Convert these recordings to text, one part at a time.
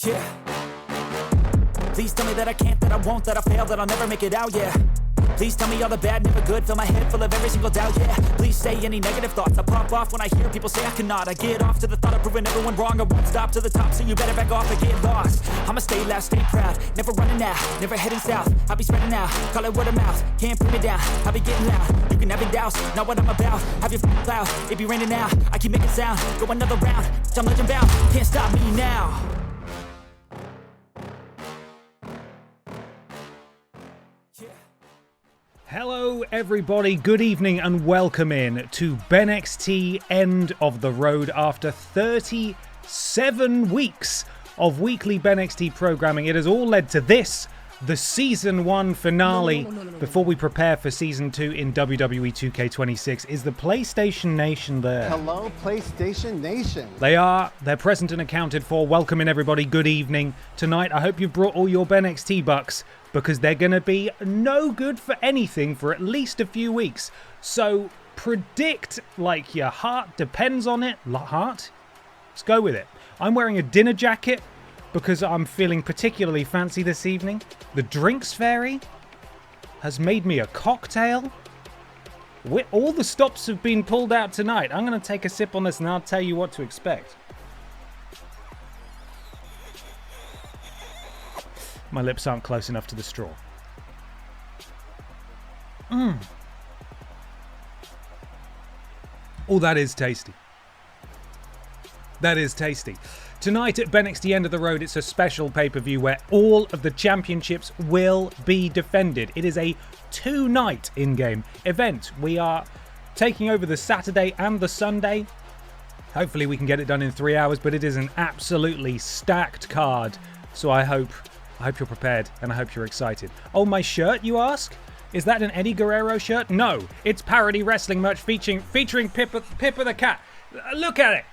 Yeah. Please tell me that I can't, that I won't, that I fail, that I'll never make it out, yeah. Please tell me all the bad, never good, fill my head full of every single doubt, yeah. Please say any negative thoughts, I pop off when I hear people say I cannot. I get off to the thought of proving everyone wrong, I won't stop to the top, so you better back off and get lost. I'ma stay loud, stay proud, never running out, never heading south. I'll be spreading out, call it word of mouth, can't put me down, I'll be getting loud. You can have your doubts, not what I'm about, have your cloud, it be raining now, I keep making sound, go another round, I'm legend bound, can't stop me now. Hello everybody, good evening and welcome in to BENXT End of the Road after 37 weeks of weekly BENXT programming. It has all led to this, the Season 1 finale. Before we prepare for Season 2 in WWE 2K25, is the PlayStation Nation there? Hello, PlayStation Nation. They're present and accounted for. Welcome in everybody, good evening. Tonight, I hope you've brought all your BENXT bucks, because they're going to be no good for anything for at least a few weeks. So predict like your heart depends on it. Heart? Let's go with it. I'm wearing a dinner jacket because I'm feeling particularly fancy this evening. The Drinks Fairy has made me a cocktail. All the stops have been pulled out tonight. I'm going to take a sip on this and I'll tell you what to expect. My lips aren't close enough to the straw. Oh, that is tasty. That is tasty. Tonight at BENXT End of the Road, it's a special pay-per-view where all of the championships will be defended. It is a two-night in-game event. We are taking over the Saturday and the Sunday. Hopefully we can get it done in 3 hours, but it is an absolutely stacked card. So I hope you're prepared, and I hope you're excited. Oh, my shirt, you ask? Is that an Eddie Guerrero shirt? No, it's parody wrestling merch featuring Pippa the Cat. Look at it.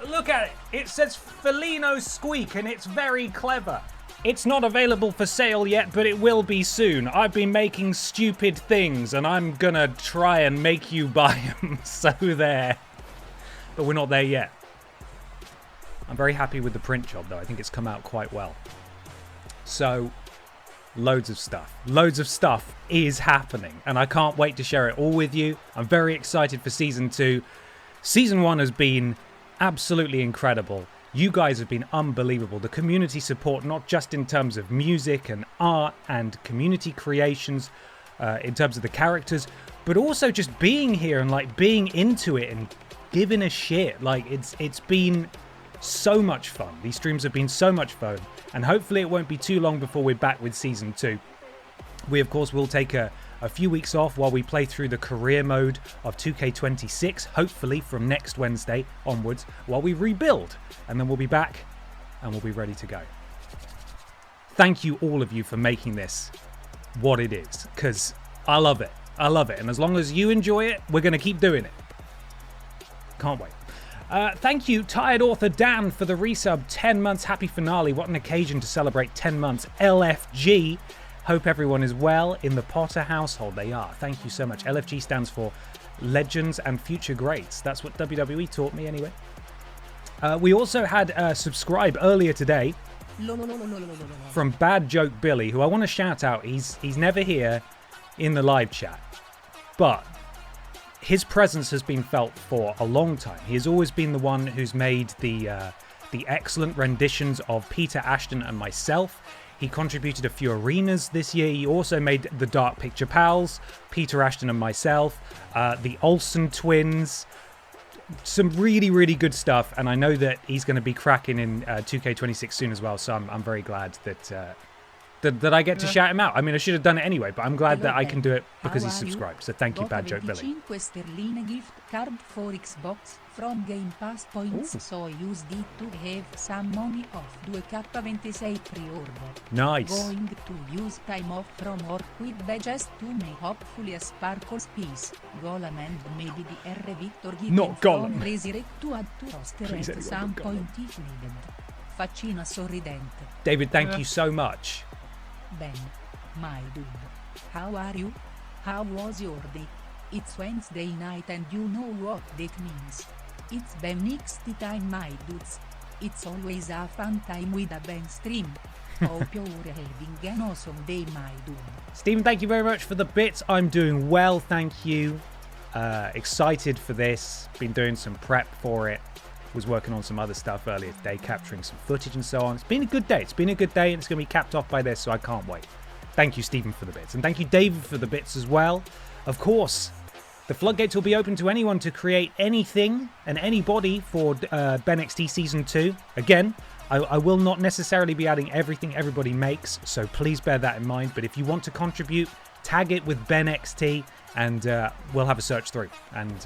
Look at it. It says Felino Squeak and it's very clever. It's not available for sale yet, but it will be soon. I've been making stupid things and I'm gonna try and make you buy them. So there. But we're not there yet. I'm very happy with the print job though. I think it's come out quite well. So, loads of stuff. Loads of stuff is happening and I can't wait to share it all with you. I'm very excited for Season 2. Season 1 has been absolutely incredible. You guys have been unbelievable. The community support, not just in terms of music and art and community creations, in terms of the characters, but also just being here and like being into it and giving a shit. Like it's been so much fun. These streams have been so much fun, and hopefully it won't be too long before we're back with Season 2. We, of course, will take a few weeks off while we play through the career mode of 2K26, hopefully from next Wednesday onwards, while we rebuild. And then we'll be back and we'll be ready to go. Thank you, all of you, for making this what it is, because I love it. I love it. And as long as you enjoy it, we're going to keep doing it. Can't wait. Thank you, Tired Author Dan, for the resub. 10 months. Happy finale. What an occasion to celebrate 10 months. LFG. Hope everyone is well in the Potter household. They are. Thank you so much. LFG stands for Legends and Future Greats. That's what WWE taught me anyway. We also had a subscribe earlier today from Bad Joke Billy, who I want to shout out. He's never here in the live chat, but his presence has been felt for a long time. He has always been the one who's made the excellent renditions of Peter Ashton and myself. He contributed a few arenas this year. He also made the Dark Picture Pals, Peter Ashton and myself, the Olsen twins. Some really, really good stuff. And I know that he's going to be cracking in 2K26 soon as well. So I'm very glad that I get to shout him out. I mean, I should have done it anyway, but I'm glad that I can do it because he's subscribed. So thank you, Bad Joke Billy. Gift card for Xbox from Game Pass points, so used it to have some money off 2K26 pre-order. Nice. Going to use time off from work with badges to make hopefully a Sparkles piece. Golem and maybe the R Victor given Not Golem. from Resurrect to add to roster at some point if needed. Faccina sorridente. David, thank you so much. Ben, my dude, how are you? How was your day? It's Wednesday night and you know what that means. It's BENXT time, my dudes. It's always a fun time with a Ben stream. Hope you're having an awesome day, my dude. Stephen, thank you very much for the bits. I'm doing well, thank you. Excited for this. Been doing some prep for it. Was working on some other stuff earlier today, capturing some footage and so on. It's been a good day. It's been a good day, and it's going to be capped off by this, so I can't wait. Thank you, Stephen, for the bits. And thank you, David, for the bits as well. Of course, the floodgates will be open to anyone to create anything and anybody for BENXT Season 2. Again, I will not necessarily be adding everything everybody makes, so please bear that in mind. But if you want to contribute, tag it with BENXT, and we'll have a search through, and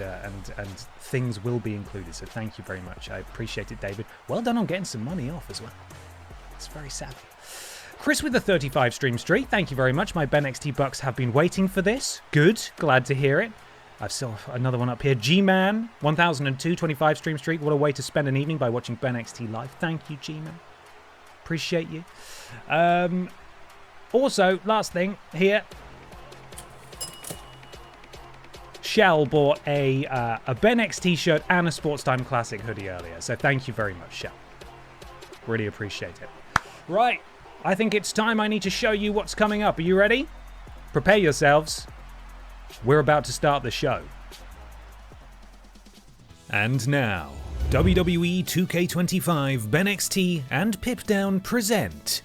things will be included. So thank you very much. I appreciate it, David. Well done on getting some money off as well. It's very savvy. Chris with the 35 stream streak. Thank you very much. My BENXT bucks have been waiting for this. Good. Glad to hear it. I've still another one up here. G-Man 1002 25 stream streak. What a way to spend an evening by watching BENXT live. Thank you, G-Man. Appreciate you. Also, last thing here. Shell bought a BENXT t-shirt and a Sports Time Classic hoodie earlier. So thank you very much, Shell. Really appreciate it. Right. I think it's time I need to show you what's coming up. Are you ready? Prepare yourselves. We're about to start the show. And now, WWE 2K25, BENXT, and Pipdown present,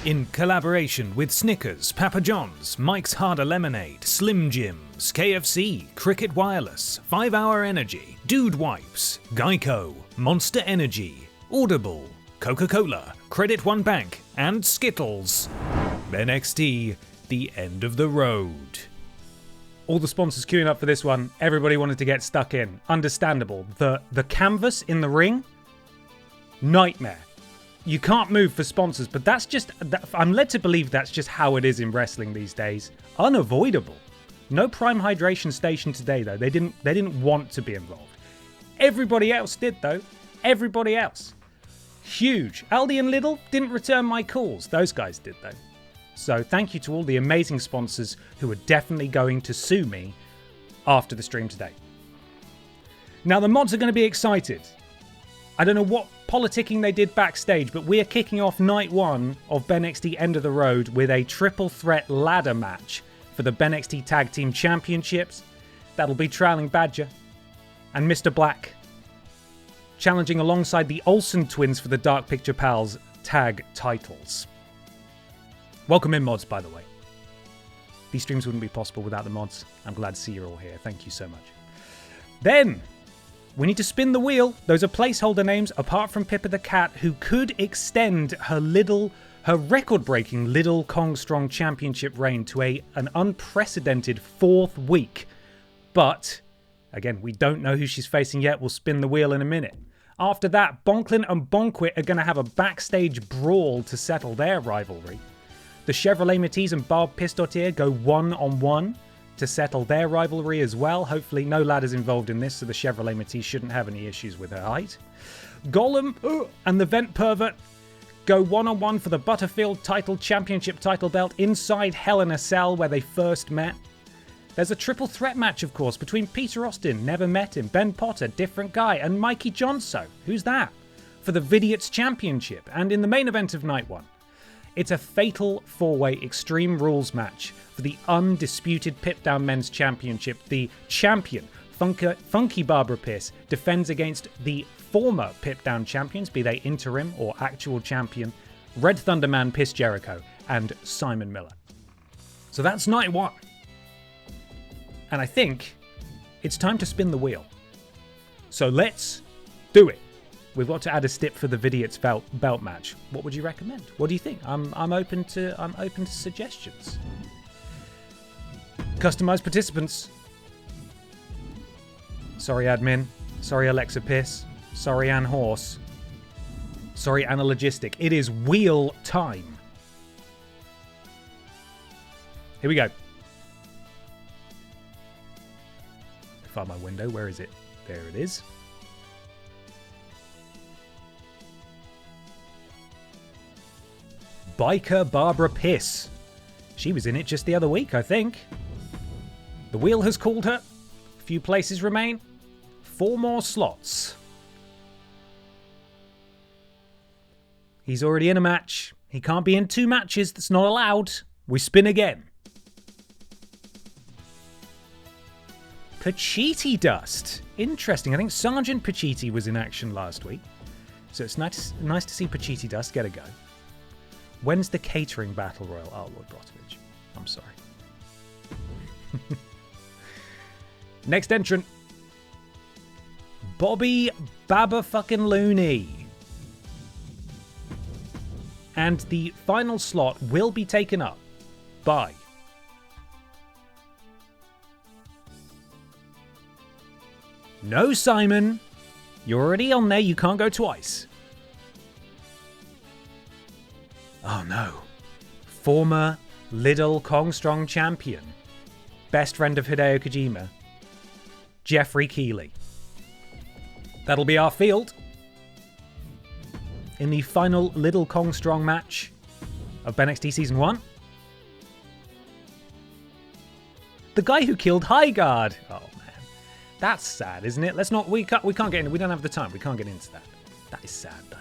in collaboration with Snickers, Papa John's, Mike's Harder Lemonade, Slim Jims, KFC, Cricket Wireless, 5 Hour Energy, Dude Wipes, Geico, Monster Energy, Audible, Coca-Cola, Credit One Bank, and Skittles. BENXT, the end of the road. All the sponsors queuing up for this one. Everybody wanted to get stuck in. Understandable. The canvas in the ring, nightmare. You can't move for sponsors, but that's just... I'm led to believe that's just how it is in wrestling these days. Unavoidable. No Prime Hydration Station today, though. They didn't want to be involved. Everybody else did, though. Everybody else. Huge. Aldi and Lidl didn't return my calls. Those guys did, though. So thank you to all the amazing sponsors who are definitely going to sue me after the stream today. Now, the mods are going to be excited. I don't know what politicking they did backstage, but we are kicking off night 1 of BENXT End of the Road with a triple threat ladder match for the BENXT Tag Team Championships. That'll be Trailing Badger and Mr. Black challenging alongside the Olsen twins for the Dark Picture Pals tag titles. Welcome in, mods, by the way. These streams wouldn't be possible without the mods. I'm glad to see you're all here. Thank you so much. Then, we need to spin the wheel. Those are placeholder names, apart from Pippa the Cat, who could extend her record-breaking Lidl Kongstrong Championship reign to an unprecedented 4th week. But, again, we don't know who she's facing yet. We'll spin the wheel in a minute. After that, Bonklin and Bonquit are going to have a backstage brawl to settle their rivalry. The Chevrolet Matisse and Barb Pistotier go 1-on-1 to settle their rivalry as well. Hopefully no ladders involved in this, so the Chevrolet Matisse shouldn't have any issues with her height. Golem and the Vent Pervert go 1-on-1 for the Butterfield Championship title belt inside Hell in a Cell where they first met. There's a triple threat match, of course, between Peter Austin, never met him, Ben Potter, different guy, and Mikey Johnso, who's that, for the Vidiots Championship. And in the main event of night 1, it's a fatal 4-way Extreme Rules match for the undisputed Pip Down Men's Championship. The champion, Funky Barbara Pierce, defends against the former Pip Down champions, be they interim or actual champion, Red Thunderman Piss Jericho and Simon Miller. So that's night 1. And I think it's time to spin the wheel. So let's do it. We've got to add a stip for the Vidiots belt match. What would you recommend? What do you think? I'm open to suggestions. Customized participants. Sorry, admin. Sorry, Alexa Piss. Sorry, Ann Horse. Sorry, Anna Logistic. It is wheel time. Here we go. Find my window. Where is it? There it is. Biker Barbara Piss. She was in it just the other week, I think. The wheel has called her. A few places remain. 4 more slots. He's already in a match. He can't be in 2 matches. That's not allowed. We spin again. Pachiti Dust. Interesting. I think Sergeant Pachiti was in action last week. So it's nice to see Pachiti Dust get a go. When's the catering battle royal? Oh, Lord Brotovich. I'm sorry. Next entrant. Bobby Baba fucking Looney. And the final slot will be taken up by no, Simon. You're already on there. You can't go twice. Oh no. Former Lidl Kongstrong champion. Best friend of Hideo Kojima. Jeffrey Keighley. That'll be our field. In the final Lidl Kongstrong match of BENXT Season 1. The guy who killed Highguard. Oh man. That's sad, isn't it? We can't get into, we don't have the time. We can't get into that. That is sad though.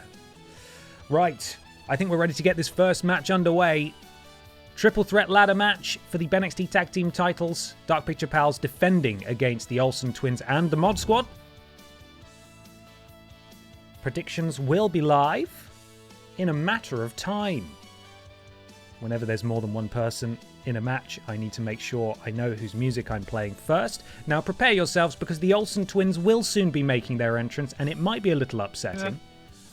Right. I think we're ready to get this first match underway. Triple threat ladder match for the BENXT Tag Team titles. Dark Picture Pals defending against the Olsen Twins and the Mod Squad. Predictions will be live in a matter of time. Whenever there's more than one person in a match, I need to make sure I know whose music I'm playing first. Now prepare yourselves because the Olsen Twins will soon be making their entrance and it might be a little upsetting.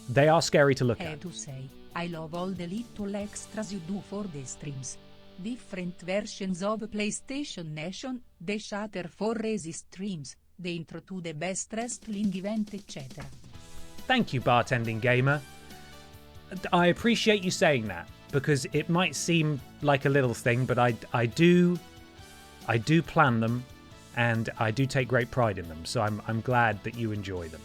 They are scary to look at. To say, I love all the little extras you do for the streams. Different versions of PlayStation Nation, the shatter for Resi streams, the intro to the best wrestling event, etc. Thank you, Bartending Gamer. I appreciate you saying that, because it might seem like a little thing, but I do plan them, and I do take great pride in them, so I'm glad that you enjoy them.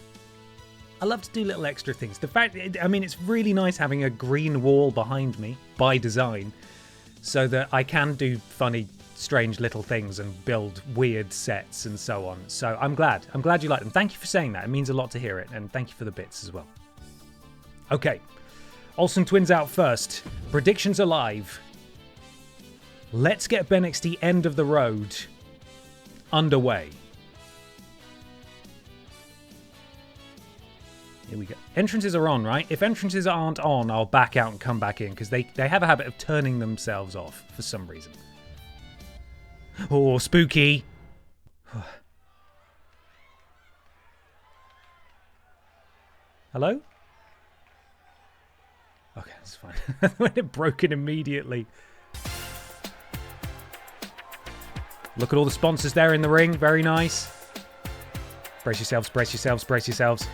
I love to do little extra things. The fact, I mean, it's really nice having a green wall behind me by design, so that I can do funny, strange little things and build weird sets and so on. So I'm glad you like them. Thank you for saying that. It means a lot to hear it, and thank you for the bits as well. Okay, Olsen Twins out first. Predictions are live. Let's get BENXT end of the road underway. Here we go. Entrances are on, right? If entrances aren't on, I'll back out and come back in, because they have a habit of turning themselves off for some reason. Oh, spooky. Hello? Okay, that's fine. When it broken immediately. Look at all the sponsors there in the ring. Very nice. Brace yourselves, brace yourselves, brace yourselves.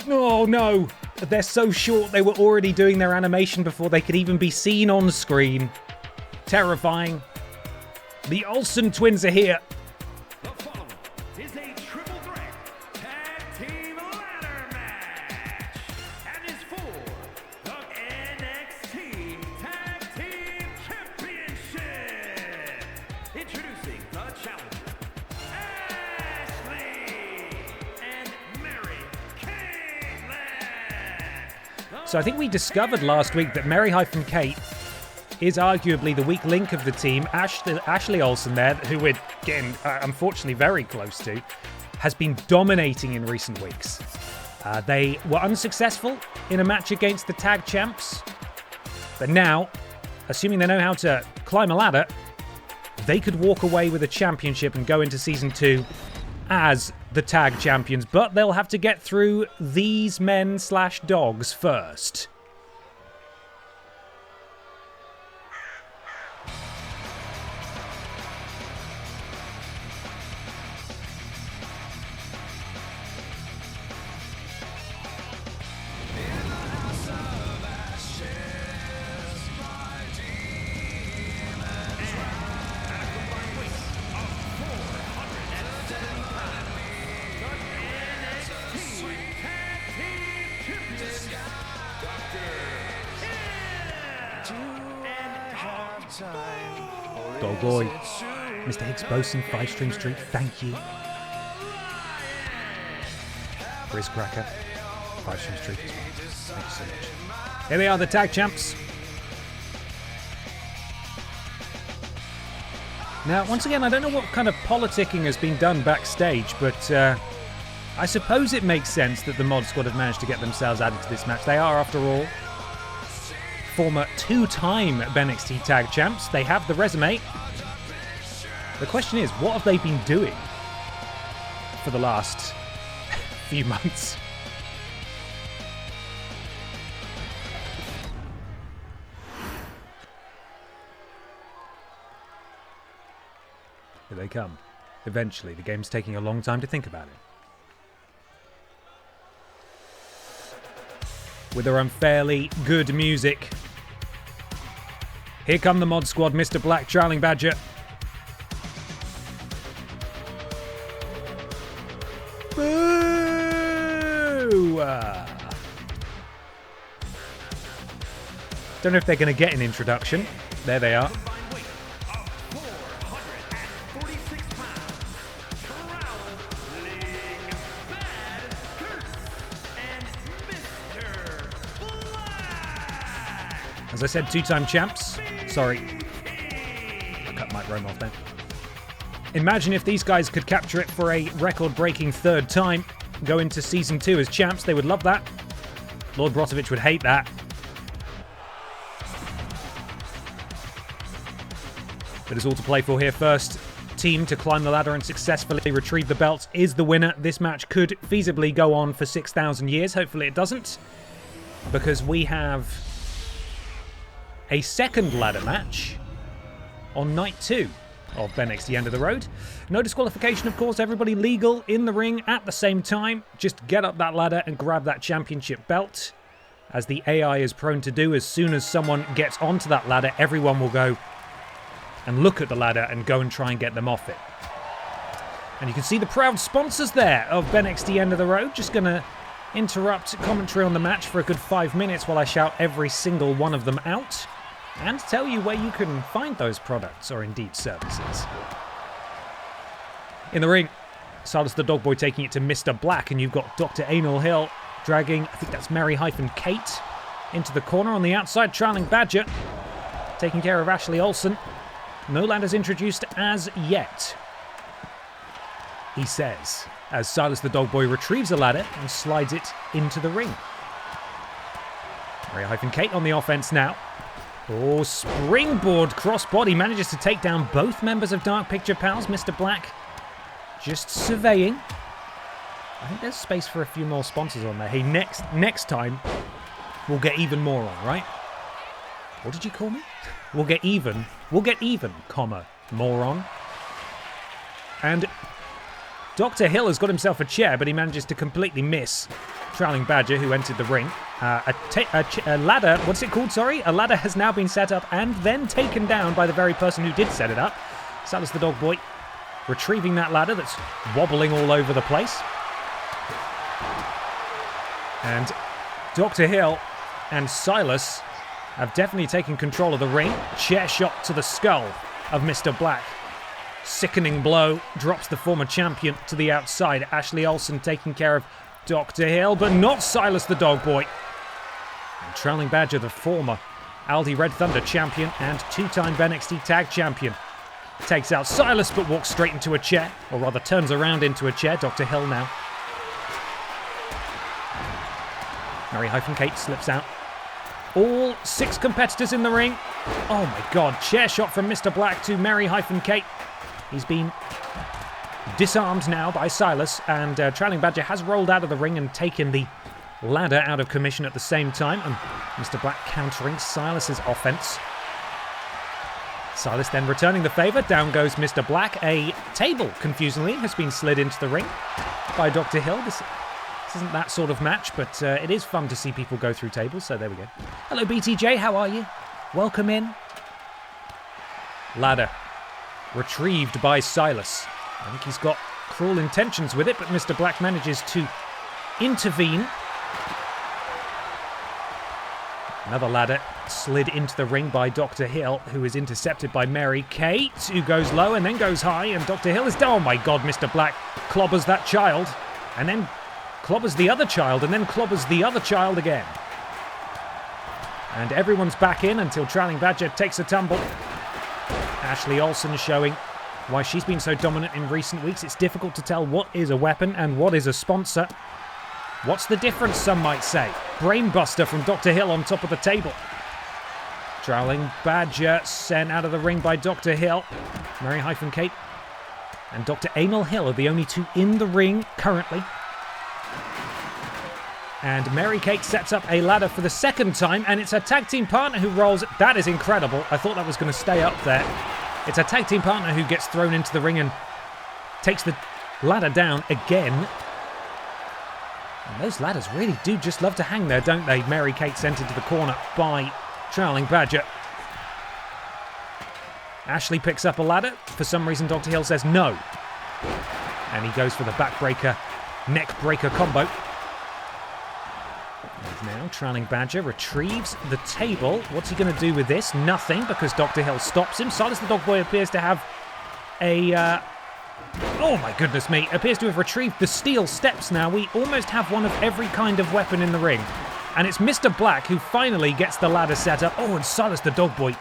Oh, no. They're so short. They were already doing their animation before they could even be seen on screen. Terrifying. The Olsen Twins are here. The following is a triple threat tag team ladder match and is for the NXT Tag Team Championship. Introducing the challenger, Ashley and Mary Kayland. So I think we discovered last week that Mary-Kate is arguably the weak link of the team. Ashley Olsen there, who we're getting, unfortunately, very close to, has been dominating in recent weeks. They were unsuccessful in a match against the tag champs, but now, assuming they know how to climb a ladder, they could walk away with a championship and go into Season 2 as the tag champions, but they'll have to get through these men/dogs first. Oh boy. Mr. Higgs Boson, 5-stream streak, thank you. Briz Cracker, 5-stream streak as well. Thank you so much. Here they are, the tag champs. Now, once again, I don't know what kind of politicking has been done backstage, but I suppose it makes sense that the Mod Squad have managed to get themselves added to this match. They are, after all, former two-time BENXT tag champs. They have the resume. The question is, what have they been doing for the last few months? Here they come. Eventually, the game's taking a long time to think about it. With their unfairly good music. Here come the Mod Squad, Mr. Black, Charling Badger. Boo! Don't know if they're going to get an introduction. There they are. As I said, two-time champs. Sorry. I cut Mike Rome off there. Imagine if these guys could capture it for a record-breaking third time. Go into Season 2 as champs. They would love that. Lord Brotovich would hate that. But it's all to play for here. First team to climb the ladder and successfully retrieve the belts is the winner. This match could feasibly go on for 6,000 years. Hopefully it doesn't. Because we have a second ladder match on night 2 of BENXT End of the Road. No disqualification, of course. Everybody legal in the ring at the same time. Just get up that ladder and grab that championship belt. As the AI is prone to do, as soon as someone gets onto that ladder, everyone will go, and look at the ladder and go and try and get them off it. And you can see the proud sponsors there of BENXT End of the Road. Just going to interrupt commentary on the match for a good 5 minutes while I shout every single one of them out and tell you where you can find those products or indeed services. In the ring, Silas the Dog Boy taking it to Mr. Black, and you've got Dr. Anal Hill dragging, I think that's Mary-Kate, into the corner on the outside. Trailing Badger taking care of Ashley Olsen. No ladders introduced as yet, he says, as Silas the Dog Boy retrieves a ladder and slides it into the ring. Mary-Kate on the offense now. Oh, springboard crossbody manages to take down both members of Dark Picture Pals. Mr. Black just surveying. I think there's space for a few more sponsors on there. Hey, next time we'll get even more on, right? What did you call me? We'll get even, comma, moron. And Dr. Hill has got himself a chair, but he manages to completely miss Trailing Badger, who entered the ring. A ladder, what's it called, sorry? A ladder has now been set up and then taken down by the very person who did set it up. Silas the Dog Boy retrieving that ladder that's wobbling all over the place. And Dr. Hill and Silas have definitely taken control of the ring. Chair shot to the skull of Mr. Black. Sickening blow drops the former champion to the outside. Ashley Olsen taking care of Dr. Hill, but not Silas the Dog Boy. And Trailing Badger, the former Aldi Red Thunder champion and two-time BENXT Tag champion, takes out Silas but walks straight into a chair, or rather turns around into a chair. Dr. Hill now. Mary-Kate slips out. All 6 competitors in the ring. Oh my god, chair shot from Mr. Black to Mary-Kate. He's been disarmed now by Silas, and Trailing Badger has rolled out of the ring and taken the ladder out of commission at the same time, and Mr. Black countering Silas's offense. Silas then returning the favour. Down goes Mr. Black. A table, confusingly, has been slid into the ring by Dr. Hill. This isn't that sort of match, but it is fun to see people go through tables, so there we go. Hello, BTJ, how are you? Welcome in. Ladder retrieved by Silas. I think he's got cruel intentions with it, but Mr. Black manages to intervene. Another ladder slid into the ring by Dr. Hill, who is intercepted by Mary-Kate, who goes low and then goes high, and Dr. Hill is down. Oh my god, Mr. Black clobbers that child, and then clobbers the other child, and then clobbers the other child again. And everyone's back in until Trailing Badger takes a tumble. Ashley Olsen showing why she's been so dominant in recent weeks. It's difficult to tell what is a weapon and what is a sponsor. What's the difference, some might say? Brainbuster from Dr. Hill on top of the table. Trailing Badger sent out of the ring by Dr. Hill. Mary-Kate and Dr. Anal Hill are the only 2 in the ring currently. And Mary-Kate sets up a ladder for the second time, and it's her tag team partner who rolls. That is incredible. I thought that was going to stay up there. It's a tag team partner who gets thrown into the ring and takes the ladder down again. And those ladders really do just love to hang there, don't they? Mary-Kate sent into the corner by Trailing Badger. Ashley picks up a ladder. For some reason, Dr. Hill says no. And he goes for the backbreaker, neck-breaker combo. And now Trailing Badger retrieves the table. What's he going to do with this? Nothing, because Dr. Hill stops him. Silas the Dog Boy appears to have a... oh my goodness me. Appears to have retrieved the steel steps now. We almost have one of every kind of weapon in the ring. And it's Mr. Black who finally gets the ladder set up. Oh, and Silas the Dog Boy.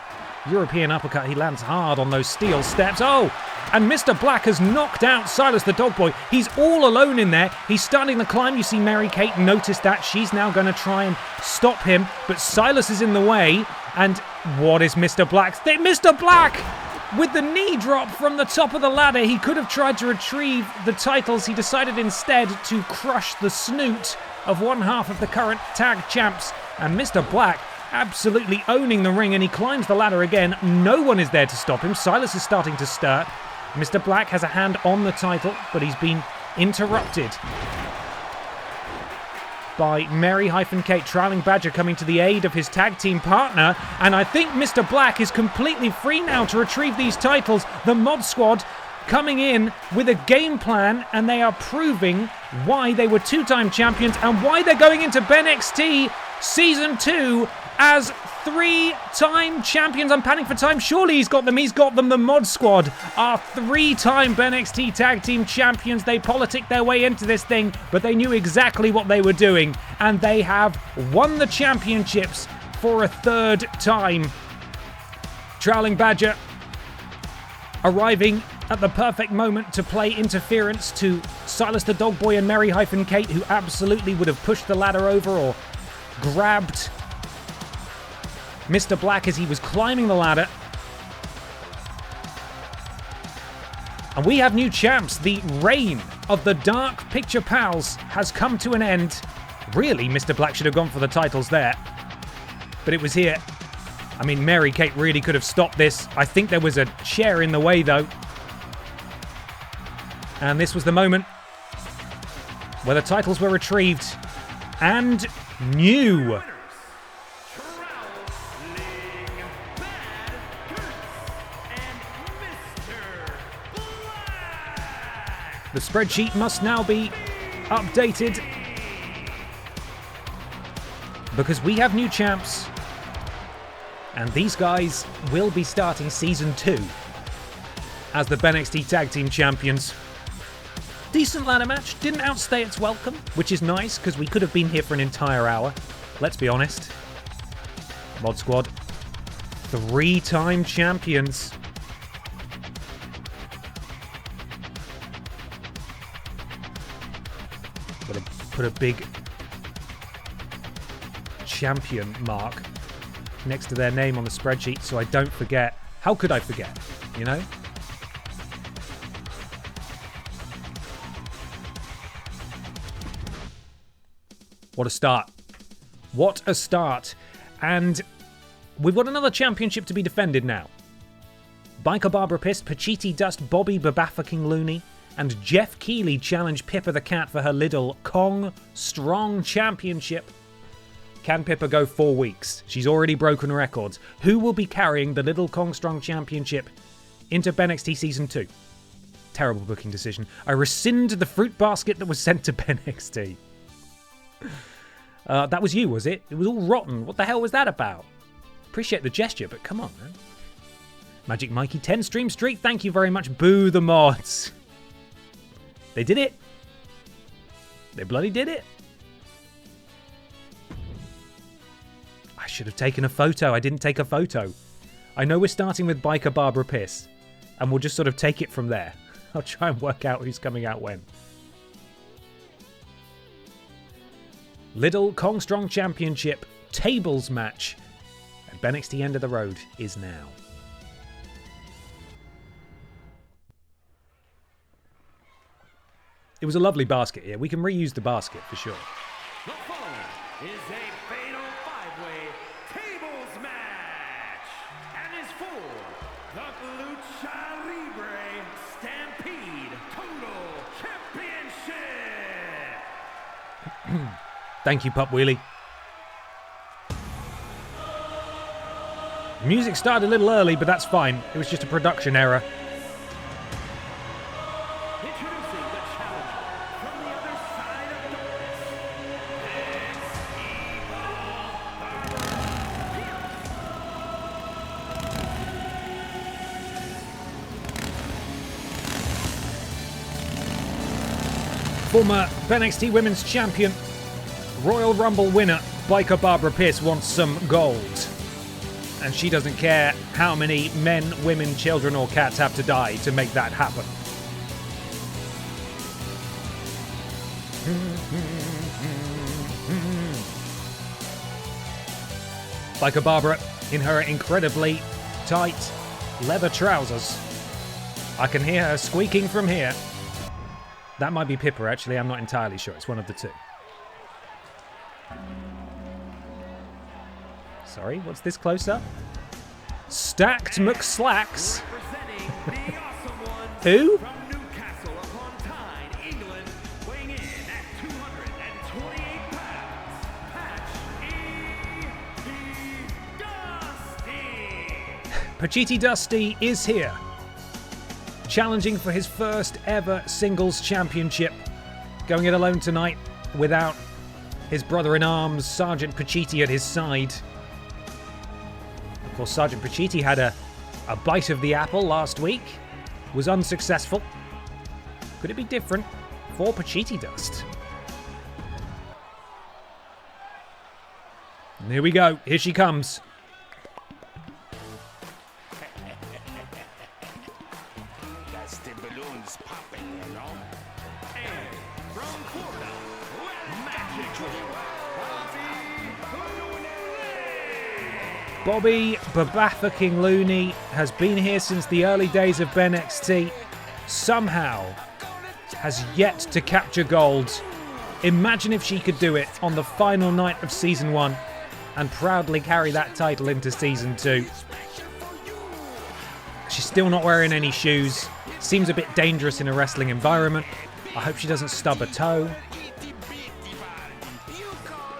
European uppercut. He lands hard on those steel steps. Oh, and Mr. Black has knocked out Silas the Dog Boy. He's all alone in there. He's starting the climb. You see Mary-Kate notice that. She's now going to try and stop him. But Silas is in the way. And what is Mr. Black's thing? Mr. Black! With the knee drop from the top of the ladder, he could have tried to retrieve the titles. He decided instead to crush the snoot of one half of the current tag champs. And Mr. Black absolutely owning the ring, and he climbs the ladder again. No one is there to stop him. Silas is starting to stir. Mr. Black has a hand on the title, but he's been interrupted. by Mary-Kate. Trailing Badger coming to the aid of his tag team partner. And I think Mr. Black is completely free now to retrieve these titles. The Mod Squad coming in with a game plan, and they are proving why they were two-time champions and why they're going into BENXT Season 2 as three-time champions. I'm panning for time. Surely he's got them. He's got them. The Mod Squad are three-time BENXT Tag Team Champions. They politic their way into this thing, but they knew exactly what they were doing, and they have won the championships for a third time. Trailing Badger arriving at the perfect moment to play interference to Silas the Dog Boy and Mary-Kate, who absolutely would have pushed the ladder over or grabbed Mr. Black as he was climbing the ladder. And we have new champs. The reign of the Dark Picture Pals has come to an end. Really, Mr. Black should have gone for the titles there, but it was here. I mean, Mary-Kate really could have stopped this. I think there was a chair in the way, though. And this was the moment where the titles were retrieved and new. The spreadsheet must now be updated because we have new champs, and these guys will be starting Season 2 as the BENXT Tag Team Champions. Decent ladder match, didn't outstay its welcome, which is nice because we could have been here for an entire hour. Let's be honest. Mod Squad, three-time champions. Gotta put a big champion mark next to their name on the spreadsheet so I don't forget. How could I forget, you know? What a start. What a start. And we've got another championship to be defended now. Biker Barbara Pist, Pachiti Dust, Bobby Babafucking Looney, and Jeff Keighley challenge Pippa the Cat for her little Kongstrong championship. Can Pippa go 4 weeks? She's already broken records. Who will be carrying the little Kongstrong championship into BENXT Season 2? Terrible booking decision. I rescind the fruit basket that was sent to BENXT. That was you, was it? It was all rotten. What the hell was that about? Appreciate the gesture, but come on, man. Magic Mikey, 10 stream streak. Thank you very much. Boo the mods. They did it. They bloody did it. I should have taken a photo. I didn't take a photo. I know we're starting with Biker Barbara Piss, and we'll just sort of take it from there. I'll try and work out who's coming out when. Little Kongstrong Championship tables match at BENXT End of the Road is now. It was a lovely basket here. We can reuse the basket for sure. The following is a fatal five-way tables match and is for the Lucha Libre Stampede Total Championship. Thank you, Pup Wheelie. Music started a little early, but that's fine. It was just a production error. Introducing the challenger from the other side of darkness, Former BENXT Women's Champion, Royal Rumble winner, Biker Barbara Pierce wants some gold. And she doesn't care how many men, women, children or cats have to die to make that happen. Biker Barbara in her incredibly tight leather trousers. I can hear her squeaking from here. That might be Pippa, actually. I'm not entirely sure. It's one of the two. Sorry, what's this close up? Stacked McSlacks. representing the awesome ones Who? from Newcastle upon Tyne, England, weighing in at 228 pounds, Pachiti Dusty is here, challenging for his first ever singles championship, going it alone tonight without his brother-in-arms, Sergeant Pachiti, at his side. Of course, Sergeant Pachiti had a bite of the apple last week, was unsuccessful. Could it be different for Pachiti Dust? And here we go. Here she comes. That's the balloons popping, you know? And from Florida, Bobby Babatha King Looney has been here since the early days of BENXT. Somehow has yet to capture gold. Imagine if she could do it on the final night of Season 1 and proudly carry that title into Season 2. She's still not wearing any shoes. Seems a bit dangerous in a wrestling environment. I hope she doesn't stub a toe.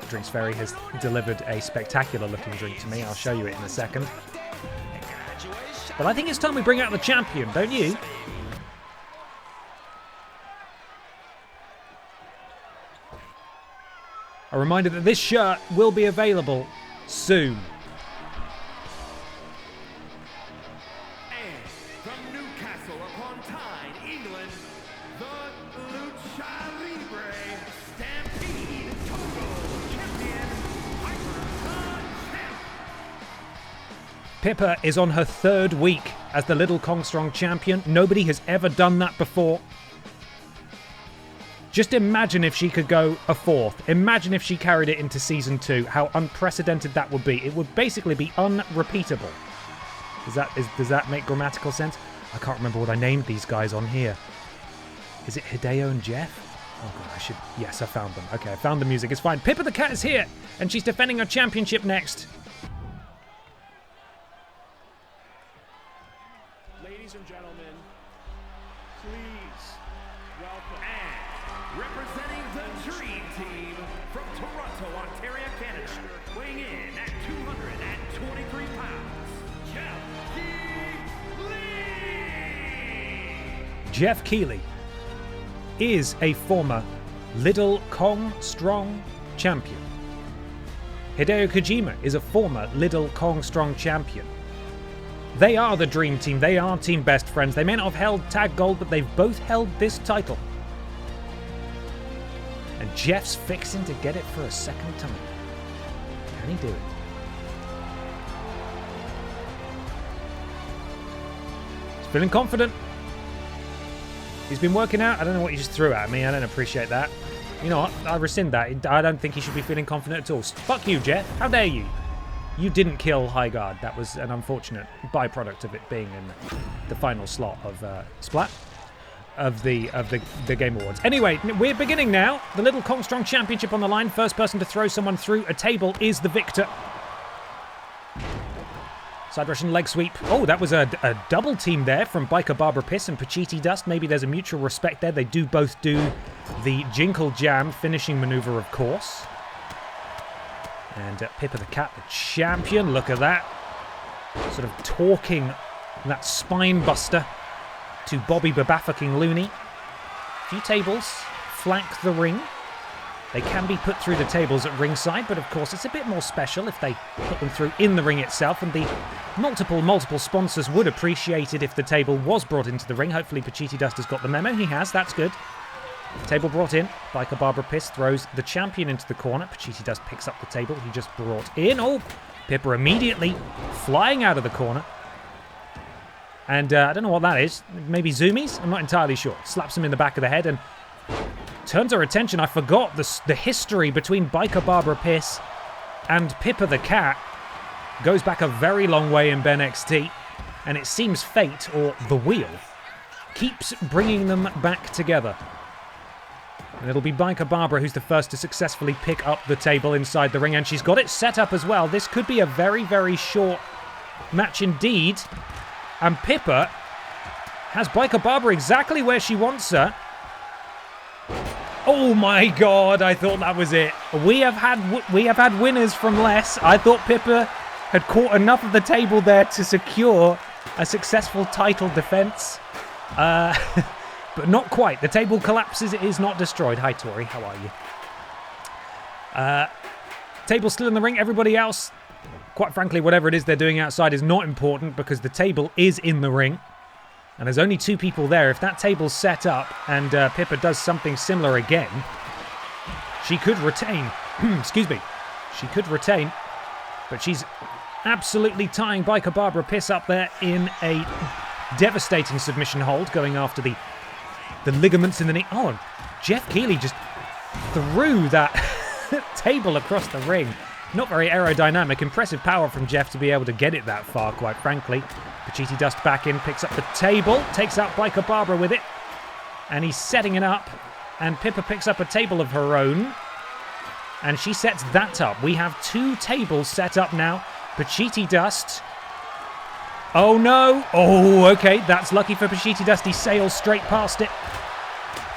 Drinks Fairy has delivered a spectacular looking drink to me. I'll show you it in a second. But I think it's time we bring out the champion, don't you? A reminder that this shirt will be available soon. And from Newcastle upon Tyne, England, the Lucha Libre Stampede Total Champion, Hyper Champ. Pippa is on her 3rd week as the Little Kongstrong champion. Nobody has ever done that before. Just imagine if she could go a 4th. Imagine if she carried it into Season 2. How unprecedented that would be. It would basically be unrepeatable. Does that make grammatical sense? I can't remember what I named these guys on here. Is it Hideo and Jeff? Oh god, I should... Yes, I found them. Okay, I found the music. It's fine. Pippa the Cat is here, and she's defending her championship next. Ladies and gentlemen, please welcome. And representing the Dream Team from Toronto, Ontario, Canada, weighing in at 223 pounds, Jeff Keighley is a former Little Kongstrong champion. Hideo Kojima is a former Little Kongstrong champion. They are the Dream Team. They are Team Best Friends. They may not have held Tag Gold, but they've both held this title. And Jeff's fixing to get it for a second time. Can he do it? He's feeling confident. He's been working out. I don't know what you just threw at me. I don't appreciate that. You know what? I rescind that. I don't think he should be feeling confident at all. Fuck you, Jeff. How dare you? You didn't kill Highguard. That was an unfortunate byproduct of it being in the final slot of Splat of the Game Awards. Anyway, we're beginning now. The Little Kongstrong Championship on the line. First person to throw someone through a table is the victor. Side Russian leg sweep. Oh, that was a double team there from Biker Barbara Piss and Pachiti Dust. Maybe there's a mutual respect there. They do both do the Jinkle Jam finishing maneuver, of course. And Pippa the Cat, the champion. Look at that. Sort of talking that spine buster to Bobby Babatha King Looney. A few tables flank the ring. They can be put through the tables at ringside, but of course it's a bit more special if they put them through in the ring itself, and the multiple sponsors would appreciate it if the table was brought into the ring. Hopefully Pachiti Dust has got the memo. He has, that's good. Table brought in. Biker Barbara Piss throws the champion into the corner. Pachiti Dust picks up the table he just brought in. Oh, Pippa immediately flying out of the corner. And I don't know what that is. Maybe zoomies? I'm not entirely sure. Slaps him in the back of the head and turns our attention. I forgot the history between Biker Barbara Piss and Pippa the Cat. Goes back a very long way in BENXT. And it seems fate, or the wheel, keeps bringing them back together. And it'll be Biker Barbara who's the first to successfully pick up the table inside the ring. And she's got it set up as well. This could be a very, very short match indeed. And Pippa has Biker Barbara exactly where she wants her. Oh my god, I thought that was it. We have had winners from less. I thought Pippa had caught enough of the table there to secure a successful title defense. But not quite. The table collapses. It is not destroyed. Hi, Tori. How are you? Table still in the ring. Everybody else, quite frankly, whatever it is they're doing outside is not important because the table is in the ring. And there's only 2 people there. If that table's set up and Pippa does something similar again, she could retain. Excuse me. She could retain. But she's absolutely tying Biker Barbara Piss up there in a devastating submission hold, going after the ligaments in the knee. Oh, Jeff Keighley just threw that table across the ring. Not very aerodynamic. Impressive power from Jeff to be able to get it that far, quite frankly. Pacitti Dust back in, picks up the table, takes out Biker Barbara with it. And he's setting it up. And Pippa picks up a table of her own. And she sets that up. We have 2 tables set up now. Pacitti Dust. Oh no! Oh, okay. That's lucky for Pacitti Dust. He sails straight past it.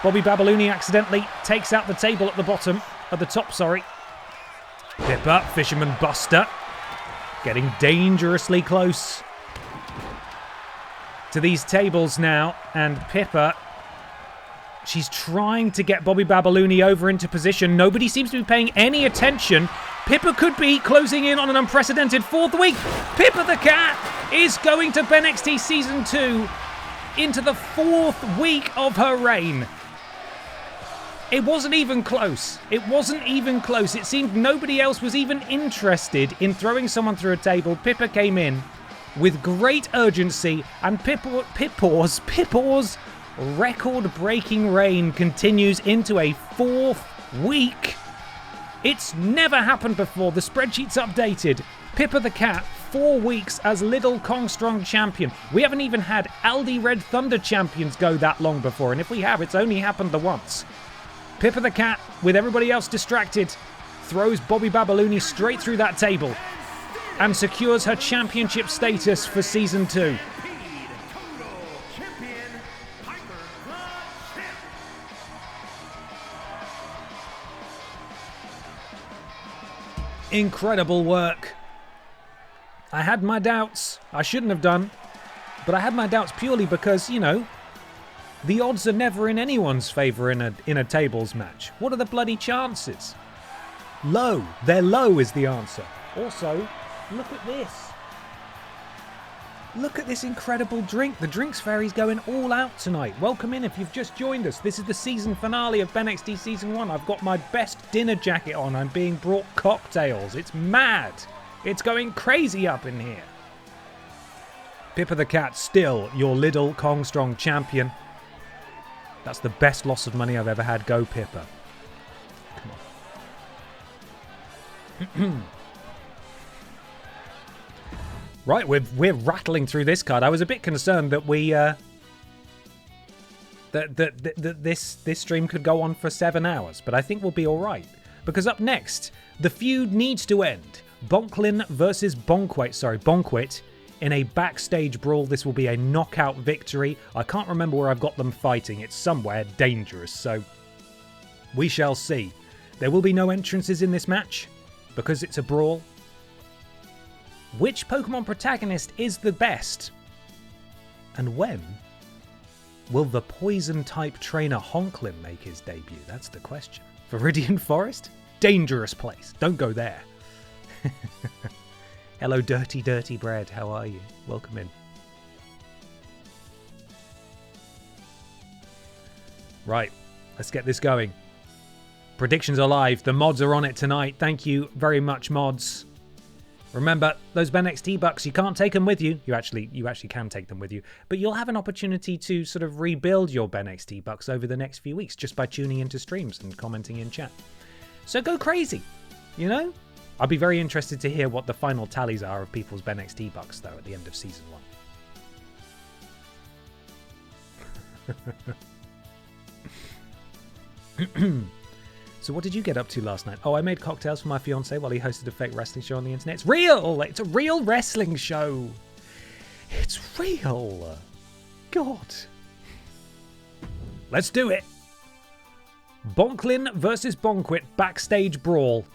Bobby Babalooni accidentally takes out the table at the bottom. At the top, sorry. Pippa, Fisherman Buster. Getting dangerously close to these tables now. And Pippa, she's trying to get Bobby Babalooni over into position. Nobody seems to be paying any attention. Pippa could be closing in on an unprecedented 4th week. Pippa the Cat is going to BENXT Season 2 into the 4th week of her reign. It wasn't even close. It wasn't even close. It seemed nobody else was even interested in throwing someone through a table. Pippa came in with great urgency, and Pippa's record-breaking reign continues into a 4th week. It's never happened before. The spreadsheet's updated. Pippa the Cat, 4 weeks as Little Kongstrong champion. We haven't even had Aldi Red Thunder champions go that long before, and if we have, it's only happened the once. Pippa the Cat, with everybody else distracted, throws Bobby Babalooni straight through that table and secures her championship status for Season 2. Incredible work. I had my doubts. I shouldn't have done. But I had my doubts purely because, you know, the odds are never in anyone's favour in a tables match. What are the bloody chances? Low. They're low is the answer. Also, look at this. Look at this incredible drink. The Drinks Fairy's going all out tonight. Welcome in if you've just joined us. This is the season finale of BENXT Season 1. I've got my best dinner jacket on. I'm being brought cocktails. It's mad. It's going crazy up in here. Pippa the Cat, still your Little Kongstrong champion. That's the best loss of money I've ever had. Go, Pippa. Come on. Right, we're rattling through this card. I was a bit concerned that we this stream could go on for 7 hours, but I think we'll be all right because up next, the feud needs to end. Bonklin versus Bonquit in a backstage brawl. This will be a knockout victory. I can't remember where I've got them fighting. It's somewhere dangerous, so we shall see. There will be no entrances in this match because it's a brawl. Which Pokemon protagonist is the best? And when will the Poison-type trainer Honklin make his debut? That's the question. Viridian Forest? Dangerous place. Don't go there. Hello, Dirty Bread. How are you? Welcome in. Right, let's get this going. Predictions are live. The mods are on it tonight. Thank you very much, mods. Remember, those BENXT bucks, you can't take them with you. You actually can take them with you. But you'll have an opportunity to sort of rebuild your BENXT bucks over the next few weeks just by tuning into streams and commenting in chat. So go crazy, you know? I'll be very interested to hear what the final tallies are of people's BENXT bucks, though, at the end of Season 1. So what did you get up to last night? Oh, I made cocktails for my fiancé while he hosted a fake wrestling show on the internet. It's real! It's a real wrestling show! It's real! God. Let's do it! Bonklin versus Bonquit backstage brawl.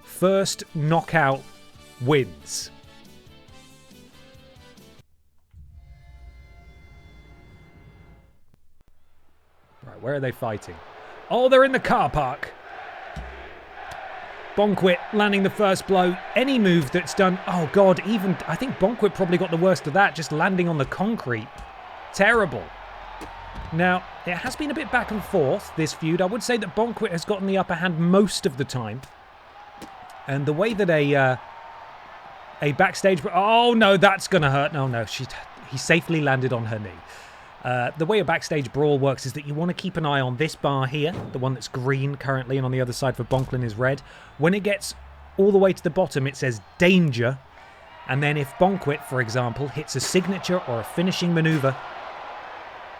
First knockout wins. Right, where are they fighting? Oh, they're in the car park. BENXT landing the first blow. Any move that's done... Oh, God, even... I think BENXT probably got the worst of that, just landing on the concrete. Terrible. Now, it has been a bit back and forth, this feud. I would say that BENXT has gotten the upper hand most of the time. And the way that a backstage... Oh, no, that's going to hurt. No, he safely landed on her knee. The way a backstage brawl works is that you want to keep an eye on this bar here, the one that's green currently, and on the other side for BENXT is red. When it gets all the way to the bottom, it says danger. And then if BENXT, for example, hits a signature or a finishing maneuver,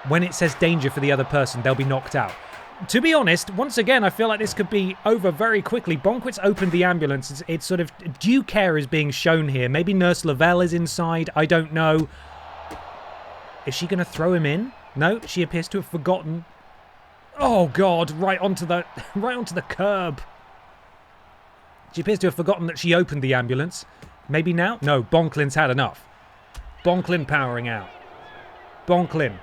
when it says danger for the other person, they'll be knocked out. To be honest, once again, I feel like this could be over very quickly. BENXT's opened the ambulance. It's sort of due care is being shown here. Maybe Nurse Lavelle is inside. I don't know. Is she going to throw him in? No, she appears to have forgotten. Oh, God, right onto the curb. She appears to have forgotten that she opened the ambulance. Maybe now? No, BENXT's had enough. BENXT powering out. BENXT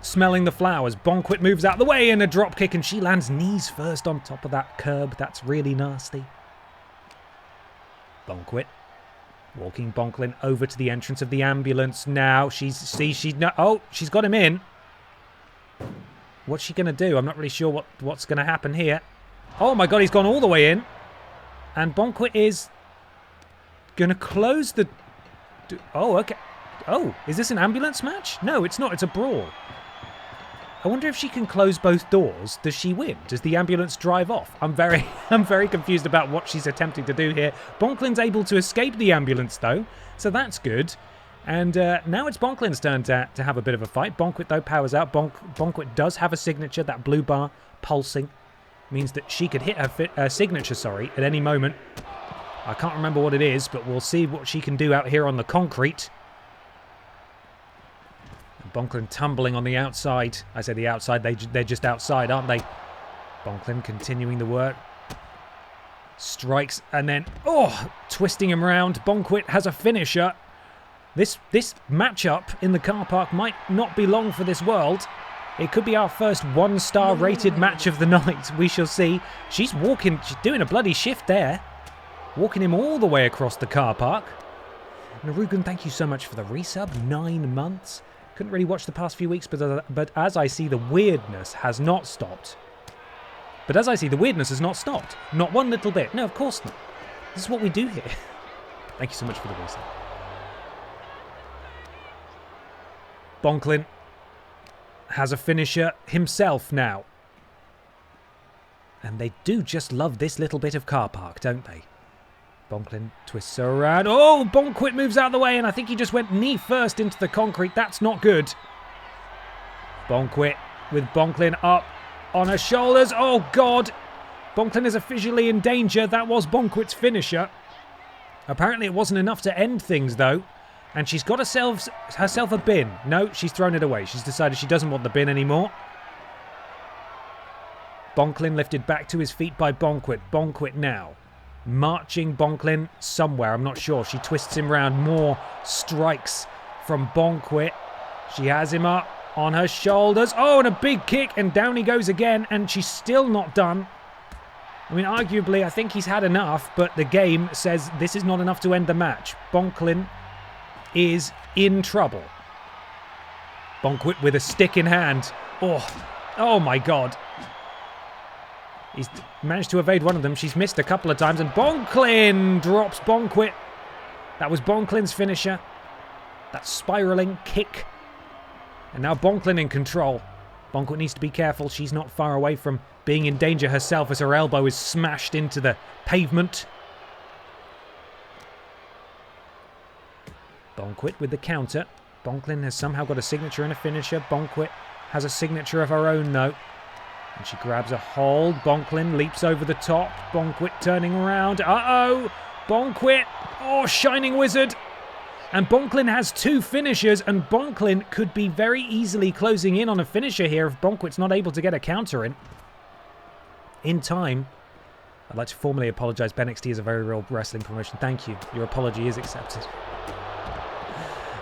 smelling the flowers. BENXT moves out the way in a drop kick, and she lands knees first on top of that curb. That's really nasty. BENXT. Walking BENXT over to the entrance of the ambulance now. She's got him in. What's she going to do? I'm not really sure what's going to happen here. Oh my God, he's gone all the way in. And BENXT is going to close the... Oh, okay. Oh, is this an ambulance match? No, it's not. It's a brawl. I wonder if she can close both doors. Does she win? Does the ambulance drive off? I'm very confused about what she's attempting to do here. BENXT's able to escape the ambulance, though, so that's good. And now it's BENXT's turn to have a bit of a fight. BENXT, though, powers out. BENXT does have a signature. That blue bar pulsing means that she could hit her signature, at any moment. I can't remember what it is, but we'll see what she can do out here on the concrete. BENXT tumbling on the outside. I say the outside, they're just outside, aren't they? BENXT continuing the work. Strikes and then, twisting him round. BENXT has a finisher. This matchup in the car park might not be long for this world. It could be our first 1-star rated match of the night. We shall see. She's doing a bloody shift there. Walking him all the way across the car park. Narugan, thank you so much for the resub. 9 months. Couldn't really watch the past few weeks, but as I see, the weirdness has not stopped. Not one little bit. No, of course not. This is what we do here. Thank you so much for the resub. BENXT has a finisher himself now. And they do just love this little bit of car park, don't they? BENXT twists her around. Oh, BENXT moves out of the way, and I think he just went knee first into the concrete. That's not good. BENXT with BENXT up on her shoulders. Oh, God. BENXT is officially in danger. That was BENXT's finisher. Apparently it wasn't enough to end things, though. And she's got herself a bin. No, she's thrown it away. She's decided she doesn't want the bin anymore. BENXT lifted back to his feet by BENXT. BENXT now marching BENXT somewhere. I'm not sure. She twists him round. More strikes from BENXT. She has him up on her shoulders. Oh, and a big kick. And down he goes again. And she's still not done. I mean, arguably, I think he's had enough. But the game says this is not enough to end the match. BENXT is in trouble. BENXT with a stick in hand. Oh my God. He's managed to evade one of them. She's missed a couple of times. And BENXT drops BENXT. That was BENXT's finisher. That spiraling kick. And now BENXT in control. BENXT needs to be careful. She's not far away from being in danger herself as her elbow is smashed into the pavement. BENXT with the counter. BENXT has somehow got a signature and a finisher. BENXT has a signature of her own, though. And she grabs a hold. BENXT leaps over the top. BENXT turning around. Uh-oh! BENXT! Oh, Shining Wizard! And BENXT has 2 finishers, and BENXT could be very easily closing in on a finisher here if BENXT's not able to get a counter in time. I'd like to formally apologise. BENXT is a very real wrestling promotion. Thank you. Your apology is accepted.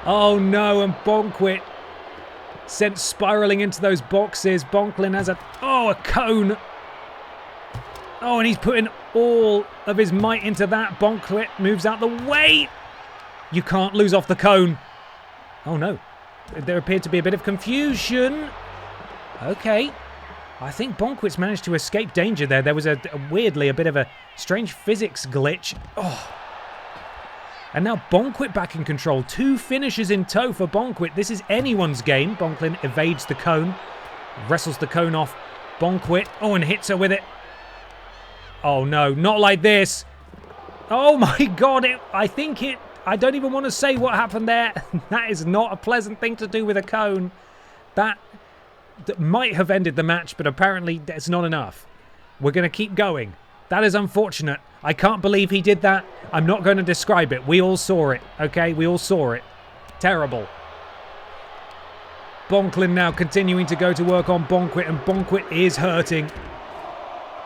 Oh no, and Bonkwit sent spiralling into those boxes. Bonklin has a cone. Oh, and he's putting all of his might into that. Bonkwit moves out the way. You can't lose off the cone. Oh no. There appeared to be a bit of confusion. Okay. I think Bonkwit's managed to escape danger there. There was weirdly a bit of a strange physics glitch. Oh. And now Bonkwit back in control. 2 finishes in tow for Bonkwit. This is anyone's game. Bonklin evades the cone. Wrestles the cone off. Bonkwit. Oh, and hits her with it. Oh no, not like this. Oh my god, I don't even want to say what happened there. That is not a pleasant thing to do with a cone. That might have ended the match, but apparently it's not enough. We're going to keep going. That is unfortunate. I can't believe he did that. I'm not going to describe it. We all saw it, okay? We all saw it. Terrible. Bonklin now continuing to go to work on Bonkwit, and Bonkwit is hurting.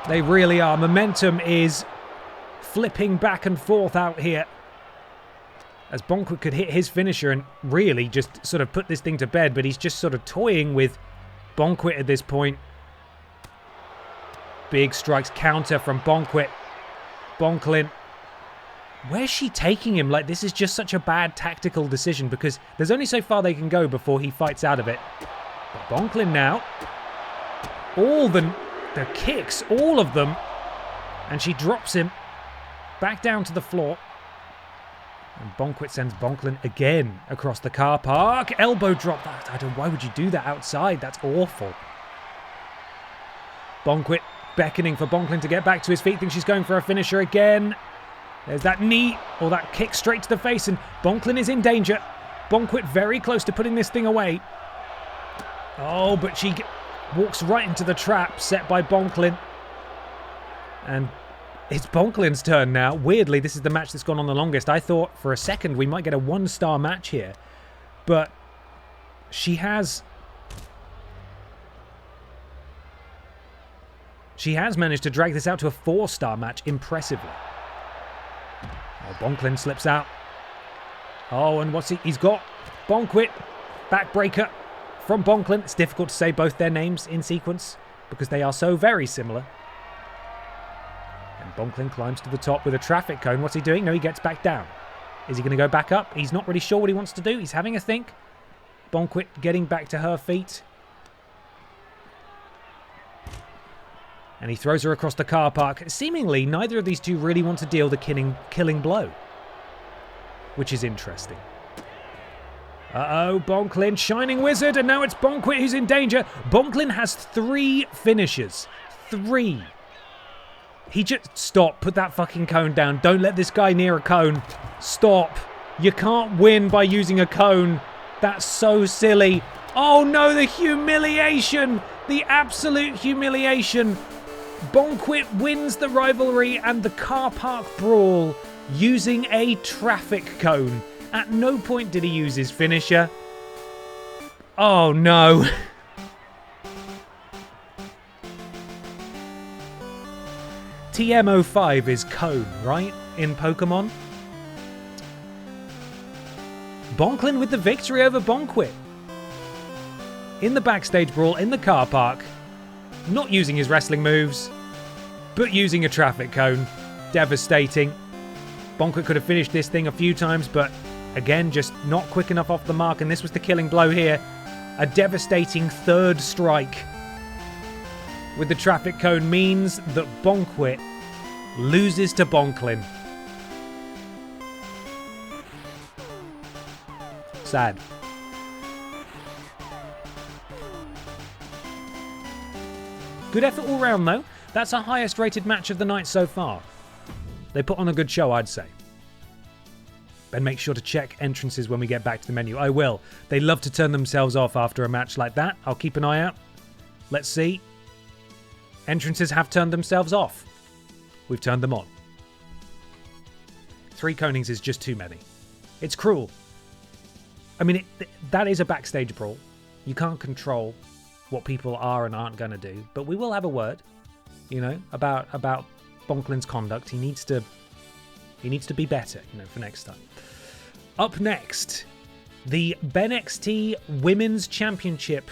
They really are. Momentum is flipping back and forth out here. As Bonkwit could hit his finisher and really just sort of put this thing to bed, but he's just sort of toying with Bonkwit at this point. Big strikes counter from Bonkwit. Bonklin. Where's she taking him? Like, this is just such a bad tactical decision because there's only so far they can go before he fights out of it. But Bonklin now. All the kicks, all of them. And she drops him back down to the floor. And Bonkwit sends Bonklin again across the car park. Elbow drop. Why would you do that outside? That's awful. Bonkwit beckoning for Bonklin to get back to his feet. Thinks she's going for a finisher again. There's that knee or that kick straight to the face, and Bonklin is in danger. Bonkwit very close to putting this thing away. Oh, but she walks right into the trap set by Bonklin. And it's Bonklin's turn now. Weirdly, this is the match that's gone on the longest. I thought for a second we might get a 1-star match here. But she has managed to drag this out to a 4-star match impressively. Oh, Bonklin slips out. Oh, and what's he's got? Bonkwit. Backbreaker from Bonklin. It's difficult to say both their names in sequence because they are so very similar. And Bonklin climbs to the top with a traffic cone. What's he doing? No, he gets back down. Is he going to go back up? He's not really sure what he wants to do. He's having a think. Bonkwit getting back to her feet. And he throws her across the car park. Seemingly, neither of these two really want to deal the killing blow. Which is interesting. Uh-oh, Bonklin, Shining Wizard, and now it's Bonkwit who's in danger. Bonklin has 3 finishes. 3. He just... Stop. Put that fucking cone down. Don't let this guy near a cone. Stop. You can't win by using a cone. That's so silly. Oh no, the humiliation. The absolute humiliation. Bonkwit wins the rivalry and the car park brawl using a traffic cone. At no point did he use his finisher. Oh no. TM05 is cone, right? In Pokémon. Bonklin with the victory over Bonkwit. In the backstage brawl, in the car park. Not using his wrestling moves, but using a traffic cone. Devastating. Bonkwit could have finished this thing a few times, but again, just not quick enough off the mark, and this was the killing blow here. A devastating 3rd strike with the traffic cone means that Bonkwit loses to Bonklin. Sad. Good effort all round, though. That's our highest rated match of the night so far. They put on a good show, I'd say. Ben, make sure to check entrances when we get back to the menu. I will. They love to turn themselves off after a match like that. I'll keep an eye out. Let's see. Entrances have turned themselves off. We've turned them on. 3 conings is just too many. It's cruel. I mean, that is a backstage brawl. You can't control what people are and aren't going to do. But we will have a word, you know, about Bonklin's conduct. He needs to be better, for next time. Up next, the BENXT Women's Championship.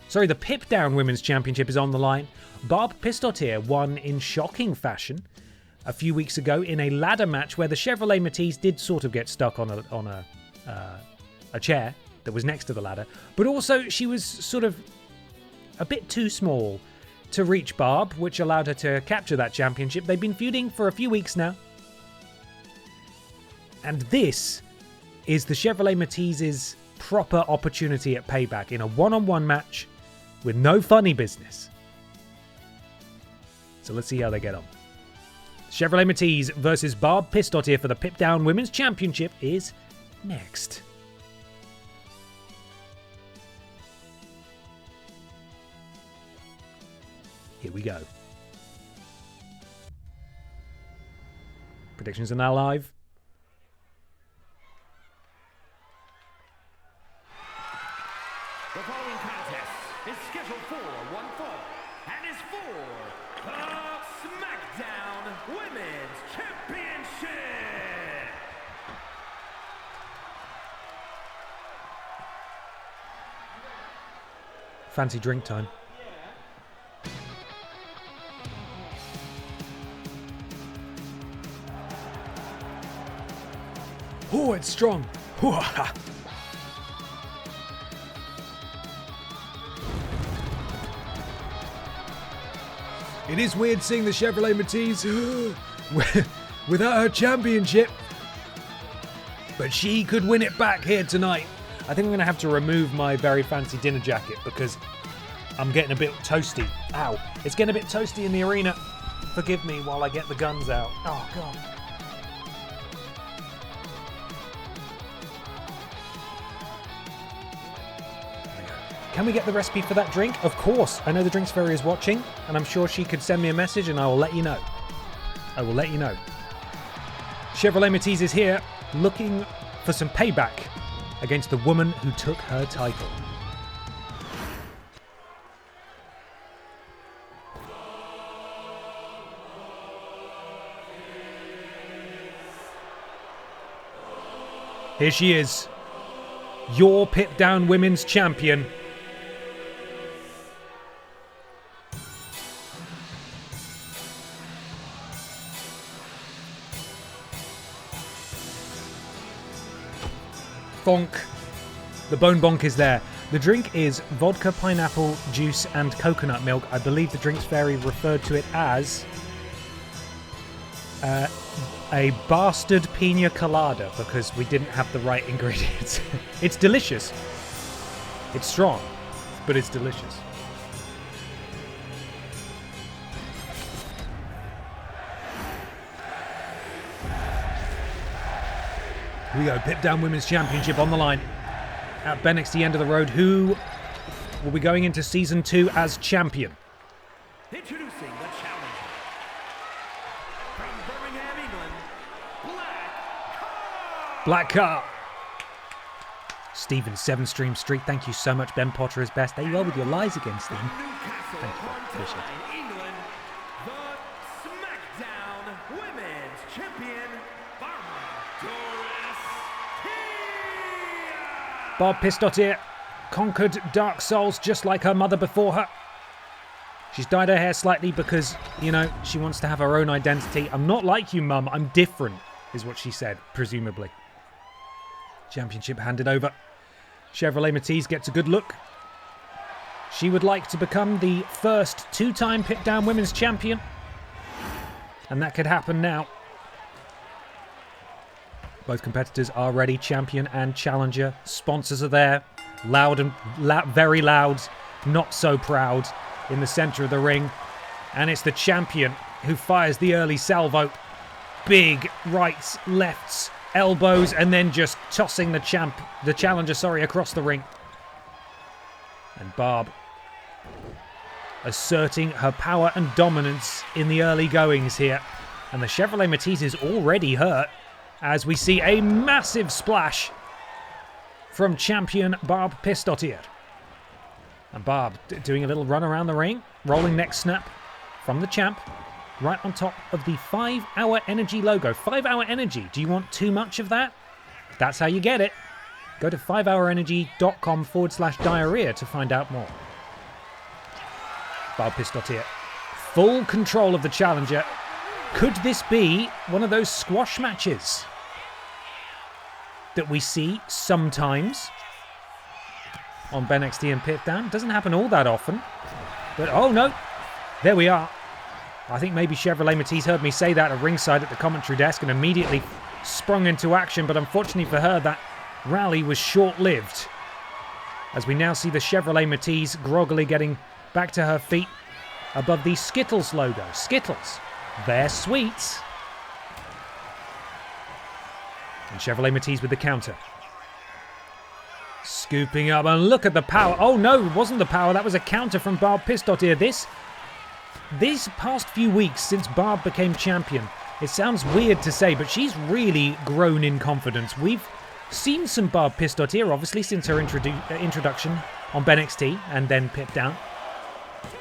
Sorry, the Pip Down Women's Championship is on the line. Barb Pistotier won in shocking fashion a few weeks ago in a ladder match where the Chevrolet Matisse did sort of get stuck on a chair that was next to the ladder, but also she was sort of a bit too small to reach Barb, which allowed her to capture that championship. They've been feuding for a few weeks now. And this is the Chevrolet Matisse's proper opportunity at payback in a one-on-one match with no funny business. So let's see how they get on. Chevrolet Matisse versus Barb Pistotier for the Pip Down Women's Championship is next. Here we go. Predictions are now live. The following contest is scheduled for one fall and is for the SmackDown Women's Championship. Fancy drink time. Oh, it's strong. It is weird seeing the Chevrolet Matisse without her championship. But she could win it back here tonight. I think I'm going to have to remove my very fancy dinner jacket because I'm getting a bit toasty. Ow. It's getting a bit toasty in the arena. Forgive me while I get the guns out. Oh, God. Can we get the recipe for that drink? Of course. I know the Drinks Fairy is watching, and I'm sure she could send me a message and I will let you know. I will let you know. Chevrolet Matisse is here, looking for some payback against the woman who took her title. Here she is, your Pip Down Women's Champion. Bonk. The bone bonk is there. The drink is vodka, pineapple, juice, and coconut milk. I believe the Drinks Fairy referred to it as a bastard pina colada because we didn't have the right ingredients. It's delicious. It's strong, but it's delicious. Here we go, Pip Down Women's Championship on the line at BENXT End of the Road. Who will be going into Season 2 as champion? Introducing the challenger from Birmingham, England, Black Car. Stephen, 7-stream streak. Thank you so much. Ben Potter is best. There you are with your lies again, Stephen. Newcastle Thank you. Appreciate it. upon England, the SmackDown Women's Champion, Barb Pistotier conquered Dark Souls just like her mother before her. She's dyed her hair slightly because, she wants to have her own identity. I'm not like you, Mum. I'm different, is what she said, presumably. Championship handed over. Chevrolet Matisse gets a good look. She would like to become the first two-time Pip Down Women's Champion. And that could happen now. Both competitors are ready, champion and challenger. Sponsors are there, loud and very loud, not so proud, in the center of the ring. And it's the champion who fires the early salvo. Big rights, lefts, elbows, and then just tossing the challenger, across the ring. And Barb asserting her power and dominance in the early goings here. And the Chevrolet Matisse is already hurt, as we see a massive splash from champion Barb Pistotier. And Barb doing a little run around the ring, rolling neck snap from the champ. right on top of the 5-Hour Energy logo. 5-Hour Energy. Do you want too much of that? That's how you get it. Go to 5hourenergy.com/diarrhea to find out more. Barb Pistotier. Full control of the challenger. Could this be one of those squash matches that we see sometimes on BENXT and Pit Down? Doesn't happen all that often. But, oh no, there we are. I think maybe Chevrolet Matisse heard me say that at ringside at the commentary desk and immediately sprung into action. But unfortunately for her, that rally was short-lived. As we now see the Chevrolet Matisse groggily getting back to her feet above the Skittles logo. Skittles, they're sweets. And Chevrolet Matisse with the counter. Scooping up, and look at the power. Oh no, it wasn't the power, that was a counter from Barb Pistotier. This past few weeks since Barb became champion, it sounds weird to say, but she's really grown in confidence. We've seen some Barb Pistotier, obviously, since her introduction on BENXT and then Pit Down.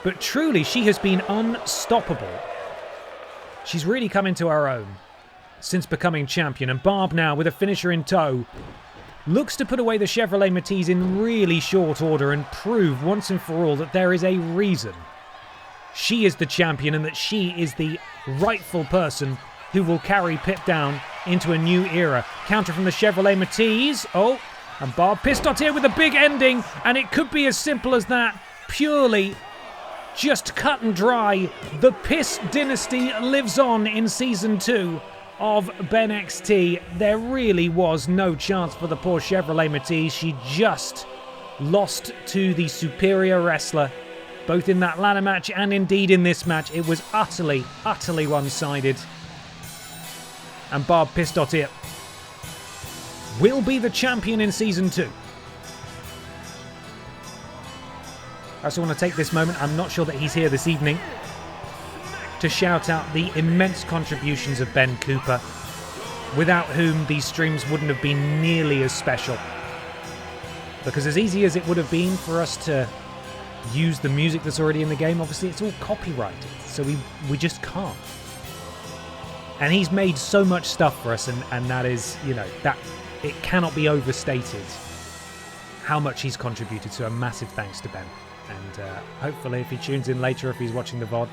But truly, she has been unstoppable. She's really come into her own since becoming champion. And Barb now, with a finisher in tow, looks to put away the Chevrolet Matisse in really short order and prove once and for all that there is a reason she is the champion and that she is the rightful person who will carry Pit Down into a new era. Counter from the Chevrolet Matisse. Oh, and Barb Pistotier with a big ending, and it could be as simple as that. Purely just cut and dry. The Piss dynasty lives on in Season 2 of BENXT. There really was no chance for the poor Chevrolet Matisse. She just lost to the superior wrestler, both in that ladder match and indeed in this match. It was utterly, utterly one-sided. And Barb Pistotier will be the champion in Season 2. I also want to take this moment, I'm not sure that he's here this evening, to shout out the immense contributions of Ben Cooper, without whom these streams wouldn't have been nearly as special. Because as easy as it would have been for us to use the music that's already in the game, obviously it's all copyrighted, so we just can't. And he's made so much stuff for us, and that is, you know, that it cannot be overstated how much he's contributed, so a massive thanks to Ben. And hopefully if he tunes in later, if he's watching the VOD,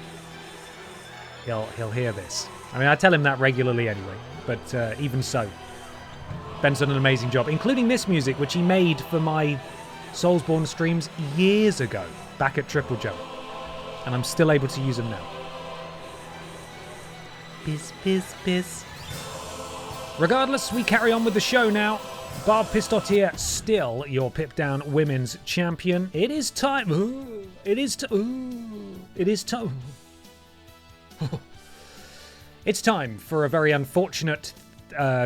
he'll hear this. I mean, I tell him that regularly anyway, but even so, Ben's done an amazing job, including this music, which he made for my Soulsborne streams years ago, back at TripleJump. And I'm still able to use them now. Piss, piss, piss. Regardless, we carry on with the show now. Barb Pistotier, still your Pip Down Women's Champion. It is time. Ooh, it is time. It's time for a very unfortunate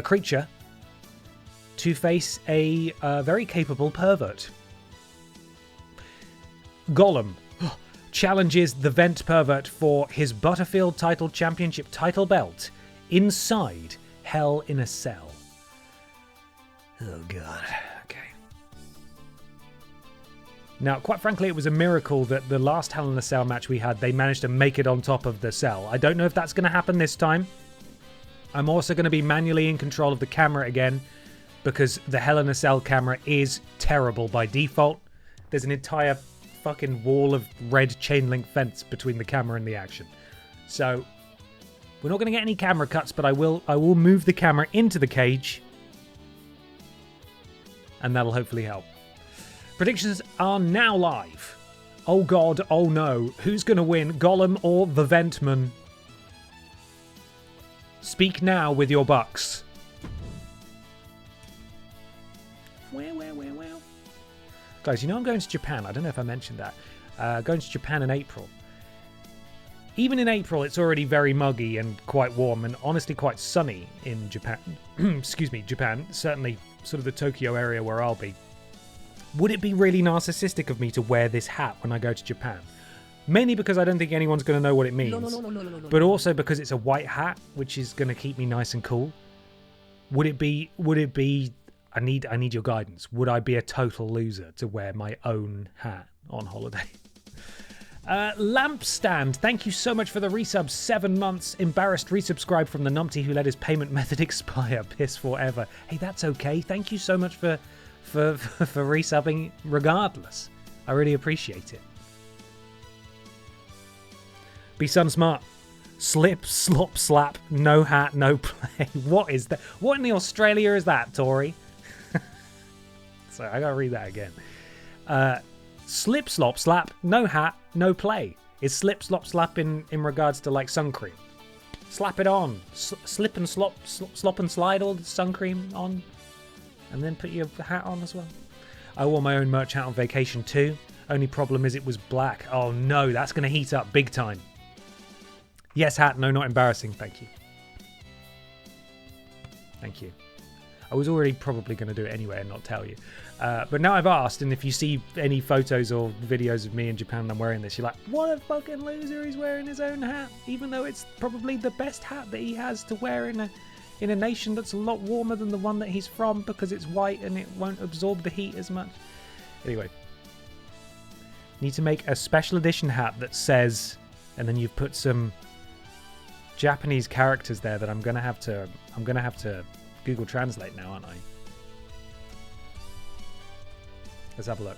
creature to face a very capable pervert. Gollum challenges the Vent pervert for his Butterfield Title Championship title belt inside Hell in a Cell. Oh, God. Okay. Now, quite frankly, it was a miracle that the last Hell in a Cell match we had, they managed to make it on top of the cell. I don't know if that's going to happen this time. I'm also going to be manually in control of the camera again, because the Hell in a Cell camera is terrible by default. There's an entire fucking wall of red chain link fence between the camera and the action. So, we're not going to get any camera cuts, but I will move the camera into the cage, and that'll hopefully help. Predictions are now live. Oh God, oh no. Who's going to win, Gollum or the Ventman? Speak now with your bucks. Well. Guys, you know I'm going to Japan. I don't know if I mentioned that. Going to Japan in April. Even in April, it's already very muggy and quite warm and honestly quite sunny in Japan. Excuse me, Japan. Certainly sort of the Tokyo area where I'll be. Would it be really narcissistic of me to wear this hat when I go to Japan? Mainly because I don't think anyone's going to know what it means. But also because it's a white hat, which is going to keep me nice and cool. Would it be I need your guidance. Would I be a total loser to wear my own hat on holiday? Lampstand, thank you so much for the resub. 7 months. Embarrassed resubscribe from the numpty who let his payment method expire. Piss forever. Hey, that's okay. Thank you so much for resubbing regardless. I really appreciate it. Be sun smart. Slip, slop, slap, no hat, no play. What is that? What in the Australia is that, Tori? Sorry, I gotta read that again. Slip, slop, slap, no hat, no play. Is slip, slop, slap in regards to like sun cream? Slap it on. Slip and slop, slop and slide all the sun cream on. And then put your hat on as well. I wore my own merch hat on vacation too. Only problem is it was black. Oh no, that's going to heat up big time. Yes, hat. No, not embarrassing. Thank you. Thank you. I was already probably going to do it anyway and not tell you. But now I've asked, and if you see any photos or videos of me in Japan and I'm wearing this, you're like, what a fucking loser, he's wearing his own hat. Even though it's probably the best hat that he has to wear in a nation that's a lot warmer than the one that he's from because it's white and it won't absorb the heat as much. Anyway. Need to make a special edition hat that says, and then you've put some Japanese characters there that I'm gonna have to Google Translate now, aren't I? Let's have a look.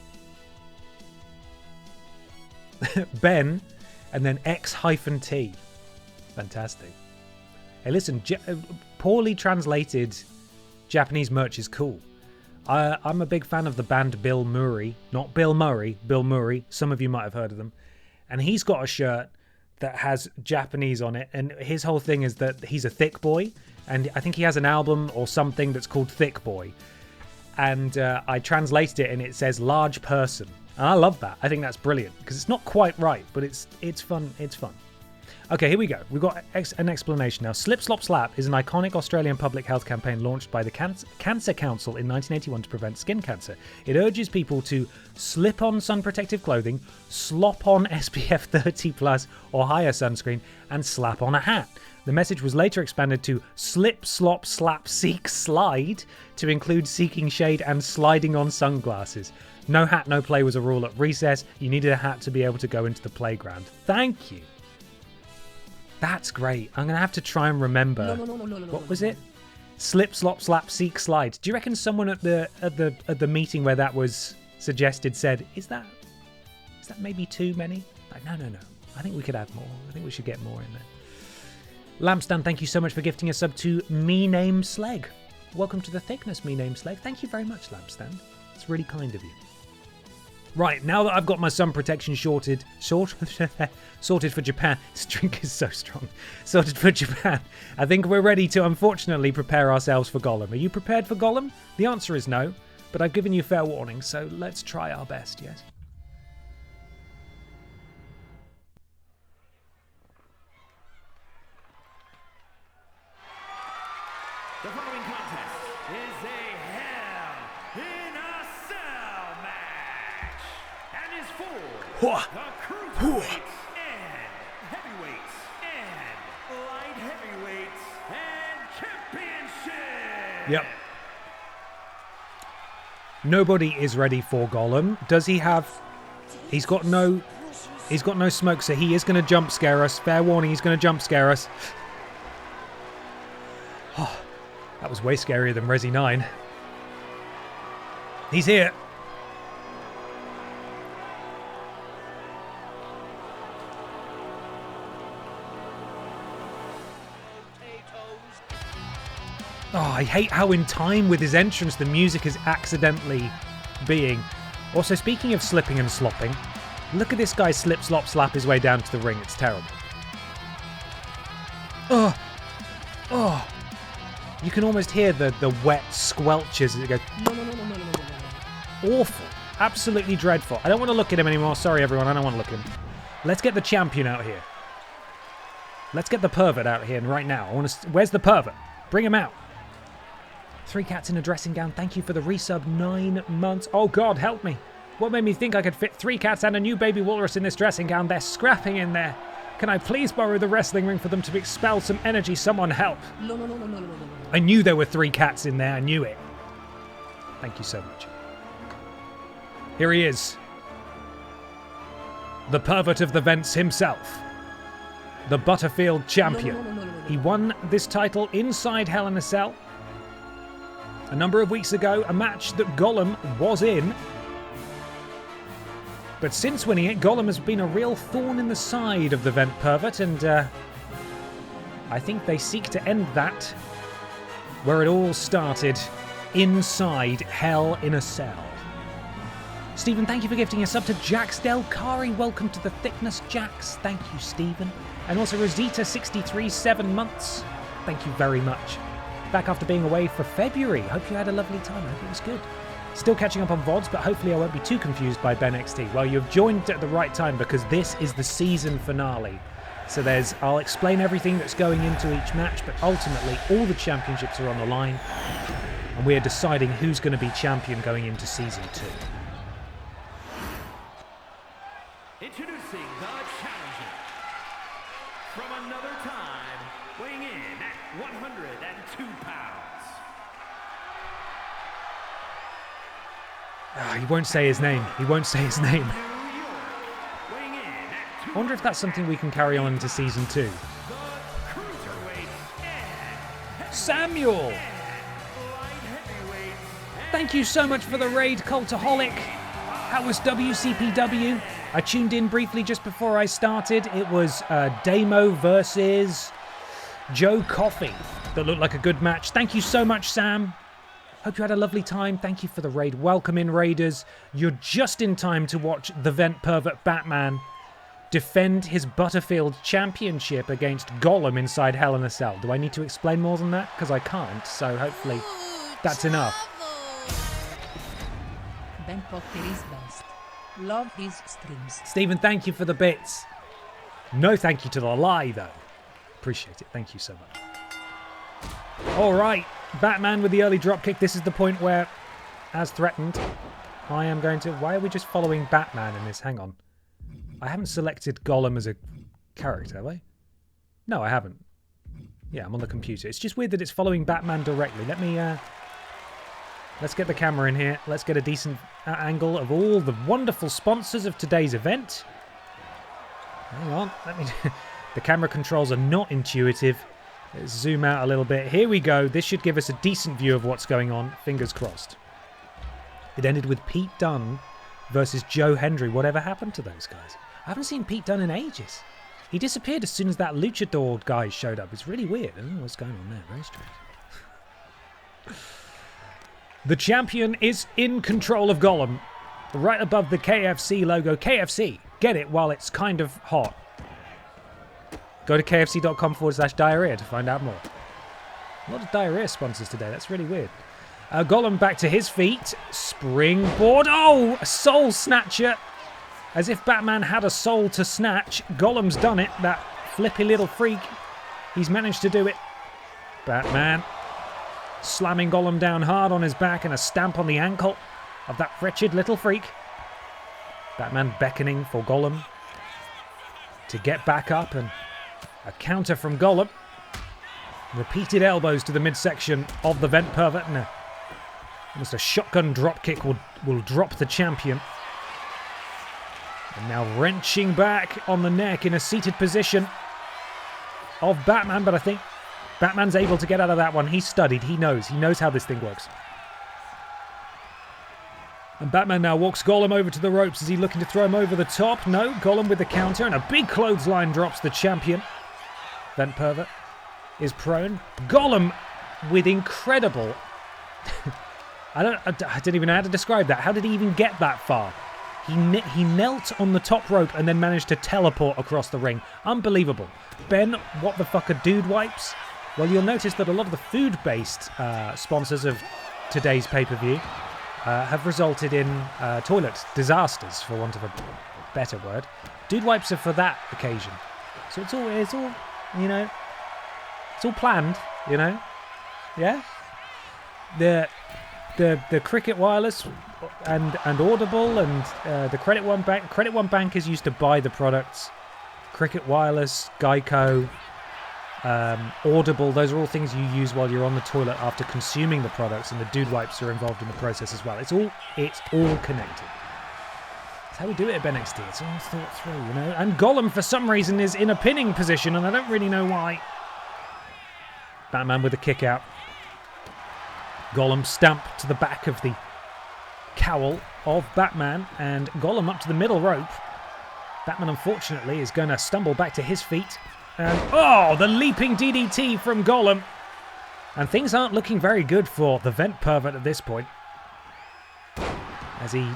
Ben, and then X-T. Fantastic. Hey, listen, poorly translated Japanese merch is cool. I'm a big fan of the band Bill Murray. Not Bill Murray, Bill Murray. Some of you might have heard of them. And he's got a shirt that has Japanese on it. And his whole thing is that he's a thick boy. And I think he has an album or something that's called Thick Boy. And I translated it and it says large person. And I love that. I think that's brilliant because it's not quite right, but it's fun. It's fun. Okay, here we go. We've got an explanation now. Slip, Slop, Slap is an iconic Australian public health campaign launched by the Cancer Council in 1981 to prevent skin cancer. It urges people to slip on sun protective clothing, slop on SPF 30+ or higher sunscreen, and slap on a hat. The message was later expanded to slip, slop, slap, seek, slide to include seeking shade and sliding on sunglasses. No hat, no play was a rule at recess. You needed a hat to be able to go into the playground. Thank you. That's great. I'm going to have to try and remember. What was it? Slip, slop, slap, seek, slide. Do you reckon someone at the meeting where that was suggested said, is that maybe too many? Like, no. I think we could add more. I think we should get more in there. Lampstand, thank you so much for gifting a sub to Me Name Sleg. Welcome to the thickness, Me Name Sleg. Thank you very much, Lampstand. It's really kind of you. Right, now that I've got my sun protection sorted for Japan. This drink is so strong. Sorted for Japan. I think we're ready to, unfortunately, prepare ourselves for Gollum. Are you prepared for Gollum? The answer is no, but I've given you fair warning, so let's try our best, yes? The following contest is a Hell in a Cell match and is for the cruiserweights and heavyweights and light heavyweights and championship. Yep. Nobody is ready for Gollum. Does he have... He's got no smoke, so he is going to jump scare us. Fair warning, he's going to jump scare us. Oh, that was way scarier than Resi 9. He's here. Oh, I hate how in time with his entrance the music is accidentally being. Also, speaking of slipping and slopping, look at this guy slip, slop, slap his way down to the ring. It's terrible. Oh. You can almost hear the wet squelches as it goes. Awful. Absolutely dreadful. I don't want to look at him anymore. Sorry, everyone. I don't want to look at him. Let's get the champion out here. Let's get the pervert out here right now. Where's the pervert? Bring him out. 3 cats in a dressing gown. Thank you for the resub. 9 months. Oh, God, help me. What made me think I could fit 3 cats and a new baby walrus in this dressing gown? They're scrapping in there. Can I please borrow the wrestling ring for them to expel some energy? Someone help. No. I knew there were 3 cats in there. I knew it. Thank you so much. Here he is. the pervert of the vents himself, the Butterfield champion. He won this title inside Hell in a Cell a number of weeks ago, a match that Gollum was in. But since winning it, Gollum has been a real thorn in the side of the vent pervert, and I think they seek to end that where it all started, inside Hell in a Cell. Stephen, thank you for gifting a sub to Jax Del Kari. Welcome to the thickness, Jax. Thank you, Stephen. And also Rosita63, 7 months. Thank you very much. Back after being away for February. Hope you had a lovely time. I hope it was good. Still catching up on VODs, but hopefully I won't be too confused by BENXT. Well, you've joined at the right time because this is the season finale. So I'll explain everything that's going into each match, but ultimately all the championships are on the line. And we're deciding who's going to be champion going into Season 2. Introducing the challenger. From another time, weighing in at 102 pounds. He won't say his name. He won't say his name. New York, weighing in at I wonder if that's something we can carry on into Season 2. the cruiserweight and Samuel! light heavyweight. Thank you so much for the raid, Cultaholic. How was WCPW? I tuned in briefly just before I started. It was Damo versus Joe Coffey. That looked like a good match. Thank you so much, Sam. Hope you had a lovely time. Thank you for the raid. Welcome in, Raiders. You're just in time to watch the vent pervert Batman defend his Butterfield championship against Gollum inside Hell in a Cell. Do I need to explain more than that? Because I can't, so hopefully that's enough. Ben Potter is best. Love his streams. Stephen, thank you for the bits. No thank you to the lie, though. Appreciate it. Thank you so much. All right. Batman with the early dropkick. This is the point where, as threatened, I am going to... Why are we just following Batman in this? Hang on. I haven't selected Gollum as a character, have I? No, I haven't. Yeah, I'm on the computer. It's just weird that it's following Batman directly. Let me... Let's get the camera in here. Let's get a decent angle of all the wonderful sponsors of today's event. Hang on. The camera controls are not intuitive. Let's zoom out a little bit. Here we go. This should give us a decent view of what's going on. Fingers crossed. It ended with Pete Dunne versus Joe Hendry. Whatever happened to those guys? I haven't seen Pete Dunne in ages. He disappeared as soon as that luchador guy showed up. It's really weird. I don't know what's going on there. Very strange. The champion is in control of Gollum. Right above the KFC logo. KFC. Get it while it's kind of hot. Go to kfc.com/diarrhea to find out more. A lot of diarrhea sponsors today. That's really weird. Gollum back to his feet. Springboard. Oh, a soul snatcher. As if Batman had a soul to snatch. Gollum's done it. That flippy little freak. He's managed to do it. Batman slamming Gollum down hard on his back and a stamp on the ankle of that wretched little freak. Batman beckoning for Gollum to get back up, and a counter from Gollum. Repeated elbows to the midsection of the vent pervert, and almost a shotgun dropkick will drop the champion. And now wrenching back on the neck in a seated position of Batman, but I think Batman's able to get out of that one. He's studied. He knows how this thing works. And Batman now walks Gollum over to the ropes. Is he looking to throw him over the top? No. Gollum with the counter, and a big clothesline drops the champion. Vent pervert is prone. Gollum with incredible... I don't even know how to describe that. How did he even get that far? He knelt on the top rope and then managed to teleport across the ring. Unbelievable. Ben, what the fuck are dude wipes? Well, you'll notice that a lot of the food-based sponsors of today's pay-per-view have resulted in toilet disasters, for want of a better word. Dude wipes are for that occasion. So it's all, you know, it's all planned, you know? Yeah? The Cricket Wireless and Audible and the Credit One Bank. Credit One Bank is used to buy the products. Cricket Wireless, Geico, Audible, those are all things you use while you're on the toilet after consuming the products, and the dude wipes are involved in the process as well. It's all connected. That's how we do it at BENXT. It's all thought through, you know. And Gollum, for some reason, is in a pinning position, and I don't really know why. Batman with a kick out. Gollum stamp to the back of the cowl of Batman, and Gollum up to the middle rope. Batman, unfortunately, is going to stumble back to his feet. And, oh, the leaping DDT from Gollum. And things aren't looking very good for the Vent Pervert at this point, as he,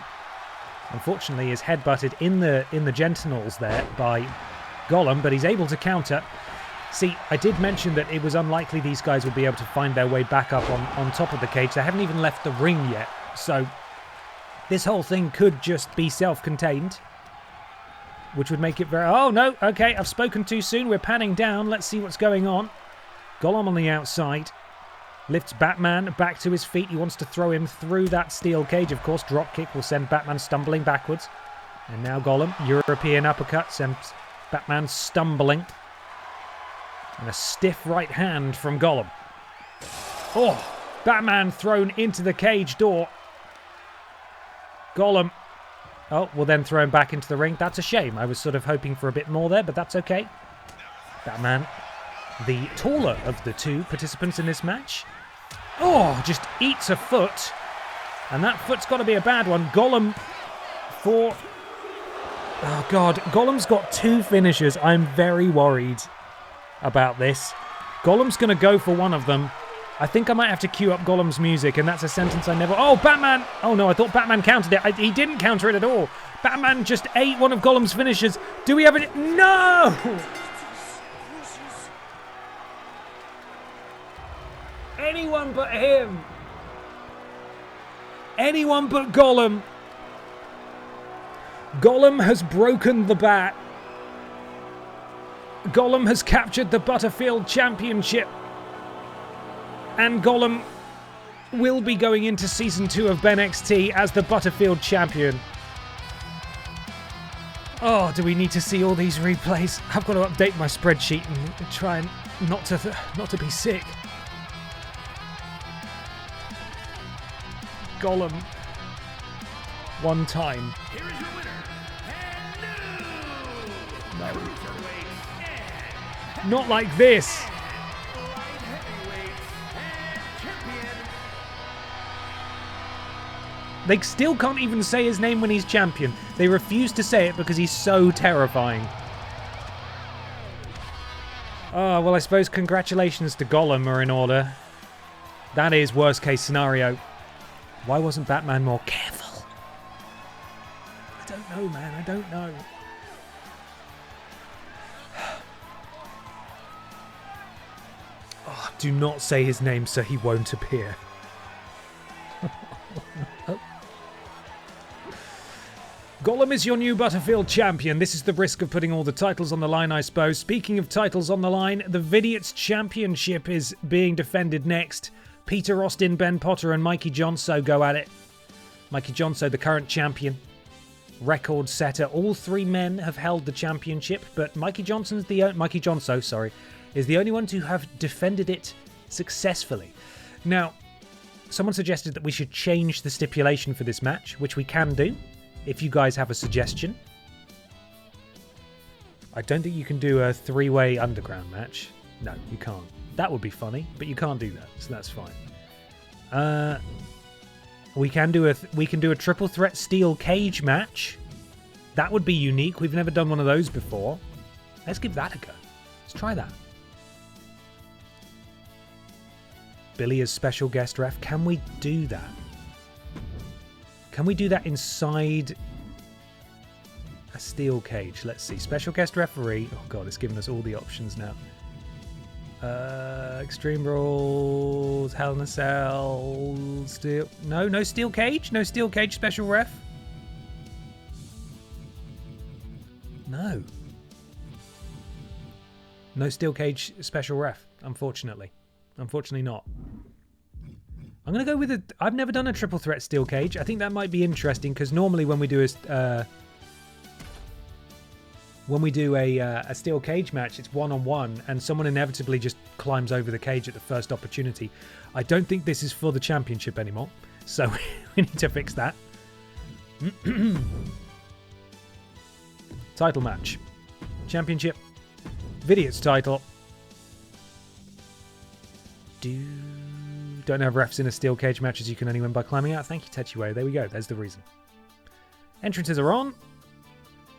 unfortunately, is headbutted in the genitals there by Gollum, but he's able to counter. See, I did mention that it was unlikely these guys would be able to find their way back up on top of the cage. They haven't even left the ring yet, so this whole thing could just be self-contained, which would make it very... Oh, no, okay, I've spoken too soon. We're panning down. Let's see what's going on. Gollum on the outside. Lifts Batman back to his feet. He wants to throw him through that steel cage. Of course, drop kick will send Batman stumbling backwards. And now Gollum, European uppercut, sends Batman stumbling. And a stiff right hand from Gollum. Oh, Batman thrown into the cage door. Gollum, oh, will then throw him back into the ring. That's a shame. I was sort of hoping for a bit more there, but that's okay. Batman, the taller of the two participants in this match. Oh, just eats a foot. And that foot's got to be a bad one. Gollum for... Oh, God. Gollum's got two finishers. I'm very worried about this. Gollum's going to go for one of them. I think I might have to cue up Gollum's music, and that's a sentence I never... Oh, Batman! Oh, no, I thought Batman countered it. He didn't counter it at all. Batman just ate one of Gollum's finishers. Do we have it? No! Anyone but him. Anyone but Gollum. Gollum has broken the bat. Gollum has captured the Butterfield Championship. And Gollum will be going into Season 2 of BENXT as the Butterfield Champion. Oh, do we need to see all these replays? I've got to update my spreadsheet and try and not to be sick. Gollum. One time. Here is your winner, and No. cruiserweight Not like this. light heavyweight and champion. They still can't even say his name when he's champion. They refuse to say it because he's so terrifying. Oh, well, I suppose congratulations to Gollum are in order. That is worst case scenario. Why wasn't Batman more careful? I don't know, man. I don't know. Oh, do not say his name so he won't appear. Gollum is your new Butterfield champion. This is the risk of putting all the titles on the line, I suppose. Speaking of titles on the line, the Vidiots Championship is being defended next. Peter Austin, Ben Potter and Mikey Jonso go at it. Mikey Jonso, the current champion. Record setter. All three men have held the championship, but Mikey Jonso is the only one to have defended it successfully. Now, someone suggested that we should change the stipulation for this match, which we can do, if you guys have a suggestion. I don't think you can do a three-way underground match. No, you can't. That would be funny, but you can't do that, so that's fine. We can do a triple threat steel cage match. That would be unique. We've never done one of those before. Let's give that a go. Let's try that. Billy as special guest ref. Can we do that? Can we do that inside a steel cage? Let's see. Special guest referee. Oh god, it's given us all the options now. Extreme Rules, Hell in a Cell, steel... No steel cage? No steel cage special ref? No. No steel cage special ref, unfortunately. Unfortunately not. I'm going to go with a... I've never done a triple threat steel cage. I think that might be interesting, because normally when we do a... When we do a steel cage match, it's one-on-one, and someone inevitably just climbs over the cage at the first opportunity. I don't think this is for the championship anymore, so we need to fix that. Title match. Championship. Vidiots title. Don't have refs in a steel cage matches you can only win by climbing out. Thank you, Tetsuo. There we go. There's the reason. Entrances are on.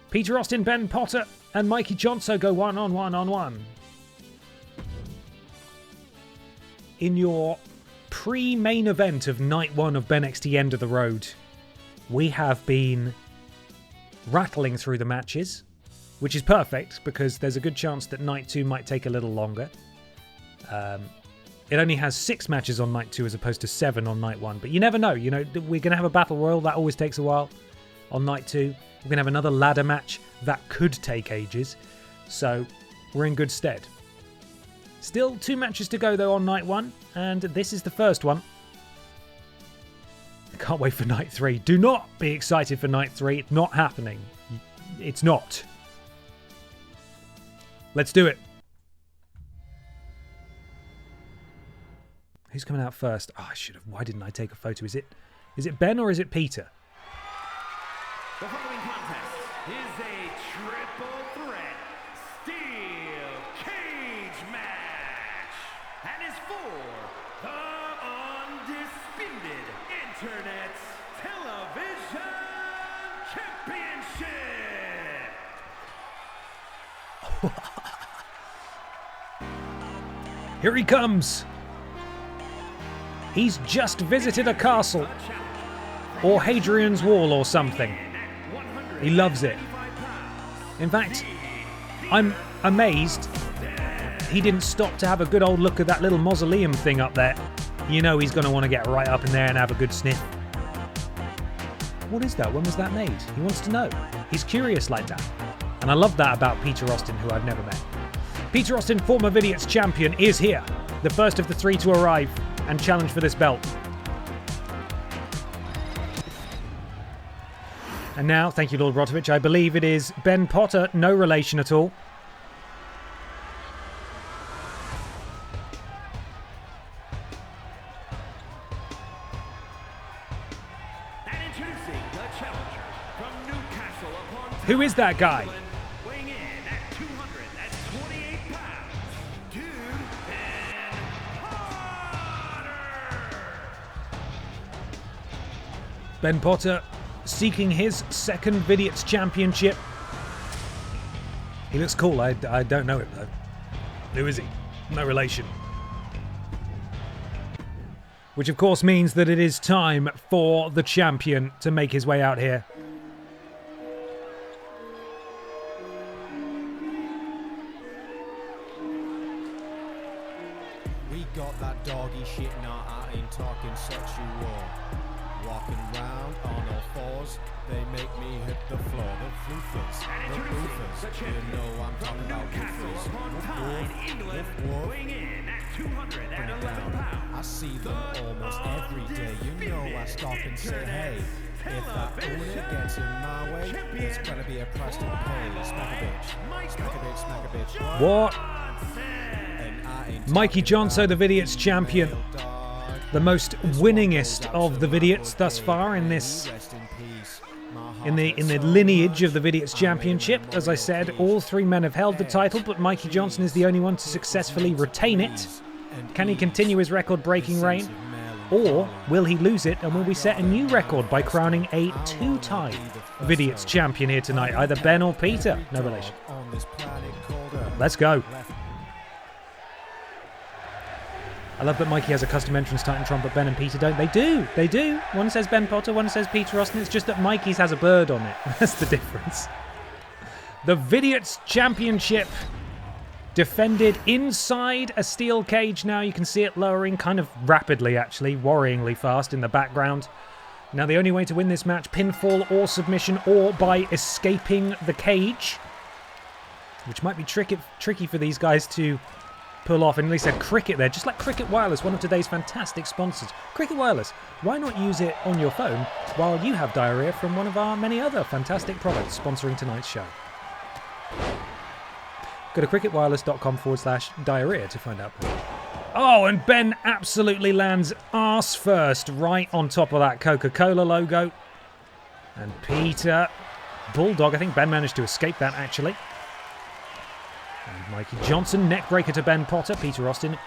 Peter Austin, Ben Potter, and Mikey Johnson go 1-on-1-on-1. In your pre-main event of night 1 of BENXT End of the Road, we have been rattling through the matches, which is perfect because there's a good chance that night 2 might take a little longer. It only has 6 matches on night 2 as opposed to 7 on night 1, but you never know. You know, we're going to have a battle royal. That always takes a while on night 2. We're going to have another ladder match. That could take ages. So we're in good stead. Still 2 matches to go, though, on night 1. And this is the first one. Can't wait for night 3. Do not be excited for night 3. It's not happening. It's not. Let's do it. Who's coming out first? Oh, I should have. Why didn't I take a photo? Is it Ben or is it Peter? The following contest is a triple threat steel cage match and is for the undisputed Internet Television Championship. Here he comes. He's just visited a castle. Or Hadrian's Wall or something. He loves it. In fact, I'm amazed he didn't stop to have a good old look at that little mausoleum thing up there. You know he's going to want to get right up in there and have a good sniff. What is that? When was that made? He wants to know. He's curious like that. And I love that about Peter Austin, who I've never met. Peter Austin, former Vidiots champion, is here. The first of the 3 to arrive and challenge for this belt. And now, thank you, Lord Rotovich, I believe it is Ben Potter, no relation at all. And introducing the challenger from Newcastle upon Tyne, Who is that guy? England, weighing in at 228 pounds, Dude Ben Potter. Ben Potter seeking his second Vidiots championship. He looks cool. I don't know him though. Who is he? No relation. Which of course means that it is time for the champion to make his way out here. We got that doggy shit, nah, I ain't talking sexual. Walking round on all fours, they make me hit the floor. The floofers, the boofers, you know I'm talking about woofers. Tyne, England, weighing in at 211 pounds. I see them almost every day. You know I stop and say, hey, if that owner gets in my way, it's gonna be a price to pay. Smack a bitch, smack a bitch, smack a bitch. What? And I ain't Mikey talking Johnson, the about Vidiots champion. dog. The most winningest of the Vidiots thus far in this, in the lineage of the Vidiots championship. As I said, all 3 men have held the title, but Mikey Johnson is the only one to successfully retain it. Can he continue his record-breaking reign? Or will he lose it and will we set a new record by crowning a 2-time Vidiots champion here tonight? Either Ben or Peter. No relation. Let's go. I love that Mikey has a custom entrance Titantron, but Ben and Peter don't. They do. They do. One says Ben Potter, one says Peter Austin. It's just that Mikey's has a bird on it. That's the difference. The Vidiots Championship defended inside a steel cage now. You can see it lowering kind of rapidly, actually, worryingly fast in the background. Now, the only way to win this match, pinfall or submission, or by escaping the cage, which might be tricky for these guys to pull off. And at least said Cricket there, just like Cricket Wireless, one of today's fantastic sponsors. Cricket Wireless, why not use it on your phone while you have diarrhea from one of our many other fantastic products sponsoring tonight's show? Go to cricketwireless.com/diarrhea to find out more. Oh, and Ben absolutely lands arse first right on top of that Coca-Cola logo. And Peter Bulldog. I think Ben managed to escape that, actually. And Mikey Johnson, neckbreaker to Ben Potter. Peter Austin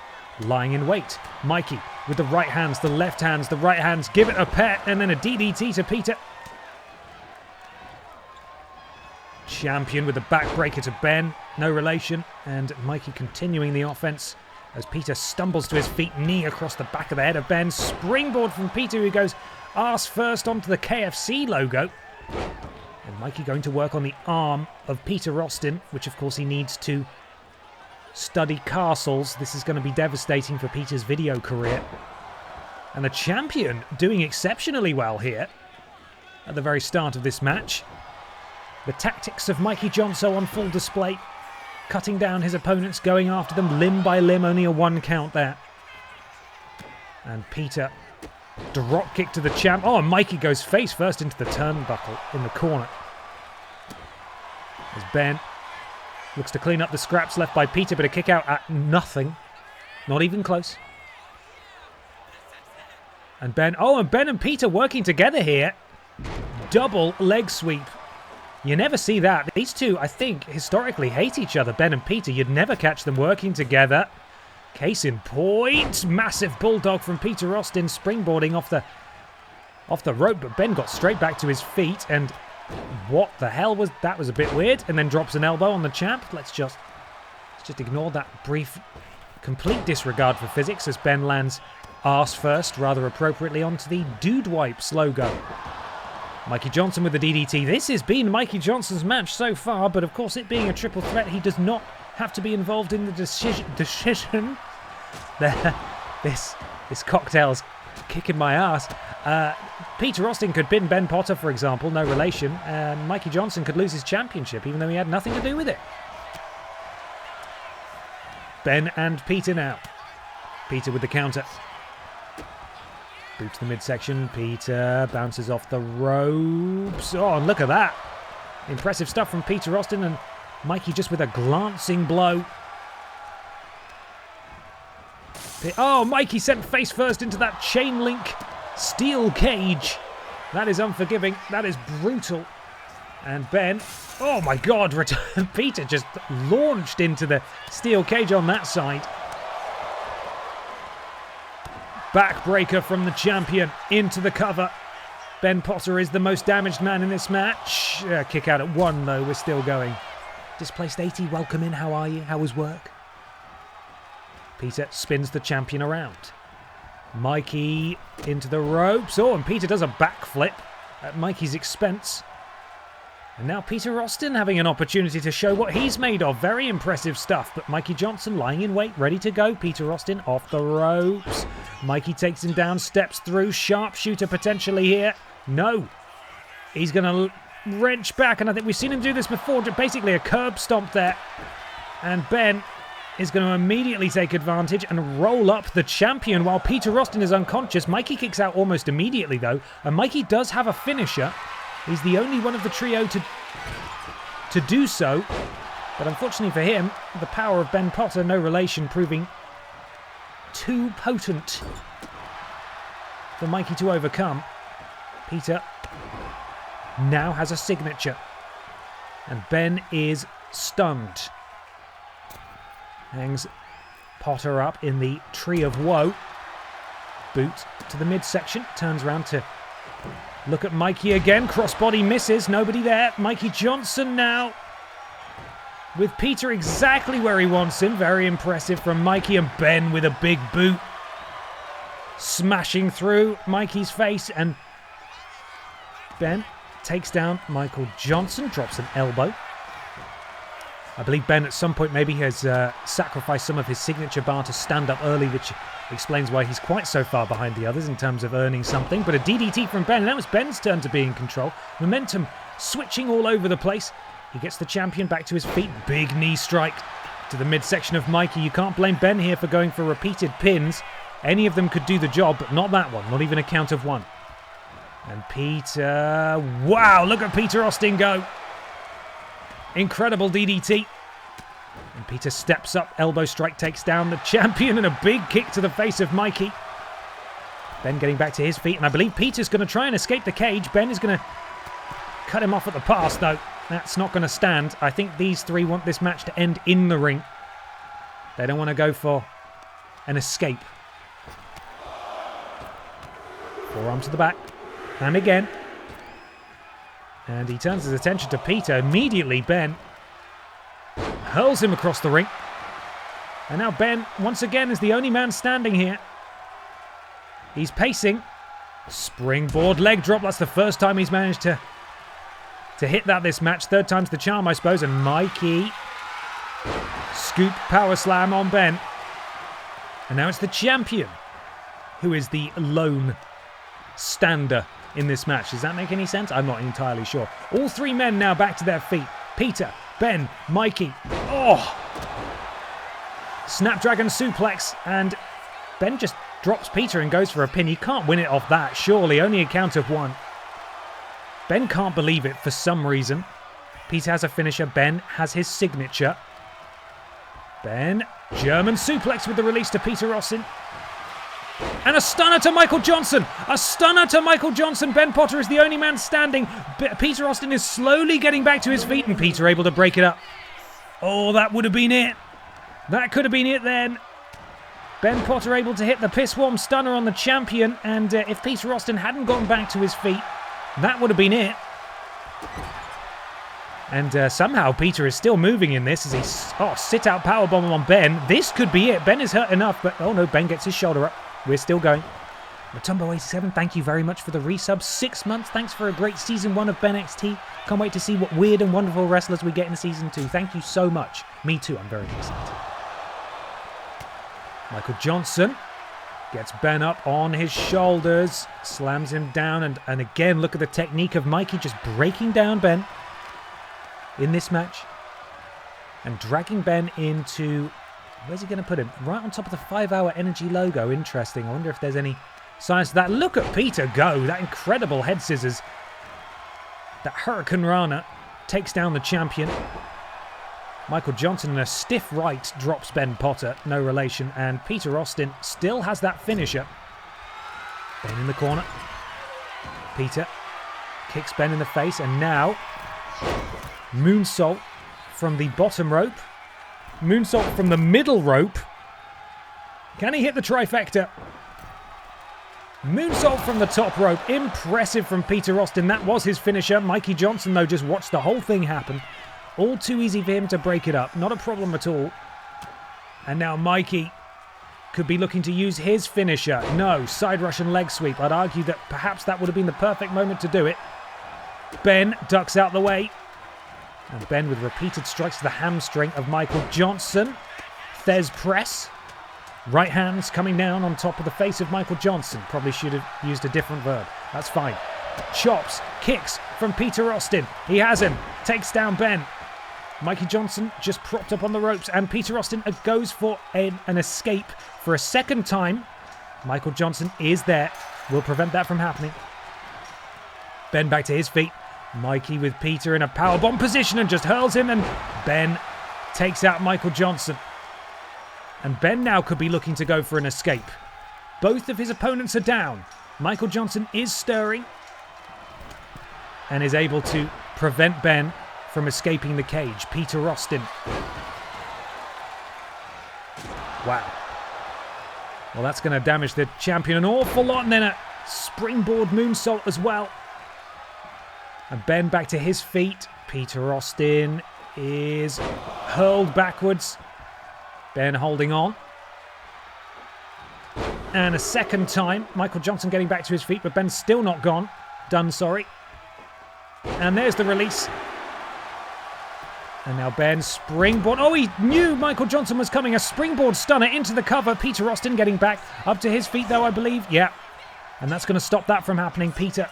lying in wait. Mikey with the right hands, the left hands, the right hands. Give it a pet, and then a DDT to Peter. Champion with the backbreaker to Ben. No relation. And Mikey continuing the offense as Peter stumbles to his feet. Knee across the back of the head of Ben. Springboard from Peter, who goes arse first onto the KFC logo. And Mikey going to work on the arm of Peter Austin, which of course he needs to study castles. This is going to be devastating for Peter's video career. And the champion doing exceptionally well here at the very start of this match. The tactics of Mikey Johnson on full display. Cutting down his opponents, going after them limb by limb, only a 1 count there. And Peter, drop kick to the champ. Oh, and Mikey goes face first into the turnbuckle in the corner. As Ben looks to clean up the scraps left by Peter, but a kick out at nothing. Not even close. And Ben, and Ben and Peter working together here. Double leg sweep. You never see that. These two, I think, historically hate each other, Ben and Peter. You'd never catch them working together. Case in point. Massive bulldog from Peter Austin, springboarding off the rope, but Ben got straight back to his feet, and what the hell was that? Was a bit weird. And then drops an elbow on the champ. Let's just ignore that brief, complete disregard for physics as Ben lands arse first, rather appropriately, onto the Dude Wipes logo. Mikey Johnson with the DDT. This has been Mikey Johnson's match so far, but of course it being a triple threat, he does not have to be involved in the decision. This cocktail's kicking my ass. Peter Austin could pin Ben Potter, for example, no relation, and Mikey Johnson could lose his championship, even though he had nothing to do with it. Ben and Peter now. Peter with the counter. Boot to the midsection. Peter bounces off the ropes. Oh, and look at that. Impressive stuff from Peter Austin, and Mikey just with a glancing blow. Oh, Mikey sent face first into that chain link steel cage. That is unforgiving. That is brutal. And Ben, oh my God, Peter just launched into the steel cage on that side. Backbreaker from the champion into the cover. Ben Potter is the most damaged man in this match. Kick out at 1 though, we're still going. Displaced 80, welcome in, how are you? How was work? Peter spins the champion around. Mikey into the ropes. Oh, and Peter does a backflip at Mikey's expense. And now Peter Austin having an opportunity to show what he's made of. Very impressive stuff, but Mikey Johnson lying in wait, ready to go. Peter Austin off the ropes. Mikey takes him down, steps through. Sharpshooter potentially here. No. He's going to wrench back, and I think we've seen him do this before. Basically a curb stomp there. And Ben is going to immediately take advantage and roll up the champion while Peter Austin is unconscious. Mikey kicks out almost immediately, though. And Mikey does have a finisher. He's the only one of the trio to do so. But unfortunately for him, the power of Ben Potter, no relation, proving too potent for Mikey to overcome. Peter now has a signature. And Ben is stunned. Hangs Potter up in the Tree of Woe. Boot to the midsection. Turns around to look at Mikey again. Crossbody misses. Nobody there. Mikey Johnson now with Peter exactly where he wants him. Very impressive from Mikey, and Ben with a big boot. Smashing through Mikey's face, and Ben takes down Michael Johnson. Drops an elbow. I believe Ben at some point maybe has sacrificed some of his signature bar to stand up early, which explains why he's quite so far behind the others in terms of earning something. But a DDT from Ben, and that was Ben's turn to be in control. Momentum switching all over the place. He gets the champion back to his feet. Big knee strike to the midsection of Mikey. You can't blame Ben here for going for repeated pins. Any of them could do the job, but not that one. Not even a count of 1. And Peter... Wow, look at Peter Austin go. Incredible DDT. And Peter steps up. Elbow strike takes down the champion, and a big kick to the face of Mikey. Ben getting back to his feet, and I believe Peter's going to try and escape the cage. Ben is going to cut him off at the pass, though. That's not going to stand. I think these three want this match to end in the ring. They don't want to go for an escape. Forearm to the back. And again. And he turns his attention to Peter. Immediately, Ben hurls him across the ring. And now Ben, once again, is the only man standing here. He's pacing. Springboard leg drop. That's the first time he's managed to hit that this match. Third time's the charm, I suppose. And Mikey. Scoop power slam on Ben. And now it's the champion who is the lone stander in this match. Does that make any sense? I'm not entirely sure. All three men now back to their feet. Peter, Ben, Mikey. Oh! Snapdragon suplex, and Ben just drops Peter and goes for a pin. He can't win it off that, surely. Only a count of one. Ben can't believe it for some reason. Peter has a finisher. Ben has his signature. Ben, German suplex with the release to Peter Austin. And a stunner to Michael Johnson. A stunner to Michael Johnson. Ben Potter is the only man standing. Peter Austin is slowly getting back to his feet, and Peter able to break it up. Oh, that would have been it. That could have been it then. Ben Potter able to hit the piss-warm stunner on the champion, and if Peter Austin hadn't gotten back to his feet, that would have been it. And somehow Peter is still moving in this as he sit-out powerbomb on Ben. This could be it. Ben is hurt enough, but oh no, Ben gets his shoulder up. We're still going. Matumbo87, thank you very much for the resub. 6 months. Thanks for a great Season 1 of BENXT. Can't wait to see what weird and wonderful wrestlers we get in Season 2. Thank you so much. Me too, I'm very excited. Michael Johnson gets Ben up on his shoulders, slams him down, and again, look at the technique of Mikey just breaking down Ben in this match and dragging Ben into... Where's he going to put him? Right on top of the 5-Hour Energy logo. Interesting. I wonder if there's any science to that. Look at Peter go. That incredible head scissors. That Hurricane Rana takes down the champion. Michael Johnson in a stiff right drops Ben Potter. No relation. And Peter Austin still has that finisher. Ben in the corner. Peter kicks Ben in the face. And now moonsault from the bottom rope. Moonsault from the middle rope. Can he hit the trifecta? Moonsault from the top rope. Impressive from Peter Austin. That was his finisher. Mikey Johnson, though, just watched the whole thing happen. All too easy for him to break it up. Not a problem at all. And now Mikey could be looking to use his finisher. No, side rush and leg sweep. I'd argue that perhaps that would have been the perfect moment to do it. Ben ducks out the way. And Ben with repeated strikes to the hamstring of Michael Johnson. Thez press. Right hands coming down on top of the face of Michael Johnson. Probably should have used a different verb. That's fine. Chops, kicks from Peter Austin. He has him. Takes down Ben. Mikey Johnson just propped up on the ropes. And Peter Austin goes for an escape for a second time. Michael Johnson is there. Will prevent that from happening. Ben back to his feet. Mikey with Peter in a powerbomb position and just hurls him, and Ben takes out Michael Johnson. And Ben now could be looking to go for an escape. Both of his opponents are down. Michael Johnson is stirring and is able to prevent Ben from escaping the cage. Peter Austin. Wow. Well, that's going to damage the champion an awful lot, and then a springboard moonsault as well. And Ben back to his feet. Peter Austin is hurled backwards. Ben holding on. And a second time. Michael Johnson getting back to his feet, but Ben's still not gone. Done, sorry. And there's the release. And now Ben springboard. Oh, he knew Michael Johnson was coming. A springboard stunner into the cover. Peter Austin getting back up to his feet, though, I believe. Yeah. And that's going to stop that from happening. Peter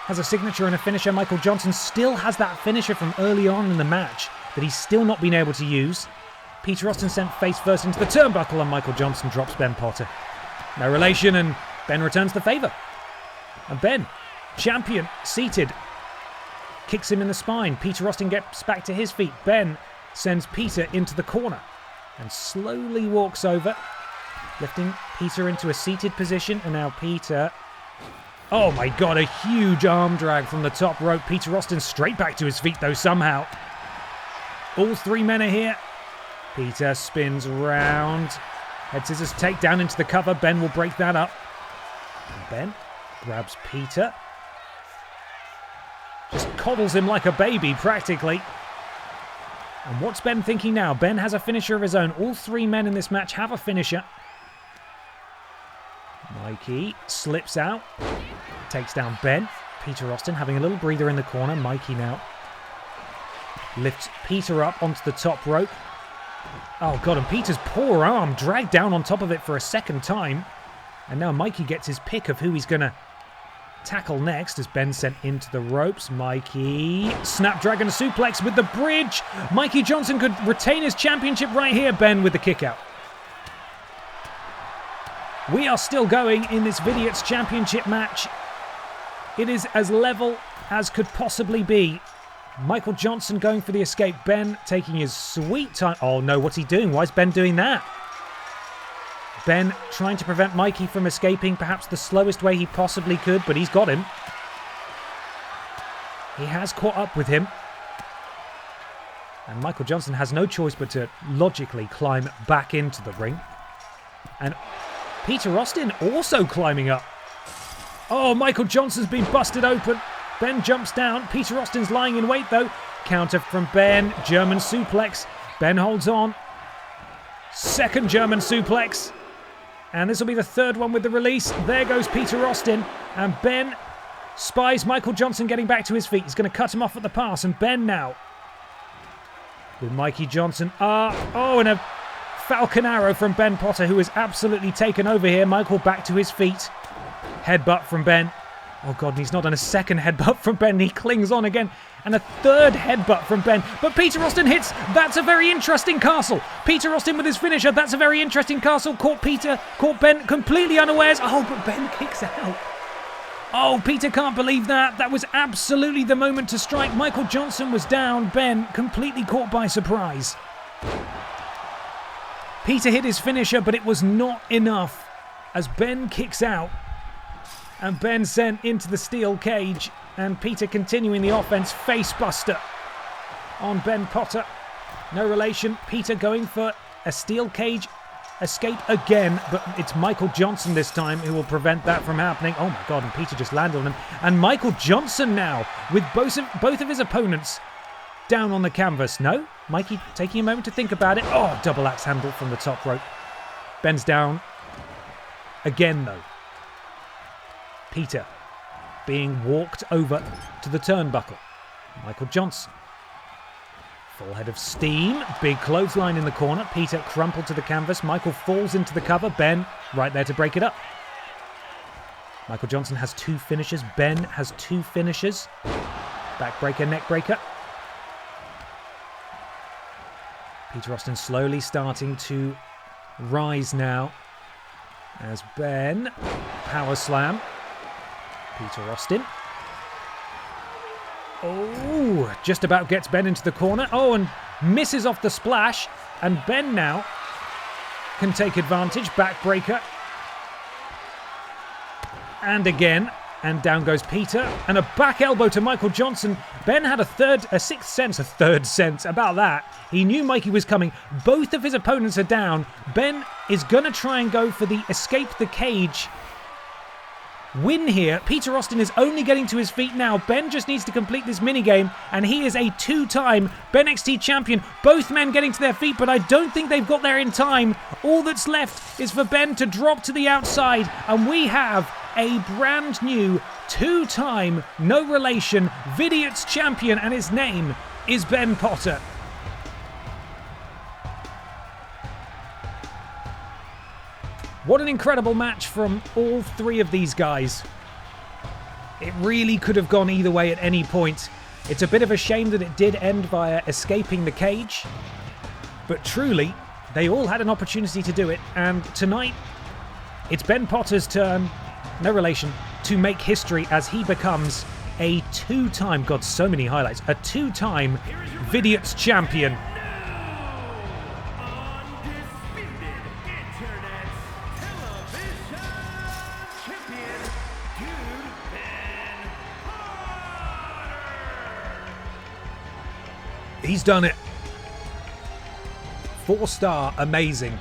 has a signature and a finisher. Michael Johnson still has that finisher from early on in the match that he's still not been able to use. Peter Austin sent face first into the turnbuckle, and Michael Johnson drops Ben Potter. No relation, and Ben returns the favour. And Ben, champion, seated, kicks him in the spine. Peter Austin gets back to his feet. Ben sends Peter into the corner and slowly walks over, lifting Peter into a seated position. And now Peter Oh my god, a huge arm drag from the top rope. Peter Austin straight back to his feet though somehow. All three men are here. Peter spins round. Head scissors take down into the cover. Ben will break that up. Ben grabs Peter. Just coddles him like a baby practically. And what's Ben thinking now? Ben has a finisher of his own. All three men in this match have a finisher. Mikey slips out. Takes down Ben. Peter Austin having a little breather in the corner. Mikey now lifts Peter up onto the top rope. Oh god, and Peter's poor arm dragged down on top of it for a second time. And now Mikey gets his pick of who he's going to tackle next as Ben sent into the ropes. Mikey, Snapdragon suplex with the bridge. Mikey Johnson could retain his championship right here. Ben with the kick out. We are still going in this Vidiots championship match. It is as level as could possibly be. Michael Johnson going for the escape. Ben taking his sweet time. Oh no, what's he doing? Why is Ben doing that? Ben trying to prevent Mikey from escaping perhaps the slowest way he possibly could, but he's got him. He has caught up with him. And Michael Johnson has no choice but to logically climb back into the ring. And Peter Austin also climbing up. Oh, Michael Johnson's been busted open. Ben jumps down. Peter Austin's lying in wait though. Counter from Ben. German suplex. Ben holds on. Second German suplex. And this will be the third one with the release. There goes Peter Austin. And Ben spies Michael Johnson getting back to his feet. He's going to cut him off at the pass. And Ben now with Mikey Johnson. And a Falcon Arrow from Ben Potter, who is absolutely taken over here. Michael back to his feet. Headbutt from Ben. Oh god, and he's not done a second headbutt from Ben. He clings on again. And a third headbutt from Ben. But Peter Austin hits. That's a very interesting castle. Peter Austin with his finisher. That's a very interesting castle. Caught Ben completely unawares. Oh, but Ben kicks out. Oh, Peter can't believe that. That was absolutely the moment to strike. Michael Johnson was down. Ben completely caught by surprise. Peter hit his finisher, but it was not enough as Ben kicks out. And Ben sent into the steel cage. And Peter continuing the offense. Facebuster on Ben Potter. No relation. Peter going for a steel cage escape again. But it's Michael Johnson this time who will prevent that from happening. Oh my god, and Peter just landed on him. And Michael Johnson now with both of his opponents down on the canvas. No? Mikey taking a moment to think about it. Oh, double axe handle from the top rope. Ben's down. Again though. Peter being walked over to the turnbuckle. Michael Johnson. Full head of steam. Big clothesline in the corner. Peter crumpled to the canvas. Michael falls into the cover. Ben right there to break it up. Michael Johnson has two finishers. Ben has two finishers. Backbreaker, neckbreaker. Peter Austin slowly starting to rise now as Ben power slam. Peter Austin. Oh, just about gets Ben into the corner. Oh, and misses off the splash. And Ben now can take advantage. Backbreaker. And again. And down goes Peter. And a back elbow to Michael Johnson. Ben had a sixth sense about that. He knew Mikey was coming. Both of his opponents are down. Ben is going to try and go for the escape the cage win here. Peter Austin is only getting to his feet now. Ben just needs to complete this minigame, and he is a two-time BENXT champion. Both men getting to their feet, but I don't think they've got there in time. All that's left is for Ben to drop to the outside, and we have a brand new two-time, no relation, Vidiots champion, and his name is Ben Potter. What an incredible match from all three of these guys. It really could have gone either way at any point. It's a bit of a shame that it did end via escaping the cage. But truly, they all had an opportunity to do it. And tonight, it's Ben Potter's turn, no relation, to make history as he becomes a two-time, God, so many highlights, a two-time Vidiots champion. He's done it. 4-star, amazing.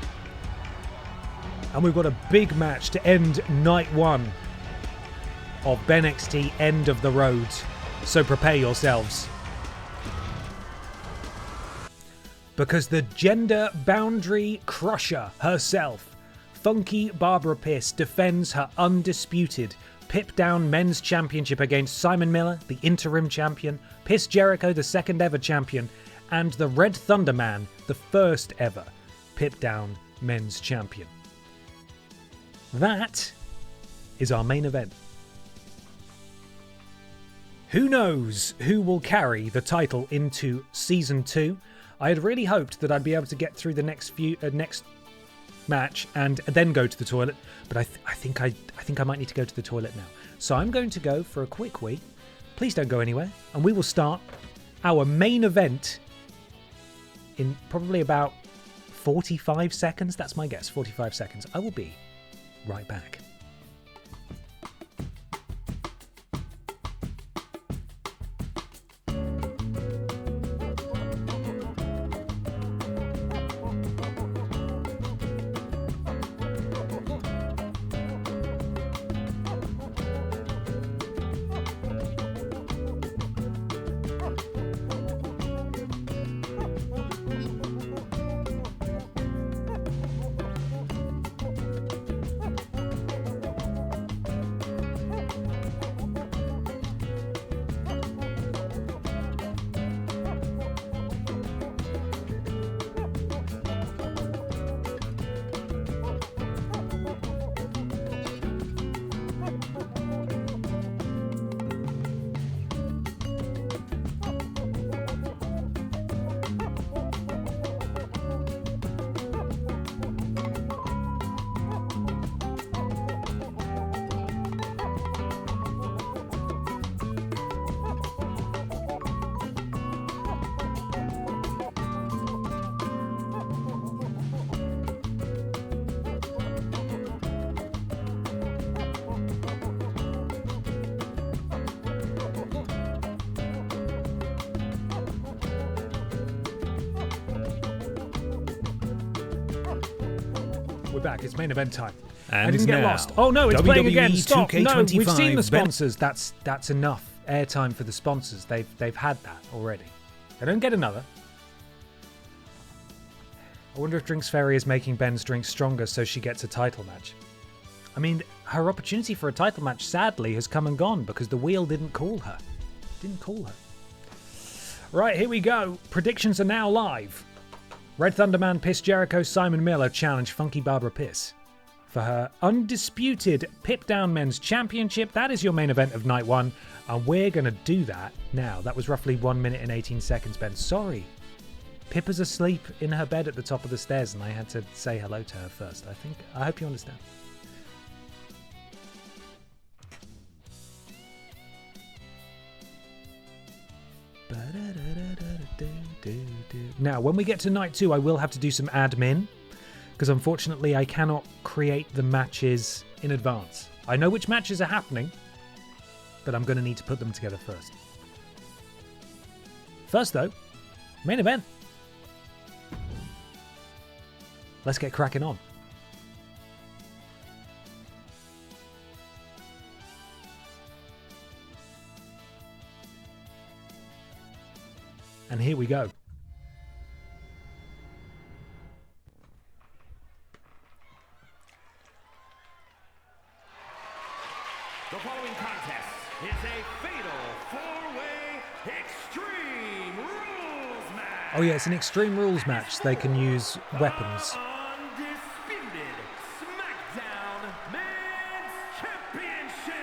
And we've got a big match to end night 1 of BENXT End of the Road. So prepare yourselves. Because the gender boundary crusher herself, Funky Barbara Pierce, defends her undisputed Pip Down Men's Championship against Simon Miller, the interim champion, Piss Jericho, the second ever champion, and the Red Thunder Man, the first ever Pip Down Men's Champion. That is our main event. Who knows who will carry the title into Season 2? I had really hoped that I'd be able to get through the next match and then go to the toilet, but I think I might need to go to the toilet now. So I'm going to go for a quick wee. Please don't go anywhere, and we will start our main event in probably about 45 seconds. That's my guess, 45 seconds. I will be right back. Back. It's main event time. And I didn't get now, lost. Oh no, it's WWE playing again. Stop. 2K25 No, we've seen the sponsors. That's enough airtime for the sponsors. They've had that already. They don't get another. I wonder if Drinks Fairy is making Ben's drink stronger so she gets a title match. I mean, her opportunity for a title match sadly has come and gone because the wheel didn't call her. Right, here we go. Predictions are now live. Red Thunderman Piss Jericho Simon Miller challenge Funky Barbara Piss for her undisputed Pip Down Men's Championship. That is your main event of night 1, and we're going to do that now. That was roughly 1 minute and 18 seconds, Ben. Sorry. Pippa's asleep in her bed at the top of the stairs, and I had to say hello to her first. I hope you understand. Now, when we get to night 2, I will have to do some admin, because unfortunately I cannot create the matches in advance. I know which matches are happening, but I'm going to need to put them together first. First, though, main event. Let's get cracking on. And here we go. The following contest is a fatal 4-way Extreme Rules match. Oh yeah, it's an Extreme Rules match. They can use weapons. Undisputed SmackDown Men's Championship.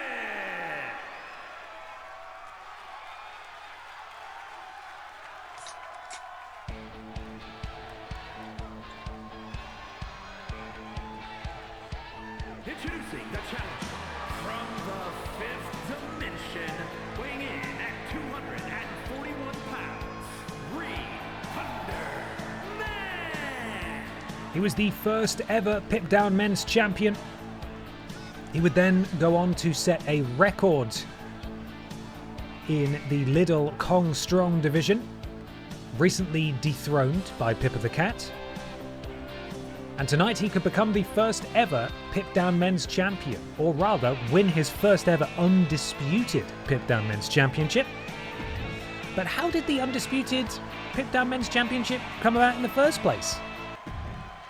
Introducing the challenger from the 5th dimension, weighing in at 241 pounds, Man. He was the first ever Pip Down Men's Champion. He would then go on to set a record in the Lidl Kongstrong division. recently dethroned by Pippa the Cat. And tonight he could become the first ever Pip Down Men's Champion, or rather win his first ever undisputed Pip Down Men's Championship. But how did the undisputed Pip Down Men's Championship come about in the first place?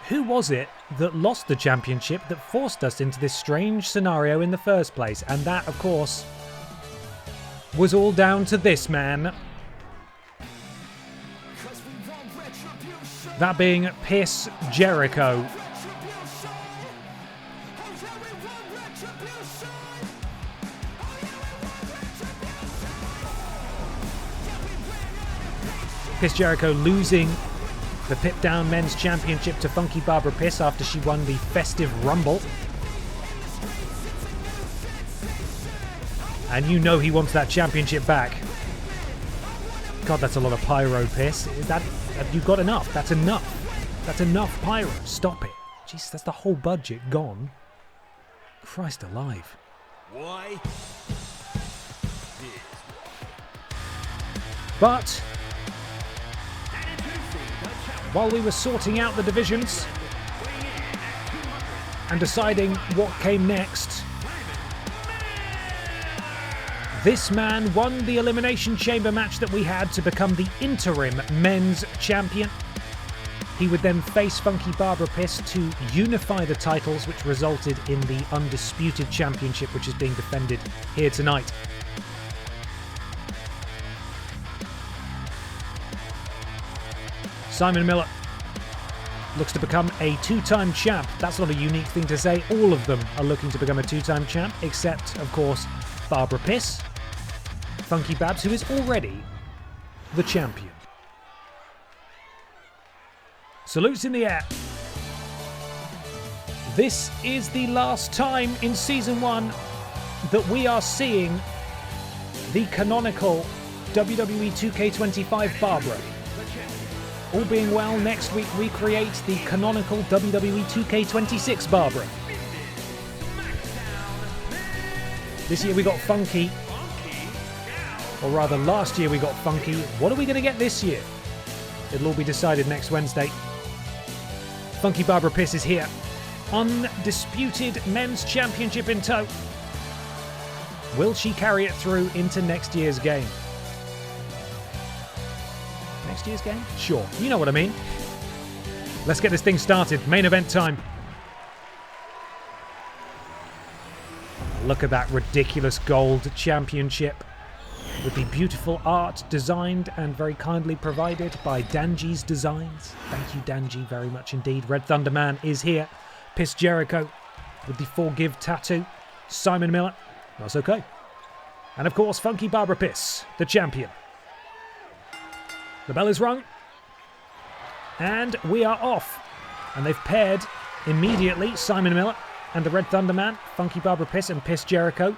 Who was it that lost the championship that forced us into this strange scenario in the first place? And that, of course, was all down to this man. That being Piss Jericho. Piss Jericho losing the Pip Down Men's Championship to Funky Barbara Piss after she won the Festive Rumble. And you know he wants that championship back. God, that's a lot of pyro, Piss. Have you got enough? That's enough. That's enough pyro. Stop it. Jeez, that's the whole budget gone. Christ alive. Why? But while we were sorting out the divisions and deciding what came next, this man won the Elimination Chamber match that we had to become the interim men's champion. He would then face Funky Barbara Piss to unify the titles, which resulted in the Undisputed Championship, which is being defended here tonight. Simon Miller looks to become a two-time champ. That's not a unique thing to say. All of them are looking to become a two-time champ, except, of course, Barbara Piss, Funky Babs, who is already the champion. Salutes in the air. This is the last time in Season 1 that we are seeing the canonical WWE 2K25 Barbara. All being well, next week we create the canonical WWE 2K26 Barbara. This year we got Funky. Or rather, last year we got Funky. What are we going to get this year? It'll all be decided next Wednesday. Funky Barbara Piss is here. Undisputed Men's Championship in tow. Will she carry it through into next year's game? Next year's game? Sure. You know what I mean. Let's get this thing started. Main event time. Look at that ridiculous gold championship with the beautiful art designed and very kindly provided by Danji's Designs. Thank you, Danji, very much indeed. Red Thunder Man is here. Piss Jericho with the Forgive tattoo. Simon Miller, that's okay. And of course, Funky Barbara Piss, the champion. The bell is rung. And we are off. And they've paired immediately Simon Miller and the Red Thunder Man, Funky Barbara Piss and Piss Jericho.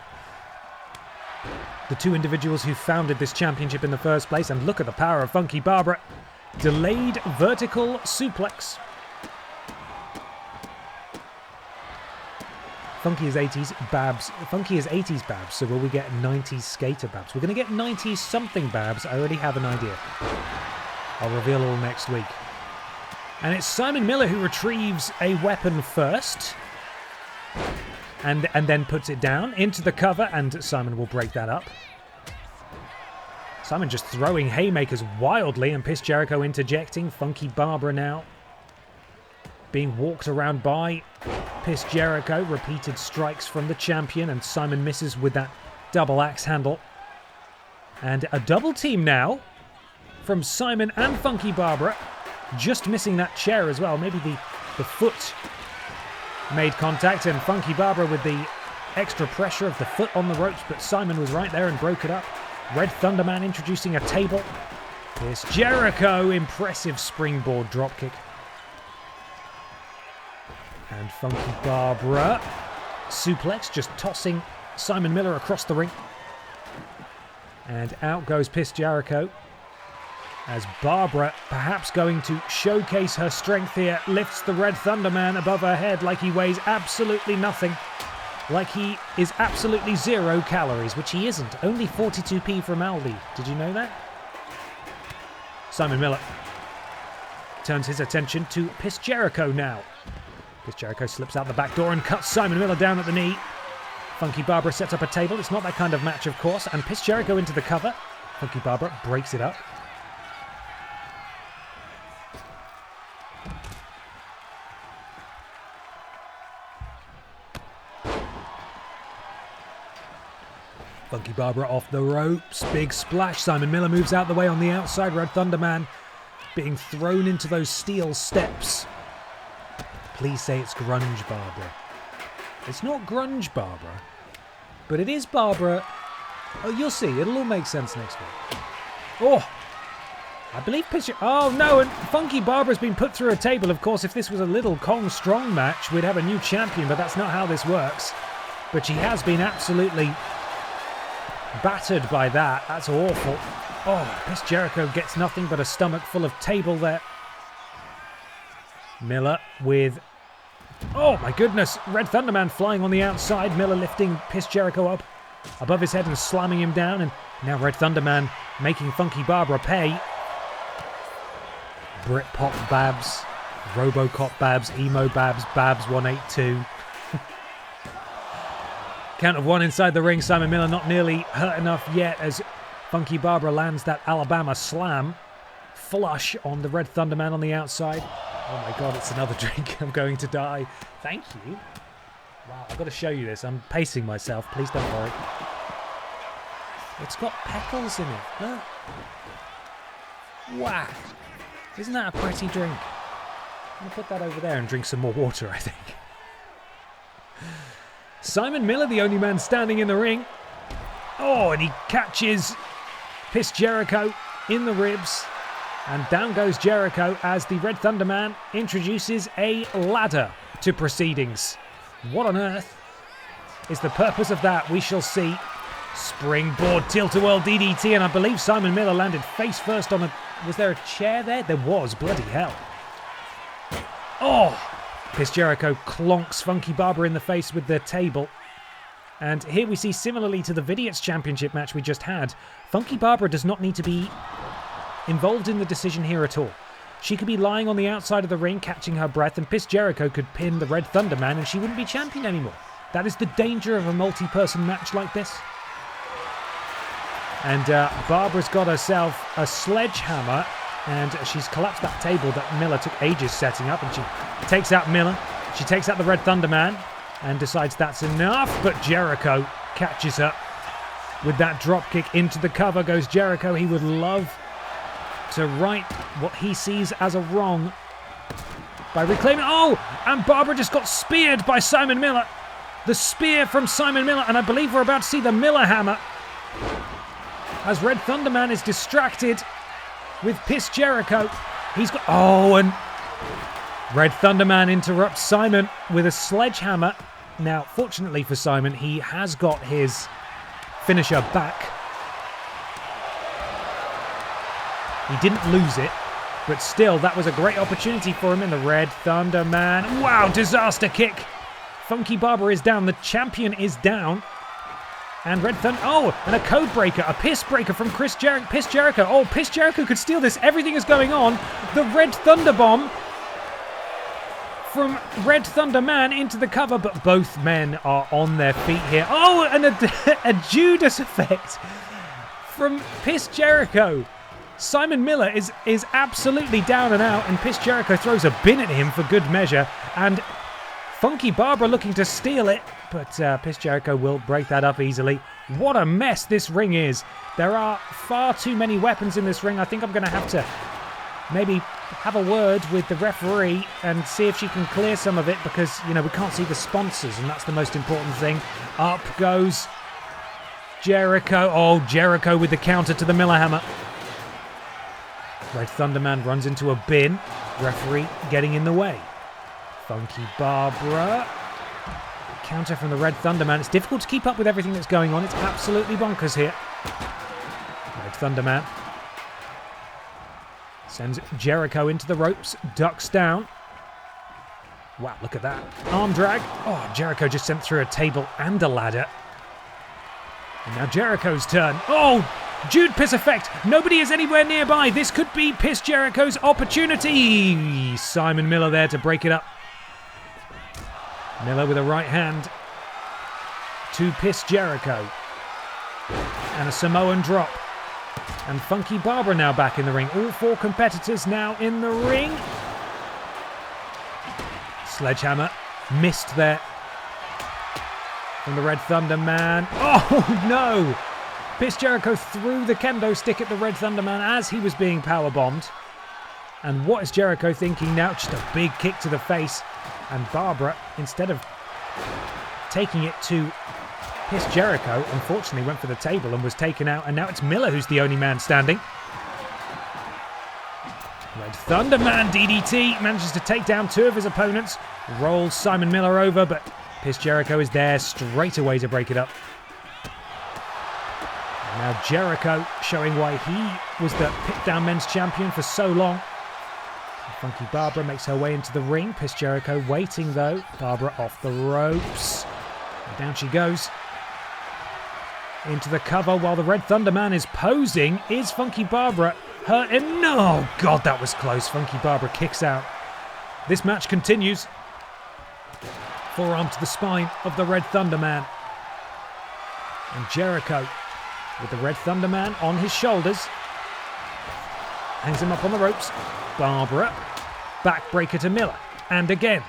The two individuals who founded this championship in the first place. And look at the power of Funky Barbara. Delayed vertical suplex. Funky is 80s Babs. Funky is 80s Babs, so will we get 90s Skater Babs? We're going to get 90s something Babs. I already have an idea. I'll reveal all next week. And it's Simon Miller who retrieves a weapon first. And then puts it down into the cover, and Simon will break that up. Simon just throwing haymakers wildly, and Piss Jericho interjecting. Funky Barbara now being walked around by Piss Jericho. Repeated strikes from the champion, and Simon misses with that double axe handle. And a double team now from Simon and Funky Barbara. Just missing that chair as well. Maybe the foot made contact, and Funky Barbara with the extra pressure of the foot on the ropes, but Simon was right there and broke it up. Red Thunderman introducing a table. Piss Jericho, impressive springboard dropkick. And Funky Barbara suplex, just tossing Simon Miller across the ring. And out goes Piss Jericho, as Barbara, perhaps going to showcase her strength here, lifts the Red Thunderman above her head like he weighs absolutely nothing. Like he is absolutely 0 calories, which he isn't. Only 42p from Aldi. Did you know that? Simon Miller turns his attention to Piss Jericho now. Piss Jericho slips out the back door and cuts Simon Miller down at the knee. Funky Barbara sets up a table. It's not that kind of match, of course. And Piss Jericho into the cover. Funky Barbara breaks it up. Funky Barbara off the ropes. Big splash. Simon Miller moves out the way on the outside. Red Thunder Man being thrown into those steel steps. Please say it's Grunge Barbara. It's not Grunge Barbara, but it is Barbara. Oh, you'll see. It'll all make sense next week. Oh, I believe oh no, and Funky Barbara's been put through a table. Of course, if this was a little Kongstrong match, we'd have a new champion, but that's not how this works. But she has been absolutely battered by that. That's awful. Oh, Piss Jericho gets nothing but a stomach full of table there. Miller with... Oh my goodness, Red Thunderman flying on the outside. Miller lifting Piss Jericho up above his head and slamming him down. And now Red Thunderman making Funky Barbara pay. Britpop Babs, Robocop Babs, Emo Babs, Babs 182. Count of one inside the ring. Simon Miller not nearly hurt enough yet as Funky Barbara lands that Alabama slam. Flush on the Red Thunderman on the outside. Oh my god, it's another drink. I'm going to die. Thank you. Wow, I've got to show you this. I'm pacing myself. Please don't worry. It's got petals in it. Look. Wow. Isn't that a pretty drink? I'm going to put that over there and drink some more water, I think. Simon Miller, the only man standing in the ring. Oh, and he catches Piss Jericho in the ribs. And down goes Jericho as the Red Thunder Man introduces a ladder to proceedings. What on earth is the purpose of that? We shall see. Springboard tilt-a-whirl DDT, and I believe Simon Miller landed face first on a... Was there a chair there? There was. Bloody hell. Oh! Piss Jericho clonks Funky Barbara in the face with the table. And here we see, similarly to the Vidiots Championship match we just had, Funky Barbara does not need to be involved in the decision here at all. She could be lying on the outside of the ring, catching her breath, and Piss Jericho could pin the Red Thunder Man and she wouldn't be champion anymore. That is the danger of a multi-person match like this. And Barbara's got herself a sledgehammer, and she's collapsed that table that Miller took ages setting up, and she takes out Miller. She takes out the Red Thunder Man and decides that's enough, but Jericho catches her with that drop kick into the cover. Goes Jericho. He would love to right what he sees as a wrong by reclaiming... Oh! And Barbara just got speared by Simon Miller. The spear from Simon Miller, and I believe we're about to see the Miller hammer as Red Thunderman is distracted with Piss Jericho. He's got... Oh, and Red Thunderman interrupts Simon with a sledgehammer. Now, fortunately for Simon, he has got his finisher back. He didn't lose it, but still, that was a great opportunity for him in the Red Thunderman. Wow, disaster kick. Funky Barbara is down. The champion is down. And Red Thunder... Oh, and a code breaker, a piss breaker from Piss Jericho. Oh, Piss Jericho could steal this. Everything is going on. The Red Thunder Bomb from Red Thunder Man into the cover, but both men are on their feet here. Oh, and a Judas effect from Piss Jericho. Simon Miller is absolutely down and out, and Piss Jericho throws a bin at him for good measure, and Funky Barbara looking to steal it, but Piss Jericho will break that up easily. What a mess this ring is. There are far too many weapons in this ring. I think I'm going to have to maybe have a word with the referee and see if she can clear some of it, because, you know, we can't see the sponsors, and that's the most important thing. Up goes Jericho. Oh, Jericho with the counter to the Miller hammer. Red Thunderman runs into a bin. Referee getting in the way. Funky Barbara. Counter from the Red Thunderman. It's difficult to keep up with everything that's going on. It's absolutely bonkers here. Red Thunderman sends Jericho into the ropes. Ducks down. Wow, look at that. Arm drag. Oh, Jericho just sent through a table and a ladder. And now Jericho's turn. Oh, Jude Piss effect. Nobody is anywhere nearby. This could be Piss Jericho's opportunity. Simon Miller there to break it up. Miller with a right hand to Piss Jericho. And a Samoan drop. And Funky Barbara now back in the ring. All four competitors now in the ring. Sledgehammer missed there from the Red Thunder Man. Oh no! Piss Jericho threw the kendo stick at the Red Thunder Man as he was being powerbombed. And what is Jericho thinking now? Just a big kick to the face. And Barbara, instead of taking it to Piss Jericho, unfortunately went for the table and was taken out. And now it's Miller who's the only man standing. Red Thunder Man DDT manages to take down two of his opponents. Rolls Simon Miller over, but Piss Jericho is there straight away to break it up. And now Jericho showing why he was the Pit Down Men's Champion for so long. Funky Barbara makes her way into the ring. Piss Jericho waiting though. Barbara off the ropes. And down she goes. Into the cover while the Red Thunder Man is posing. Is Funky Barbara hurt? No! God, that was close. Funky Barbara kicks out. This match continues. Forearm to the spine of the Red Thunder Man. And Jericho with the Red Thunder Man on his shoulders. Hangs him up on the ropes. Barbara. Backbreaker to Miller. And again.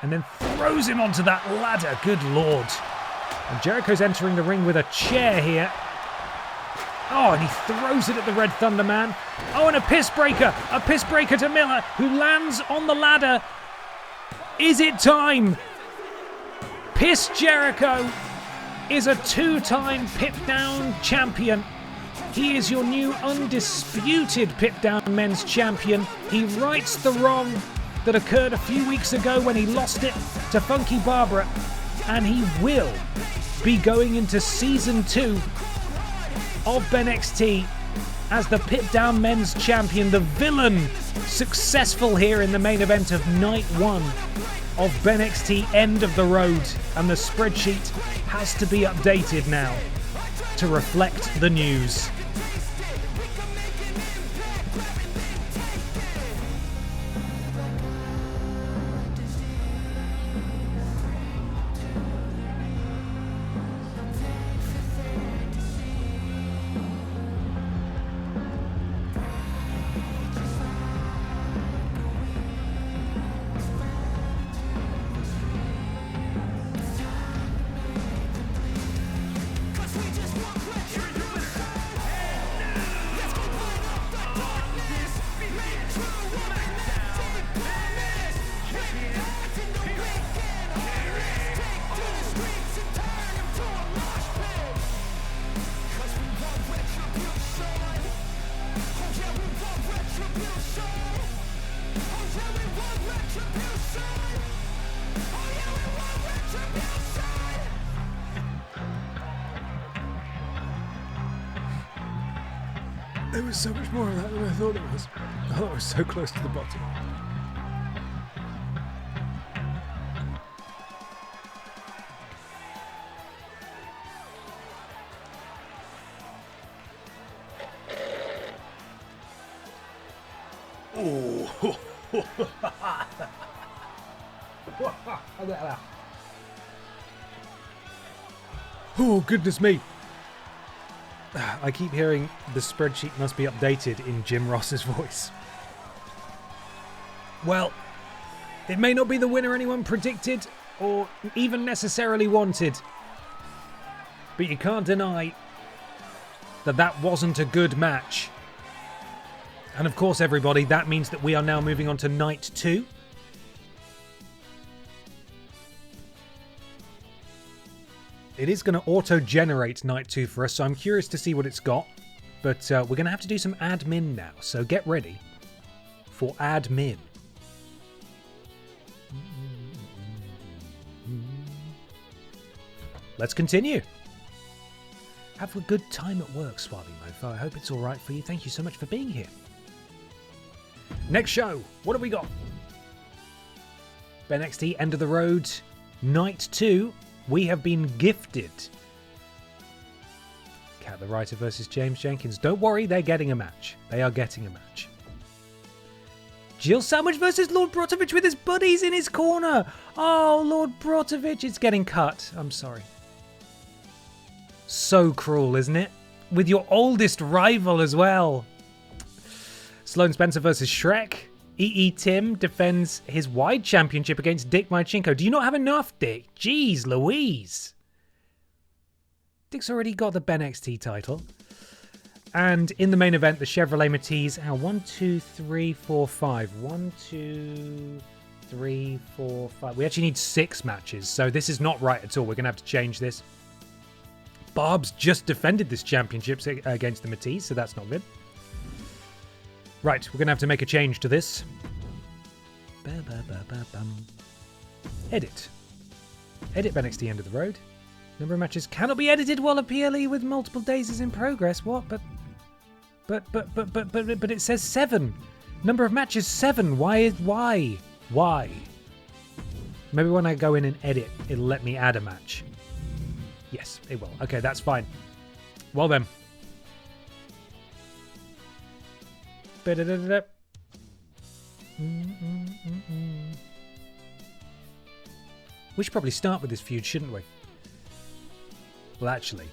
And then throws him onto that ladder. Good Lord. And Jericho's entering the ring with a chair here. Oh, and he throws it at the Red Thunder Man. Oh, and a piss breaker. A piss breaker to Miller, who lands on the ladder. Is it time? Piss Jericho is a two-time Pit Down champion. He is your new undisputed Pit Down Men's Champion. He rights the wrong that occurred a few weeks ago when he lost it to Funky Barbara. And he will be going into Season 2 of BENXT as the Pit Down Men's Champion, the villain, successful here in the main event of Night 1 of BENXT End of the Road. And the spreadsheet has to be updated now to reflect the news. There was so much more of that than I thought it was. I thought it was so close to the bottom. Oh, oh, goodness me. I keep hearing the spreadsheet must be updated in Jim Ross's voice. Well, it may not be the winner anyone predicted or even necessarily wanted, but you can't deny that that wasn't a good match. And of course, everybody, that means that we are now moving on to Night 2. It is going to auto-generate Night 2 for us, so I'm curious to see what it's got. But we're going to have to do some admin now, so get ready for admin. Let's continue. Have a good time at work, Swabi Mofo. I hope it's all right for you. Thank you so much for being here. Next show, what have we got? BENXT End of the Road, Night 2. We have been gifted Cat the Writer versus James Jenkins. Don't worry, they're getting a match. They are getting a match. Jill Sandwich versus Lord Brotovich with his buddies in his corner. Oh, Lord Brotovich, it's getting cut. I'm sorry. So cruel, isn't it? With your oldest rival as well. Sloane Spencer versus Shrek. EE Tim defends his wide championship against Dick Mychinko. Do you not have enough, Dick? Jeez Louise. Dick's already got the BENXT title. And in the main event, the Chevrolet Matisse. 1, 2, 3, 4, 5. 1, 2, 3, 4, 5. We actually need 6 matches, so this is not right at all. We're going to have to change this. Barb's just defended this championship against the Matisse, so that's not good. Right, we're going to have to make a change to this. Edit. Edit BENXT End of the Road. Number of matches cannot be edited while a PLE with multiple days is in progress. What? But it says 7. Number of matches 7. Why? Maybe when I go in and edit, it'll let me add a match. Yes, it will. Okay, that's fine. Well then. We should probably start with this feud, shouldn't we? Well, actually,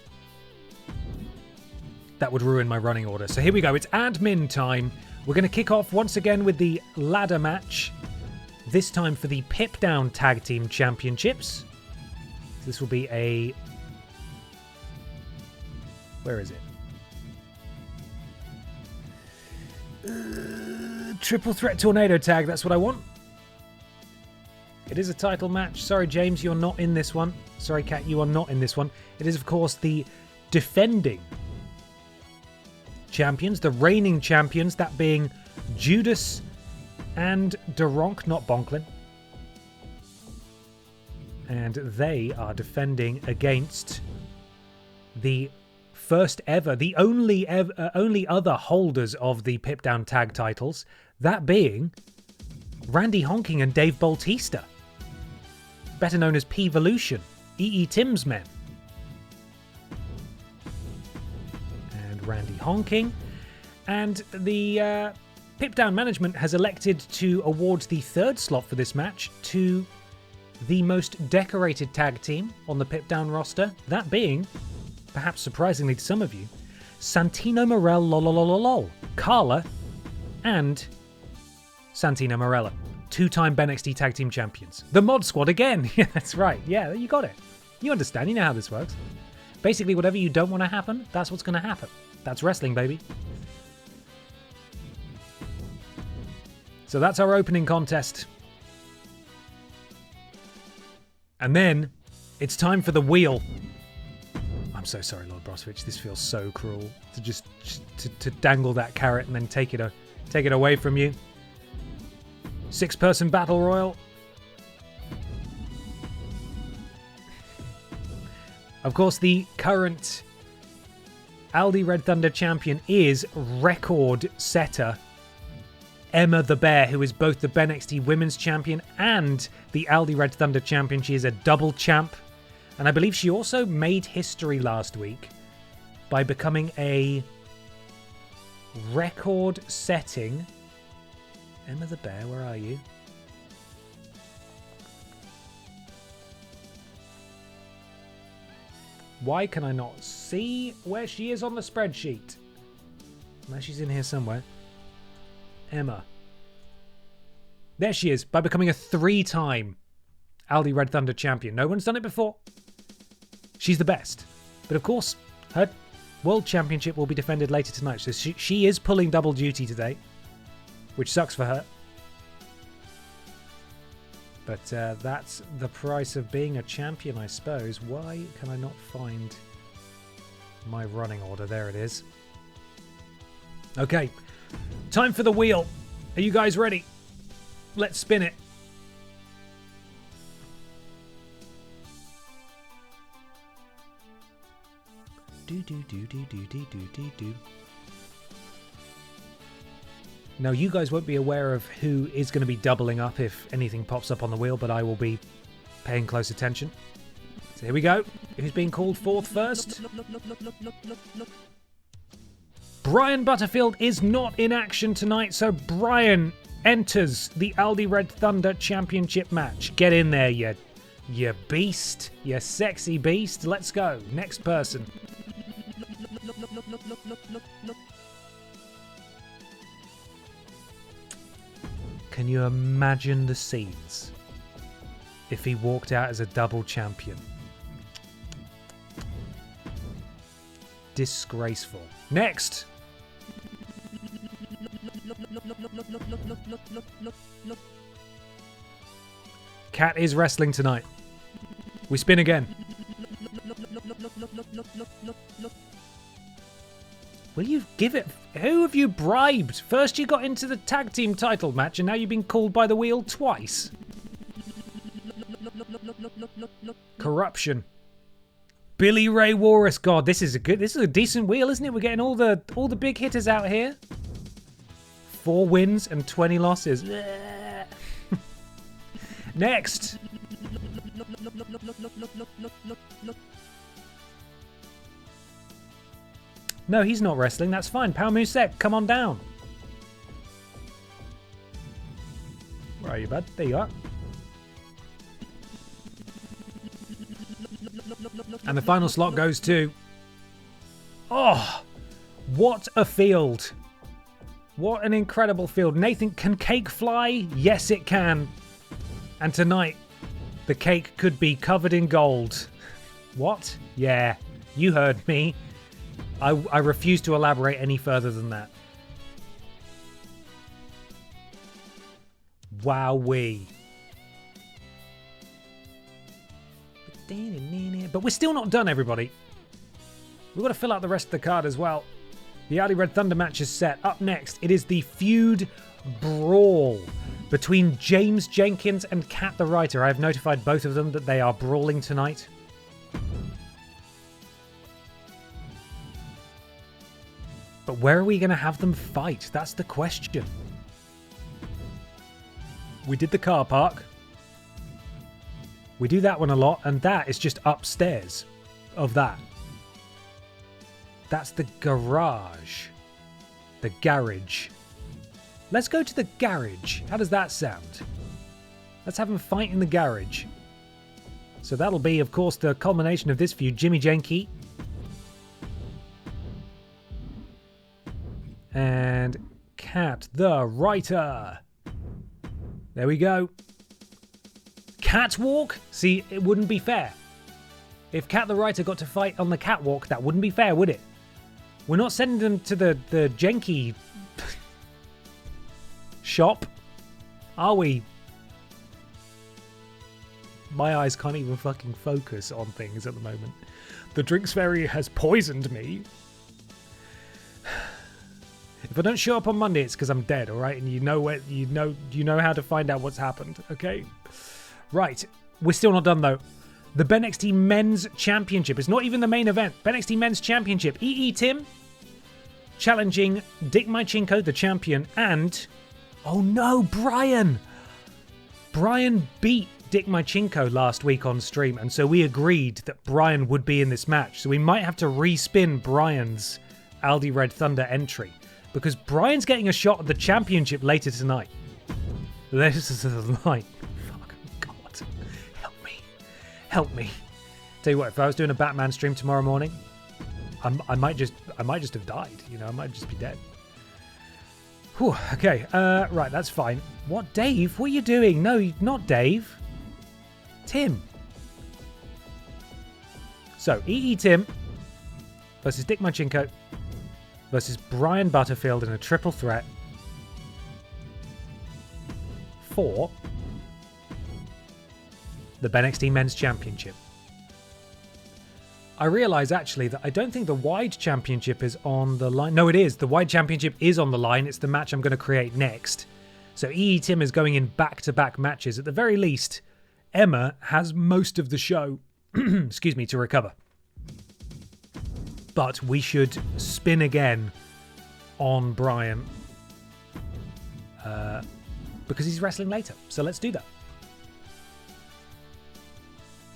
that would ruin my running order. So here we go. It's admin time. We're going to kick off once again with the ladder match. This time for the Pip Down Tag Team Championships. This will be a... Where is it? Triple Threat Tornado Tag. That's what I want. It is a title match. Sorry, James, you're not in this one. Sorry, Kat, you are not in this one. It is, of course, the defending champions, the reigning champions, that being Judas and Daronk, not Bonklin. And they are defending against the first ever, the only other holders of the Pip Down Tag titles, that being Randy Honking and Dave Bautista, better known as P-Volution, EE Tim's men. And Randy Honking. And the Pip Down management has elected to award the third slot for this match to the most decorated tag team on the Pip Down roster, that being, perhaps surprisingly to some of you, Santino Morel, Carla, and Santino Morella. 2-time BENXT Tag Team Champions. The Mod Squad again. Yeah, that's right. Yeah, you got it. You understand. You know how this works. Basically, whatever you don't want to happen, that's what's going to happen. That's wrestling, baby. So that's our opening contest. And then it's time for the wheel. I'm so sorry, Lord Brosovich. This feels so cruel to just to dangle that carrot and then take it away from you. 6-person battle royal. Of course, the current Aldi Red Thunder champion is record setter Emma the Bear, who is both the BENXT Women's Champion and the Aldi Red Thunder champion. She is a double champ. And I believe she also made history last week by becoming a record-setting... Emma the Bear, where are you? Why can I not see where she is on the spreadsheet? Now she's in here somewhere. Emma. There she is, by becoming a 3-time Aldi Red Thunder champion. No one's done it before. She's the best. But of course, her World Championship will be defended later tonight. So she is pulling double duty today, which sucks for her. But that's the price of being a champion, I suppose. Why can I not find my running order? There it is. Okay, time for the wheel. Are you guys ready? Let's spin it. Do. Now, you guys won't be aware of who is going to be doubling up if anything pops up on the wheel, but I will be paying close attention. here we go. Who's being called forth first? Brian Butterfield is not in action tonight, so Brian enters the Aldi Red Thunder Championship match. Get in there, you beast. You sexy beast. Let's go. Next person. Can you imagine the scenes if he walked out as a double champion? Disgraceful. Next. Cat is wrestling tonight. We spin again. Will you give it? Who have you bribed? First you got into the tag team title match and now you've been called by the wheel twice. Corruption. Billy Ray Walrus. God, this is a decent wheel, isn't it? We're getting all the big hitters out here. 4 wins and 20 losses. Next. No, he's not wrestling. That's fine. Pao Musek, come on down. Where are you, bud? There you are. And the final slot goes to... Oh, what a field. What an incredible field. Nathan, can cake fly? Yes, it can. And tonight, the cake could be covered in gold. What? Yeah, you heard me. I refuse to elaborate any further than that. Wowee. But we're still not done, everybody. We've got to fill out the rest of the card as well. The Aldi Red Thunder match is set. Up next, it is the feud brawl between James Jenkins and Kat the Writer. I have notified both of them that they are brawling tonight. But where are we going to have them fight? That's the question. We did the car park. We do that one a lot, and that is just upstairs of that. That's the garage. The garage. Let's go to the garage. How does that sound? Let's have them fight in the garage. So that'll be, of course, the culmination of this feud. Jimmy Jenke. And Kat the Writer. There we go. Catwalk? See, it wouldn't be fair. If Kat the Writer got to fight on the catwalk, that wouldn't be fair, would it? We're not sending them to the Jenke shop, are we? My eyes can't even fucking focus on things at the moment. The Drinks Fairy has poisoned me. If I don't show up on Monday, it's because I'm dead, all right? And you know how to find out what's happened, okay? Right, we're still not done though. The BENXT Men's Championship. It's not even the main event. BENXT Men's Championship. EE Tim challenging Dick Mychinko, the champion, and... Oh no, Brian! Brian beat Dick Mychinko last week on stream, and so we agreed that Brian would be in this match. So we might have to respin Brian's Aldi Red Thunder entry, because Brian's getting a shot at the championship later tonight. This is the night. Fuck, God. Help me. Tell you what, if I was doing a Batman stream tomorrow morning, I might just have died. You know, I might just be dead. Whew, okay, right, that's fine. What, Dave? What are you doing? No, not Dave. Tim. So, EE Tim versus Dick Mychinko versus Brian Butterfield in a triple threat for the BENXT Men's Championship. I realise actually that I don't think the Wide Championship is on the line. No, it is. The Wide Championship is on the line. It's the match I'm going to create next. So EE Tim is going in back-to-back matches. At the very least, Emma has most of the show, excuse me, to recover. But we should spin again on Brian because he's wrestling later. So let's do that.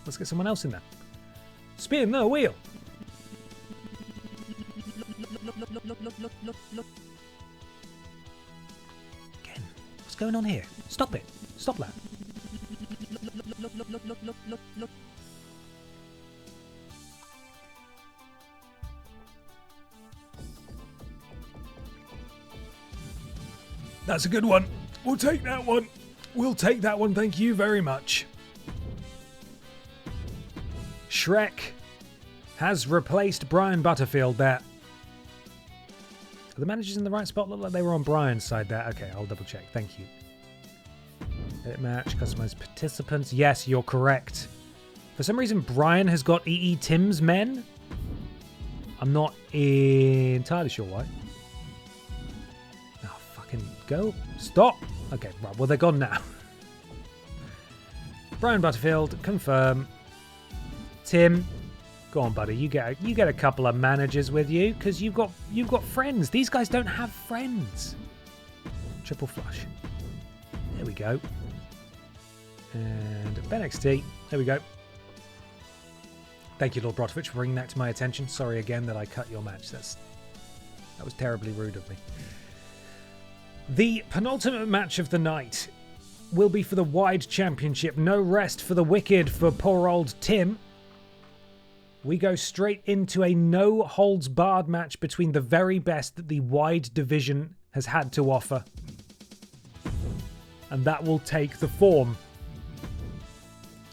Let's get someone else in there. Spin the wheel. Again, what's going on here? Stop it. Stop that. That's a good one. We'll take that one. We'll take that one. Thank you very much. Shrek has replaced Brian Butterfield there. Are the managers in the right spot? Look like they were on Brian's side there. Okay, I'll double check. Thank you. Edit match, customize participants. Yes, you're correct. For some reason, Brian has got EE Tim's men. I'm not entirely sure why. Oh, fucking go. Stop. Okay, right. Well, they're gone now. Brian Butterfield, confirm. Tim, go on, buddy. You get a couple of managers with you because you've got friends. These guys don't have friends. Triple flush. There we go. And BENXT. There we go. Thank you, Lord Brodovich, for bringing that to my attention. Sorry again that I cut your match. That was terribly rude of me. The penultimate match of the night will be for the Wide Championship. No rest for the wicked for poor old Tim. We go straight into a no-holds-barred match between the very best that the Wide division has had to offer. And that will take the form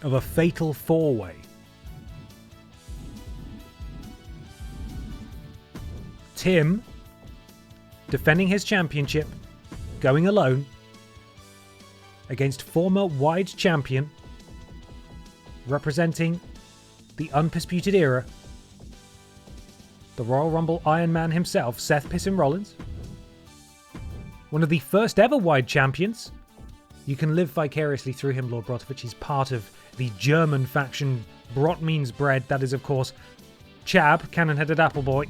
of a fatal four-way. Tim, defending his championship, going alone, against former Wide champion, representing the undisputed era, the Royal Rumble Iron Man himself, Seth Pissin Rollins. One of the first ever Wide champions. You can live vicariously through him, Lord Brodovich. He's part of the German faction, Brot means bread. That is, of course, Chab, cannon-headed apple boy.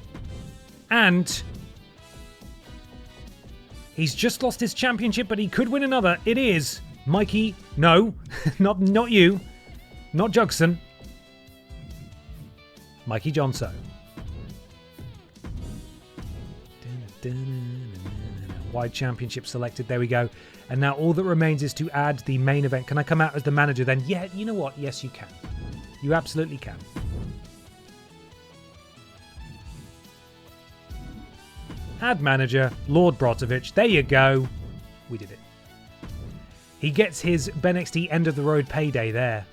And he's just lost his championship, but he could win another. It is Mikey. No, not you. Not Jugson. Mikey Johnson. Wide championship selected. There we go. And now all that remains is to add the main event. Can I come out as the manager then? Yeah, you know what? Yes, you can. You absolutely can. Add manager, Lord Brodovich. There you go. We did it. He gets his BENXT end of the road payday there.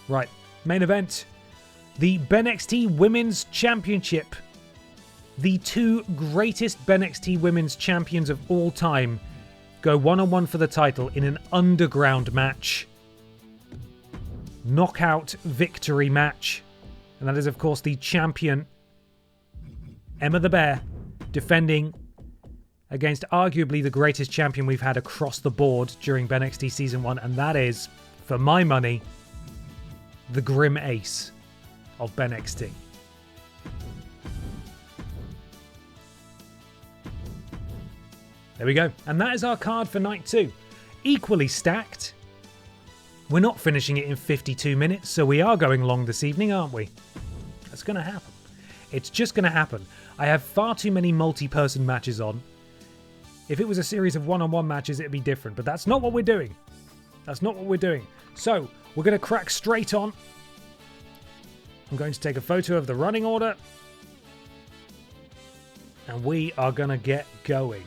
Right, main event. The BENXT Women's Championship. The two greatest BENXT Women's Champions of all time go one-on-one for the title in an underground match. Knockout victory match. And that is, of course, the champion, Emma the Bear, defending against arguably the greatest champion we've had across the board during BENXT Season 1. And that is, for my money, the Grim Ace of BENXT. There we go. And that is our card for night 2. Equally stacked. We're not finishing it in 52 minutes, so we are going long this evening, aren't we? That's going to happen. It's just going to happen. I have far too many multi-person matches on. If it was a series of one-on-one matches, it'd be different, but that's not what we're doing. That's not what we're doing. So, we're going to crack straight on. I'm going to take a photo of the running order. And we are going to get going.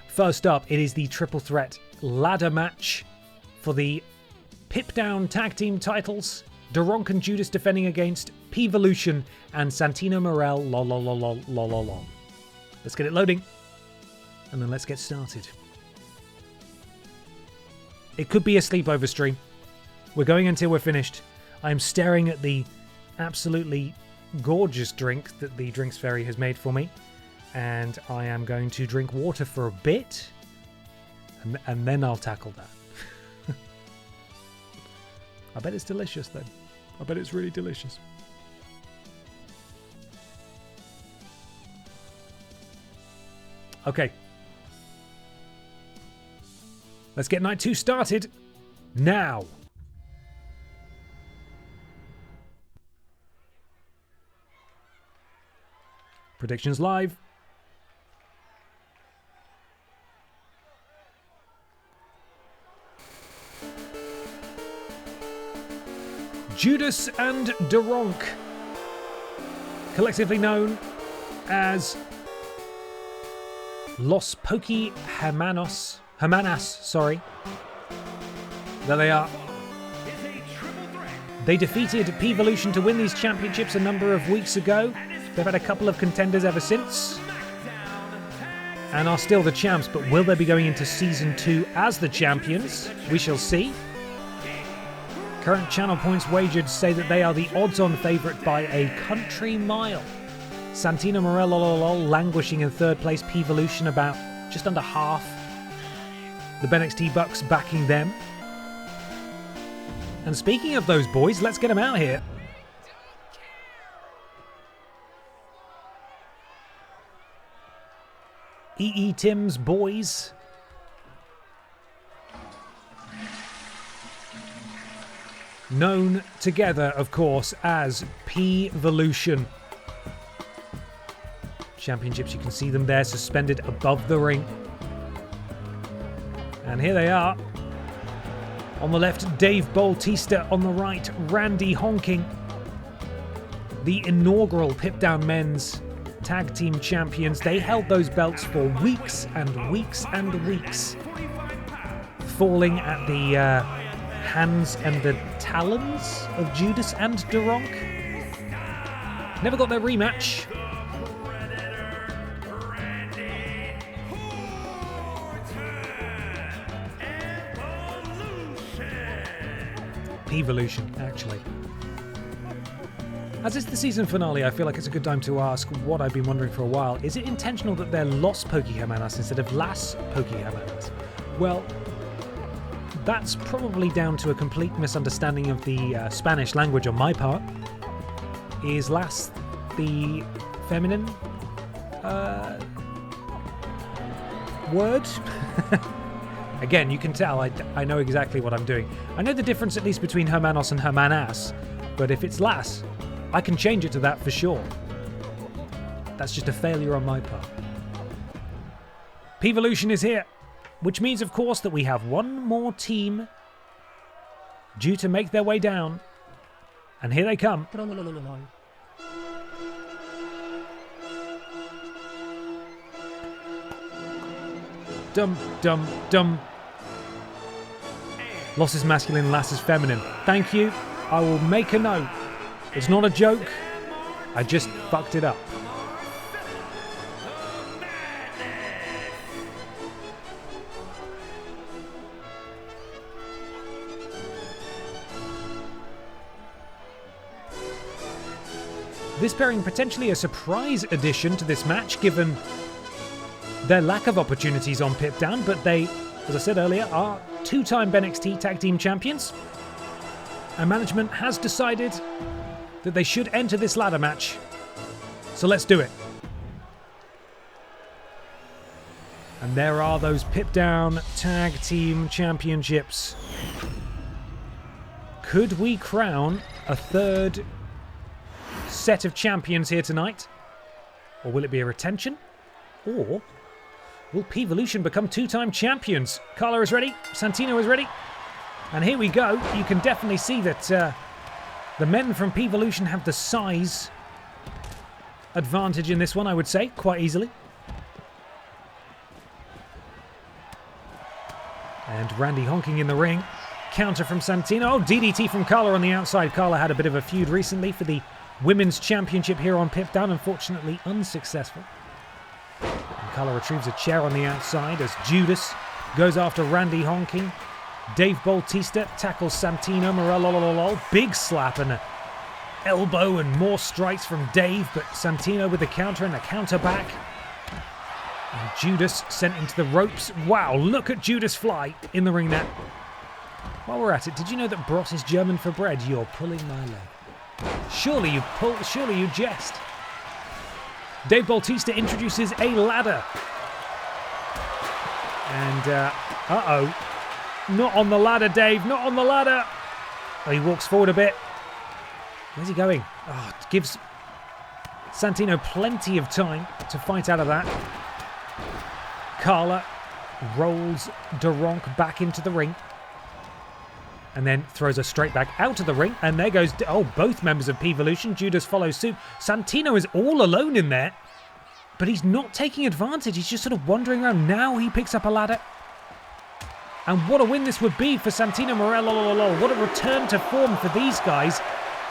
First up, it is the triple threat ladder match for the Pip Down tag team titles. Daronk and Judas defending against P-Volution and Santino Morel. Lol. Let's get it loading. And then let's get started. It could be a sleepover stream. We're going until we're finished. I'm staring at the absolutely gorgeous drink that the Drinks Fairy has made for me, and I am going to drink water for a bit, and then I'll tackle that. I bet it's delicious then. I bet it's really delicious. Okay. Let's get night 2 started now. Predictions live. Judas and Duronk, collectively known as Los Hermanas, sorry. There they are. They defeated P-Volution to win these championships a number of weeks ago. They've had a couple of contenders ever since and are still the champs, but will they be going into Season 2 as the champions? We shall see. Current channel points wagered say that they are the odds-on favourite by a country mile. Santino Morello languishing in third place, P-Volution about just under half. The BENXT Bucks backing them. And speaking of those boys, let's get them out here. EE Tim's boys. Known together, of course, as P-Volution. Championships, you can see them there suspended above the ring. And here they are. On the left, Dave Bautista. On the right, Randy Honking. The inaugural Pip-Down Men's Tag Team Champions. They held those belts for weeks and weeks and weeks. Falling at the hands and the talons of Judas and Duronk. Never got their rematch. P-Volution, actually. As it's the season finale, I feel like it's a good time to ask what I've been wondering for a while. Is it intentional that they're Los Pokémonas instead of Las Pokémonas? Well, that's probably down to a complete misunderstanding of the Spanish language on my part. Is Las the feminine word? Again, you can tell I know exactly what I'm doing. I know the difference at least between Hermanos and Hermanas, but if it's Las, I can change it to that for sure. That's just a failure on my part. P-Volution is here, which means, of course, that we have one more team due to make their way down. And here they come. Dum, dum, dum. Los is masculine, Las is feminine. Thank you. I will make a note. It's not a joke. I just fucked it up. This pairing potentially a surprise addition to this match, given their lack of opportunities on Pip Down, but they, as I said earlier, are two-time BENXT Tag Team Champions. And management has decided that they should enter this ladder match. So let's do it. And there are those Pip Down Tag Team Championships. Could we crown a third set of champions here tonight? Or will it be a retention? Or will P-Volution become two-time champions? Carla is ready. Santino is ready. And here we go. You can definitely see that the men from P-Volution have the size advantage in this one, I would say, quite easily. And Randy Honking in the ring. Counter from Santino. Oh, DDT from Carla on the outside. Carla had a bit of a feud recently for the Women's Championship here on Pip Down. Unfortunately, unsuccessful. And Carla retrieves a chair on the outside as Judas goes after Randy Honking. Dave Bautista tackles Santino Morello. Big slap and an elbow and more strikes from Dave, but Santino with the counter and a counter back. And Judas sent into the ropes. Wow, look at Judas fly in the ring there. While we're at it, did you know that brot is German for bread? You're pulling my leg. Surely you jest. Dave Bautista introduces a ladder And, uh-oh. Not on the ladder, Dave. Not on the ladder. Oh, he walks forward a bit. Where's he going? Oh, it gives Santino plenty of time to fight out of that. Carla rolls Duronk back into the ring. And then throws her straight back out of the ring. And there goes... Oh, both members of P-Volution. Judas follows suit. Santino is all alone in there. But he's not taking advantage. He's just sort of wandering around. Now he picks up a ladder. And what a win this would be for Santino Morello. What a return to form for these guys.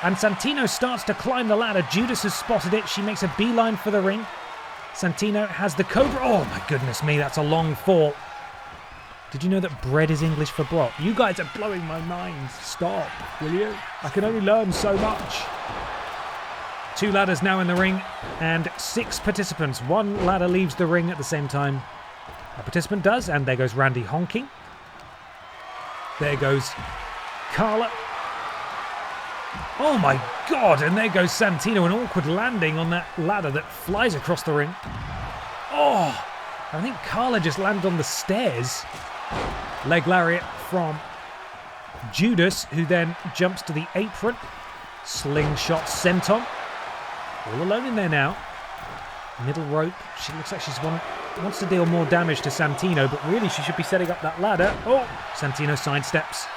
And Santino starts to climb the ladder. Judas has spotted it. She makes a beeline for the ring. Santino has the Cobra. Oh, my goodness me. That's a long fall. Did you know that bread is English for brot? You guys are blowing my mind. Stop, will you? I can only learn so much. 2 ladders now in the ring and 6 participants. 1 ladder leaves the ring at the same time a participant does, and there goes Randy honking. There goes Carla. Oh my God, and there goes Santino, an awkward landing on that ladder that flies across the ring. Oh, I think Carla just landed on the stairs. Leg lariat from Judas, who then jumps to the apron. Slingshot senton. All alone in there now. Middle rope. She looks like she's wants to deal more damage to Santino, but really she should be setting up that ladder. Oh, Santino sidesteps.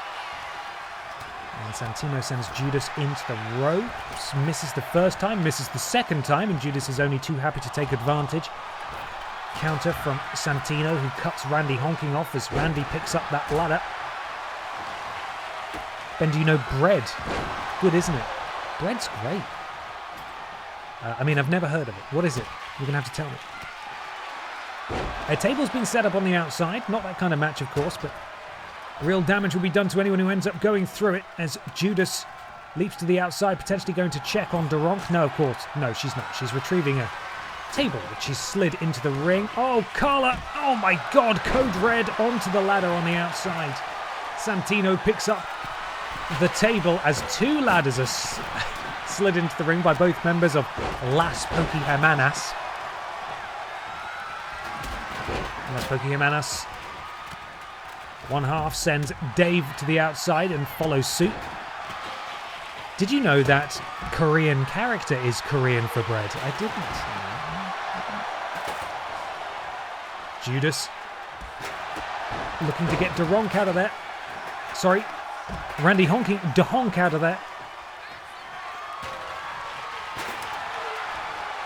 And Santino sends Judas into the ropes. Misses the first time, misses the second time, and Judas is only too happy to take advantage. Counter from Santino, who cuts Randy honking off as Randy picks up that ladder. Ben, do you know bread? Good, isn't it? Bread's great. I mean, I've never heard of it. What is it? You're going to have to tell me. A table's been set up on the outside. Not that kind of match, of course, but real damage will be done to anyone who ends up going through it as Judas leaps to the outside, potentially going to check on Duronk. No, of course. No, she's not. She's retrieving a table, which she's slid into the ring. Oh, Carla. Oh, my God. Code Red onto the ladder on the outside. Santino picks up the table as 2 ladders are slid into the ring by both members of Las Pokémonas. Las Pokémonas. One half sends Dave to the outside and follows suit. Did you know that Korean character is Korean for bread? I didn't. Judas looking to get Duronk out of there. Sorry, Randy honking Duronk out of there.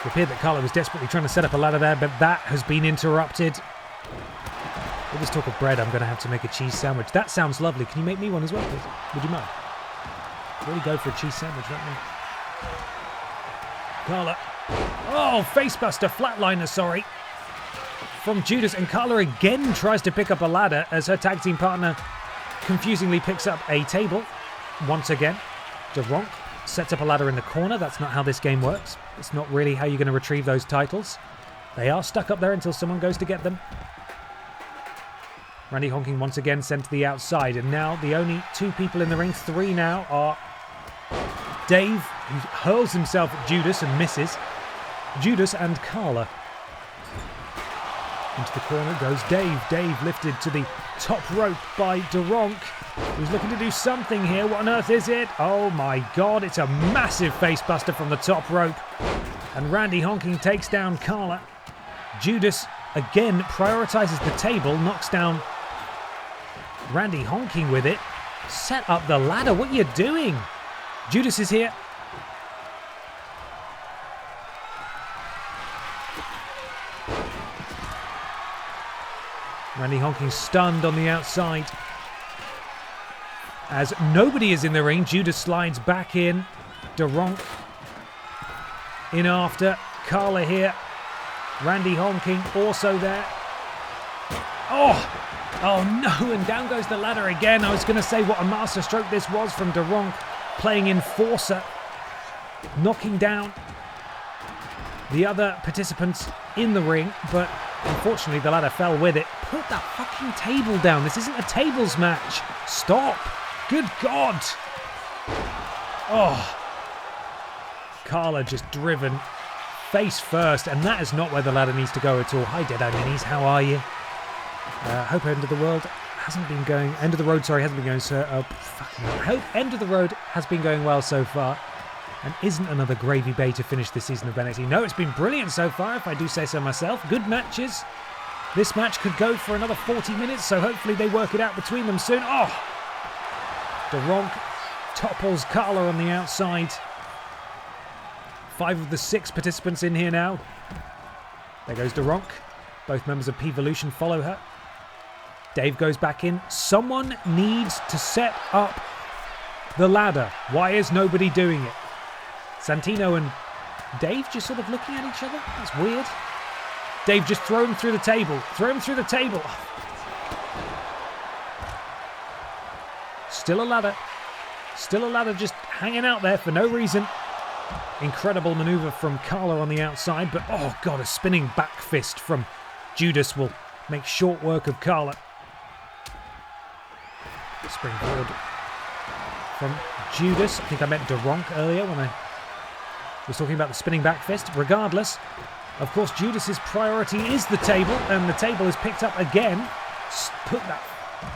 It appeared that Carla was desperately trying to set up a ladder there, but that has been interrupted. With this talk of bread, I'm going to have to make a cheese sandwich. That sounds lovely. Can you make me one as well, please? Would you mind? Really go for a cheese sandwich, don't you? Carla. Oh, facebuster, flatliner, sorry. From Judas, and Carla again tries to pick up a ladder as her tag team partner confusingly picks up a table. Once again, Duronk sets up a ladder in the corner. That's not how this game works. It's not really how you're going to retrieve those titles. They are stuck up there until someone goes to get them. Randy honking once again sent to the outside, and now the only 2 people in the ring, 3 now, are Dave, who hurls himself at Judas and misses. Judas and Carla. Into the corner goes Dave. Dave lifted to the top rope by Duronk, who's looking to do something here. What on earth is it? Oh my God, it's a massive facebuster from the top rope. And Randy honking takes down Carla. Judas again prioritizes the table, knocks down Randy honking with it. Set up the ladder. What are you doing? Judas is here. Randy honking stunned on the outside. As nobody is in the ring, Judas slides back in. Duronk in after. Carla here. Randy honking also there. Oh no, and down goes the ladder again. I was going to say what a masterstroke this was from Duronk, playing enforcer, knocking down the other participants in the ring, but unfortunately the ladder fell with it. Put that fucking table down. This isn't a tables match. Stop. Good God. Oh. Carla just driven face first, and that is not where the ladder needs to go at all. Hi, Dead Minis. How are you? Hope End of the World hasn't been going... End of the Road, sorry, hasn't been going so... Hope End of the Road has been going well so far. And isn't another gravy bay to finish this season of BENXT. No, it's been brilliant so far, if I do say so myself. Good matches. This match could go for another 40 minutes, so hopefully they work it out between them soon. Oh! Duronk topples Carla on the outside. 5 of the 6 participants in here now. There goes Duronk. Both members of P-Volution follow her. Dave goes back in. Someone needs to set up the ladder. Why is nobody doing it? Santino and Dave just sort of looking at each other. That's weird. Dave just throw him through the table. Throw him through the table. Still a ladder. Still a ladder just hanging out there for no reason. Incredible maneuver from Carla on the outside. But, oh, God, a spinning back fist from Judas will make short work of Carla. Springboard from Judas. I think I meant Duronk earlier when I was talking about the spinning back fist. Regardless, of course, Judas's priority is the table, and the table is picked up again. Put that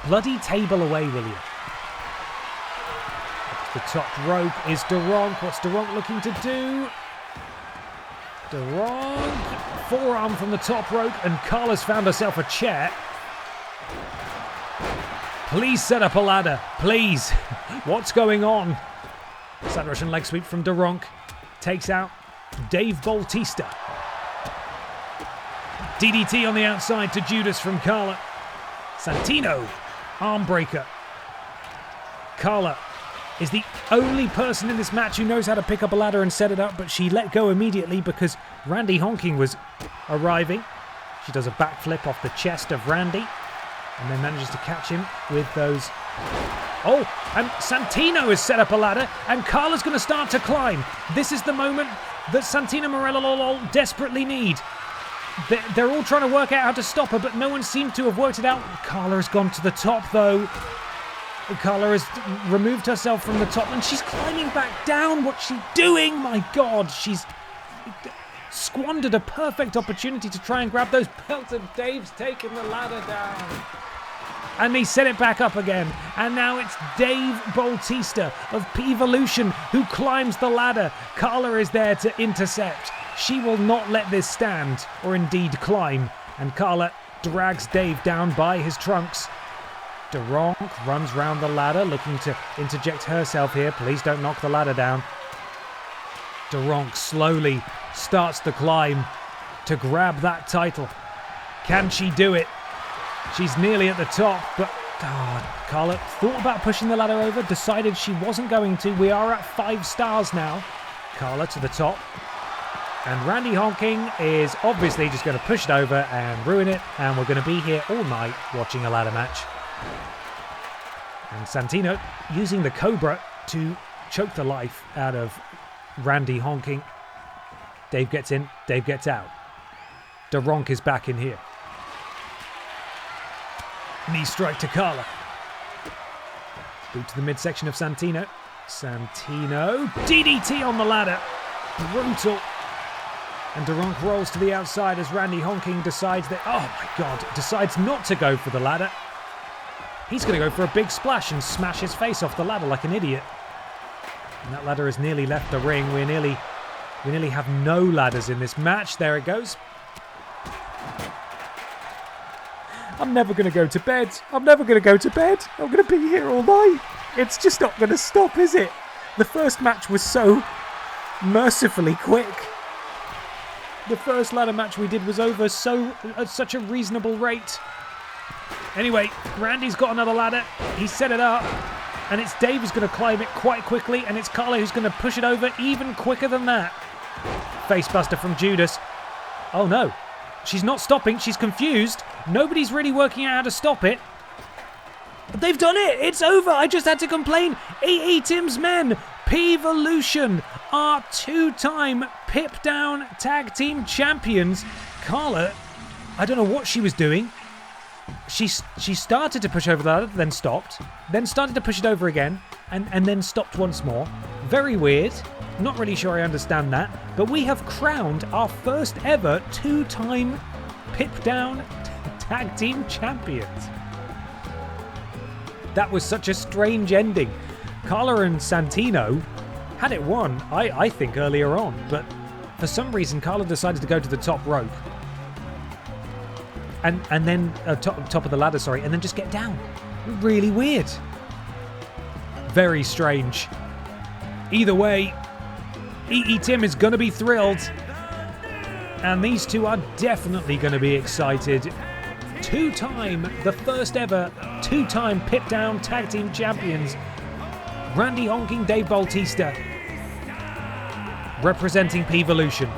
bloody table away, will you? The top rope is Duronk. What's Duronk looking to do? Duronk, forearm from the top rope, and Carla's found herself a chair. Please set up a ladder, please. What's going on? Side Russian leg sweep from Duronk. Takes out Dave Bautista. DDT on the outside to Judas from Carla. Santino, arm breaker. Carla is the only person in this match who knows how to pick up a ladder and set it up, but she let go immediately because Randy Honking was arriving. She does a backflip off the chest of Randy and then manages to catch him with those... Oh, and Santino has set up a ladder, and Carla's going to start to climb. This is the moment that Santino Morello desperately need. They're all trying to work out how to stop her, but no one seems to have worked it out. Carla has gone to the top, though. Carla has removed herself from the top, and she's climbing back down. What's she doing? My God, she's squandered a perfect opportunity to try and grab those belts, and Dave's taken the ladder down. And he set it back up again. And now it's Dave Bautista of P-Volution who climbs the ladder. Carla is there to intercept. She will not let this stand, or indeed climb. And Carla drags Dave down by his trunks. Duronk runs round the ladder, looking to interject herself here. Please don't knock the ladder down. Duronk slowly starts the climb to grab that title. Can she do it? She's nearly at the top, but Carla thought about pushing the ladder over, decided she wasn't going to. We are at 5 stars now. Carla to the top. And Randy Honking is obviously just going to push it over and ruin it, and we're going to be here all night watching a ladder match. And Santino using the Cobra to choke the life out of Randy Honking. Dave gets in, Dave gets out. Duronk is back in here. Knee strike to Carla. Boot to the midsection of Santino. Santino. DDT on the ladder. Brutal. And Duronk rolls to the outside as Randy Honking decides that, oh my God, decides not to go for the ladder. He's going to go for a big splash and smash his face off the ladder like an idiot. And that ladder has nearly left the ring. We nearly have no ladders in this match. There it goes. I'm never going to go to bed. I'm never going to go to bed. I'm going to be here all night. It's just not going to stop, is it? The first match was so mercifully quick. The first ladder match we did was over at such a reasonable rate. Anyway, Randy's got another ladder. He set it up. And it's Dave who's going to climb it quite quickly. And it's Carla who's going to push it over even quicker than that. Facebuster from Judas. Oh no. She's not stopping. She's confused. Nobody's really working out how to stop it. But they've done it. It's over. I just had to complain. EE Tim's men, P-Volution, are 2-time Pip Down Tag Team Champions. Carla, I don't know what she was doing. She started to push over the ladder, then stopped. Then started to push it over again, and then stopped once more. Very weird. Not really sure I understand that. But we have crowned our first ever 2-time Pip Down Tag Team Champions. That was such a strange ending. Carla and Santino had it won, I think, earlier on, but for some reason Carla decided to go to the top rope. And then, top of the ladder, sorry, and then just get down. Really weird. Very strange. Either way, E.E. Tim is going to be thrilled. And these two are definitely going to be excited. The first ever two-time pit-down tag team champions. Randy Honking Dave Bautista. Representing P-Volution.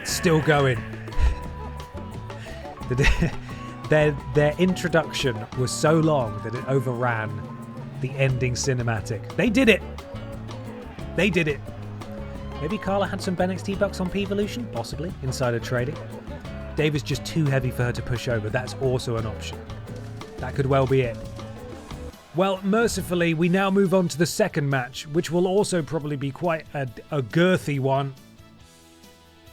Still going. Their introduction was so long that it overran the ending cinematic. They did it. They did it. Maybe Carla had some BENXT bucks on P-Volution? Possibly. Insider trading. Dave is just too heavy for her to push over. That's also an option. That could well be it. Well, mercifully, we now move on to the second match, which will also probably be quite a girthy one.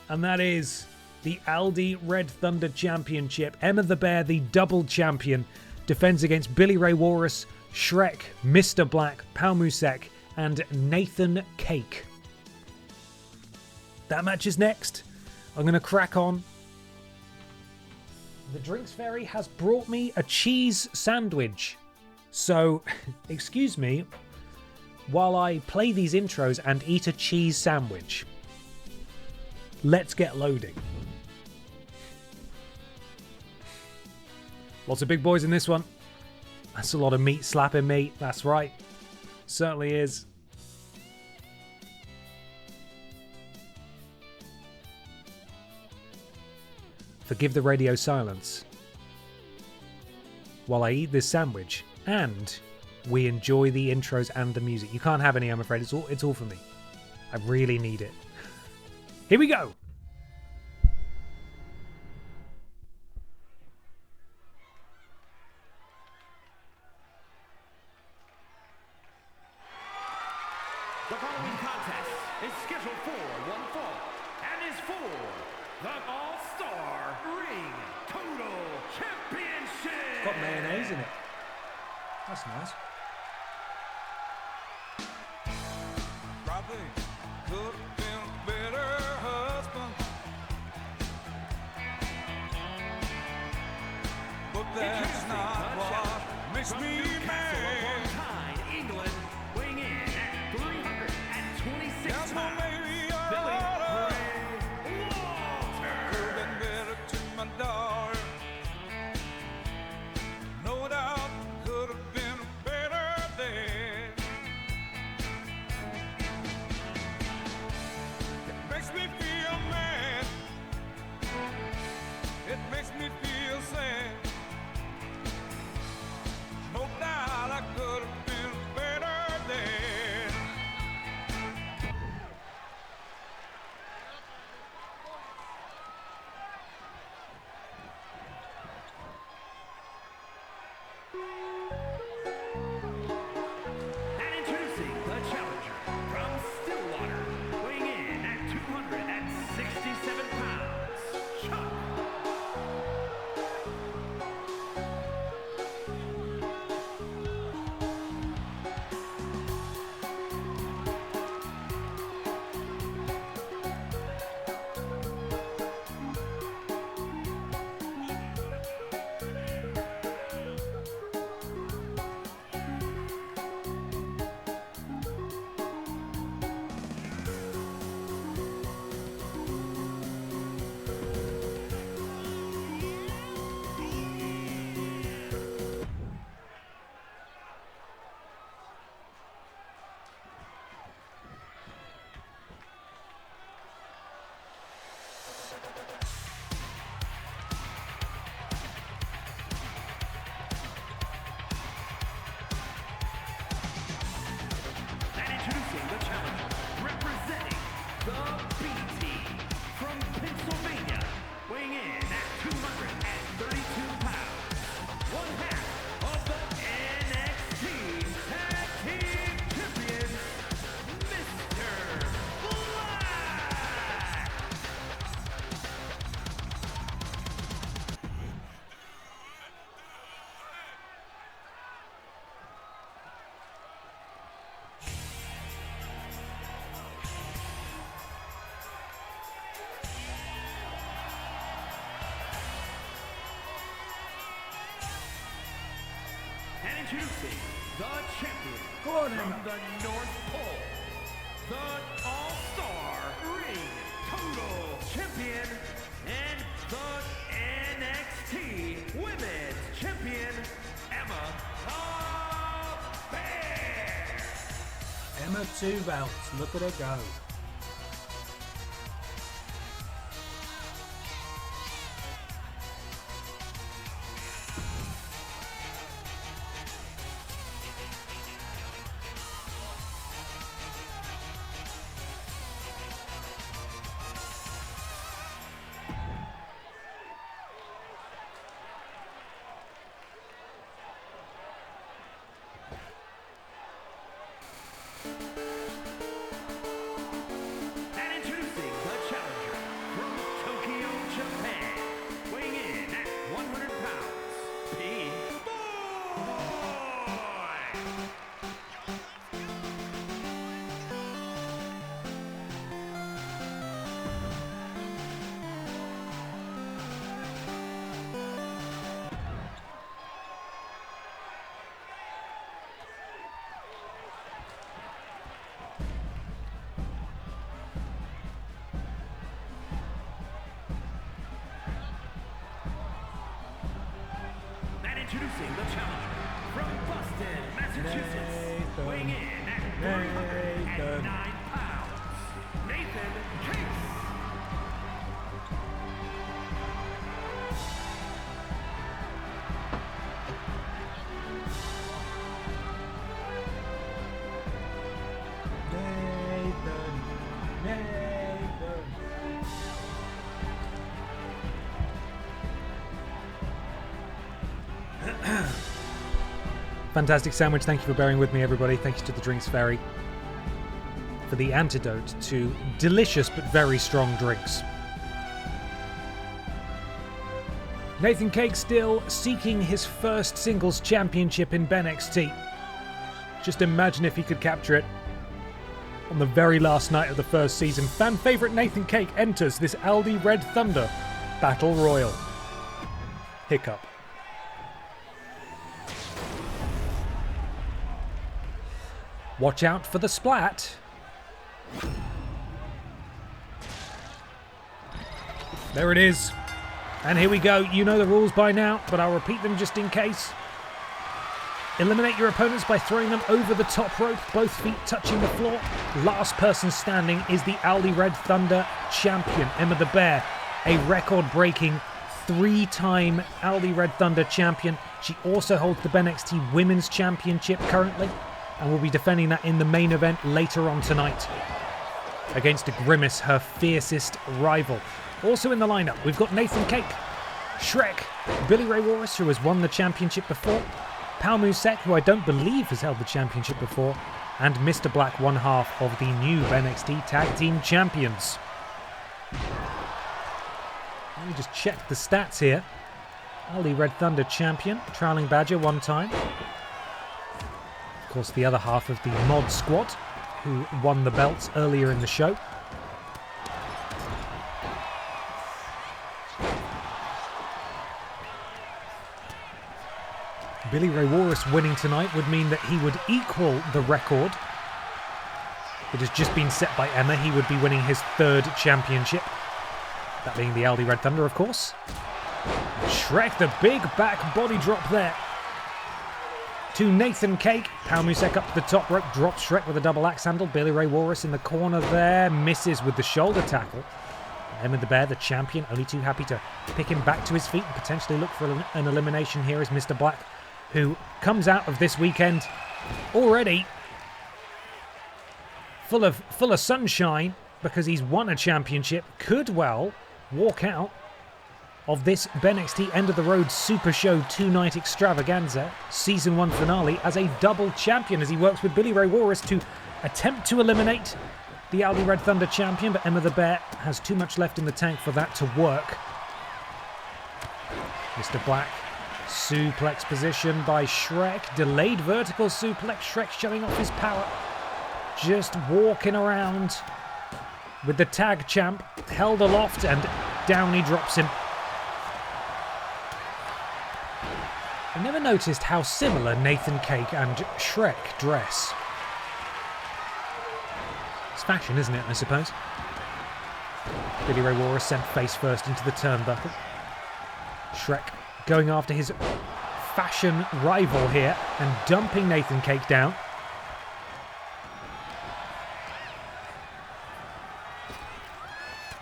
And that is the Aldi Red Thunder Championship. Emma the Bear, the double champion, defends against Billy Ray Walrus, Shrek, Mr. Black, Pal Musek, and Nathan Cake. That match is next. I'm going to crack on. The Drinks Fairy has brought me a cheese sandwich. So, excuse me, while I play these intros and eat a cheese sandwich. Let's get loading. Lots of big boys in this one. That's a lot of meat slapping meat. That's right. Certainly is. Forgive the radio silence while I eat this sandwich and we enjoy the intros and the music. You can't have any, I'm afraid. It's all for me. I really need it. Here we go. The following contest is scheduled for one fall and is for the All-Star Ring Total Championship. Got mayonnaise in it. That's nice. Probably could have been a better husband, but that's not what makes me mad. England, weighing in at 326 That's what pounds, made me Billy oughta. Ray Walters. Could have been better to my daughter. No doubt, could have been a better introducing the champion from the North Pole, the All-Star Ring Total Champion, and the NXT Women's Champion, Emma Bear. Emma 2 belts. Look at her go. And introducing the challenger from Tokyo, Japan, weighing in at 100 pounds, B-Boy! And introducing the challenger from Boston, Massachusetts, weighing in at 309 pounds, Nathan Case. Fantastic sandwich. Thank you for bearing with me, everybody. Thank you to the Drinks Fairy for the antidote to delicious but very strong drinks. Nathan Cake still seeking his first singles championship in BENXT. Just imagine if he could capture it on the very last night of the first season. Fan favourite Nathan Cake enters this Aldi Red Thunder Battle Royal. Hiccup. Watch out for the splat. There it is. And here we go. You know the rules by now, but I'll repeat them just in case. Eliminate your opponents by throwing them over the top rope, both feet touching the floor. Last person standing is the Aldi Red Thunder champion, Emma the Bear, a record-breaking 3-time Aldi Red Thunder champion. She also holds the BENXT Women's Championship currently, and will be defending that in the main event later on tonight against Grimace, her fiercest rival. Also in the lineup, we've got Nathan Cake, Shrek, Billy Ray Walrus, who has won the championship before, Pal Musek, who I don't believe has held the championship before, and Mr. Black, one half of the new BENXT Tag Team Champions. Let me just check the stats here. Aldi Red Thunder champion, Trailing Badger one time. Of course, the other half of the Mod Squad, who won the belts earlier in the show. Billy Ray Walrus winning tonight would mean that he would equal the record that has just been set by Emma. He would be winning his 3rd championship. That being the Aldi Red Thunder, of course. Shrek, the big back body drop there. To Nathan Cake. Pal Musek up to the top rope. Drops Shrek with a double axe handle. Billy Ray Walrus in the corner there. Misses with the shoulder tackle. Emma the Bear, the champion, only too happy to pick him back to his feet and potentially look for an elimination here is Mr. Black, who comes out of this weekend already full of sunshine because he's won a championship. Could well walk out of this BENXT End of the Road Super Show 2-night extravaganza Season 1 finale as a double champion as he works with Billy Ray Walrus to attempt to eliminate the Aldi Red Thunder champion, but Emma the Bear has too much left in the tank for that to work. Mr. Black, suplex position by Shrek, delayed vertical suplex, Shrek showing off his power, just walking around with the tag champ held aloft and down he drops him. I never noticed how similar Nathan Cake and Shrek dress. It's fashion, isn't it, I suppose? Billy Ray Walrus sent face first into the turnbuckle. Shrek going after his fashion rival here and dumping Nathan Cake down.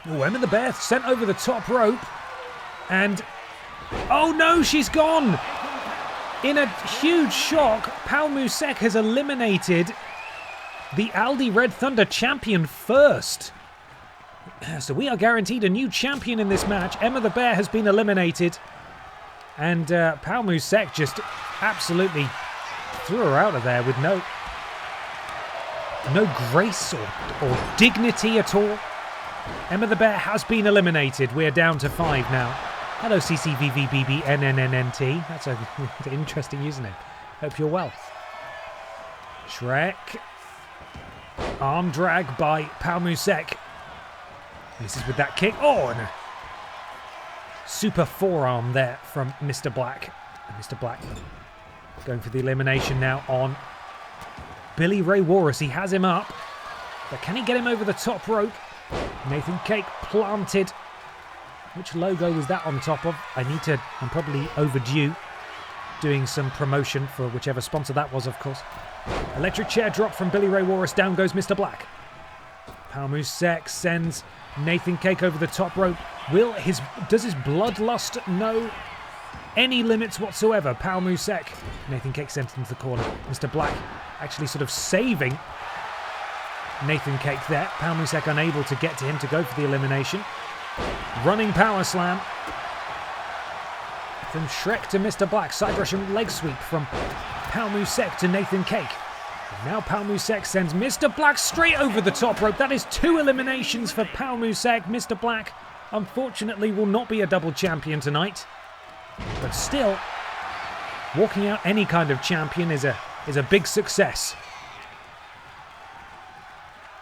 Oh, Emma the Bear sent over the top rope. And... oh no, she's gone! In a huge shock, Pal Musek has eliminated the Aldi Red Thunder champion first. So we are guaranteed a new champion in this match. Emma the Bear has been eliminated. And Pal Musek just absolutely threw her out of there with no grace or dignity at all. Emma the Bear has been eliminated. We're down to 5 now. Hello, CCVVBBNNNNT. That's an interesting username. Hope you're well. Shrek. Arm drag by Pal Musek. Misses with that kick. Oh, and a super forearm there from Mr. Black. And Mr. Black going for the elimination now on Billy Ray Walrus. He has him up. But can he get him over the top rope? Nathan Cake planted. Which logo was that on top of? I'm probably overdue doing some promotion for whichever sponsor that was, of course. Electric chair drop from Billy Ray Walrus. Down goes Mr. Black. Pal Musek sends Nathan Cake over the top rope. Does his bloodlust know any limits whatsoever? Pal Musek. Nathan Cake sent into the corner. Mr. Black actually sort of saving Nathan Cake there. Pal Musek unable to get to him to go for the elimination. Running power slam from Shrek to Mr. Black. Side Russian leg sweep from Pal Musek to Nathan Cake. And now Pal Musek sends Mr. Black straight over the top rope. That is 2 eliminations for Pal Musek. Mr. Black, unfortunately, will not be a double champion tonight. But still, walking out any kind of champion is a big success.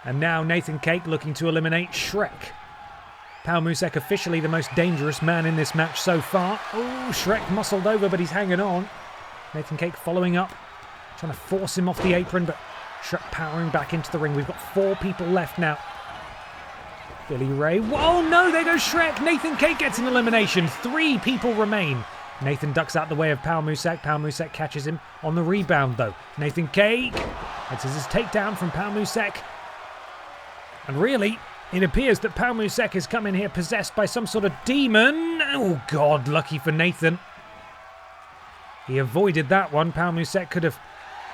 And now Nathan Cake looking to eliminate Shrek. Pal Musek officially the most dangerous man in this match so far. Oh, Shrek muscled over, but he's hanging on. Nathan Cake following up, trying to force him off the apron, but Shrek powering back into the ring. We've got 4 people left now. Billy Ray. Whoa, no, there goes Shrek. Nathan Cake gets an elimination. 3 people remain. Nathan ducks out the way of Pal Musek. Pal Musek catches him on the rebound, though. Nathan Cake. This is his takedown from Pal Musek. And really, it appears that Pal Musek has come in here possessed by some sort of demon. Oh, God, lucky for Nathan. He avoided that one. Pal Musek could have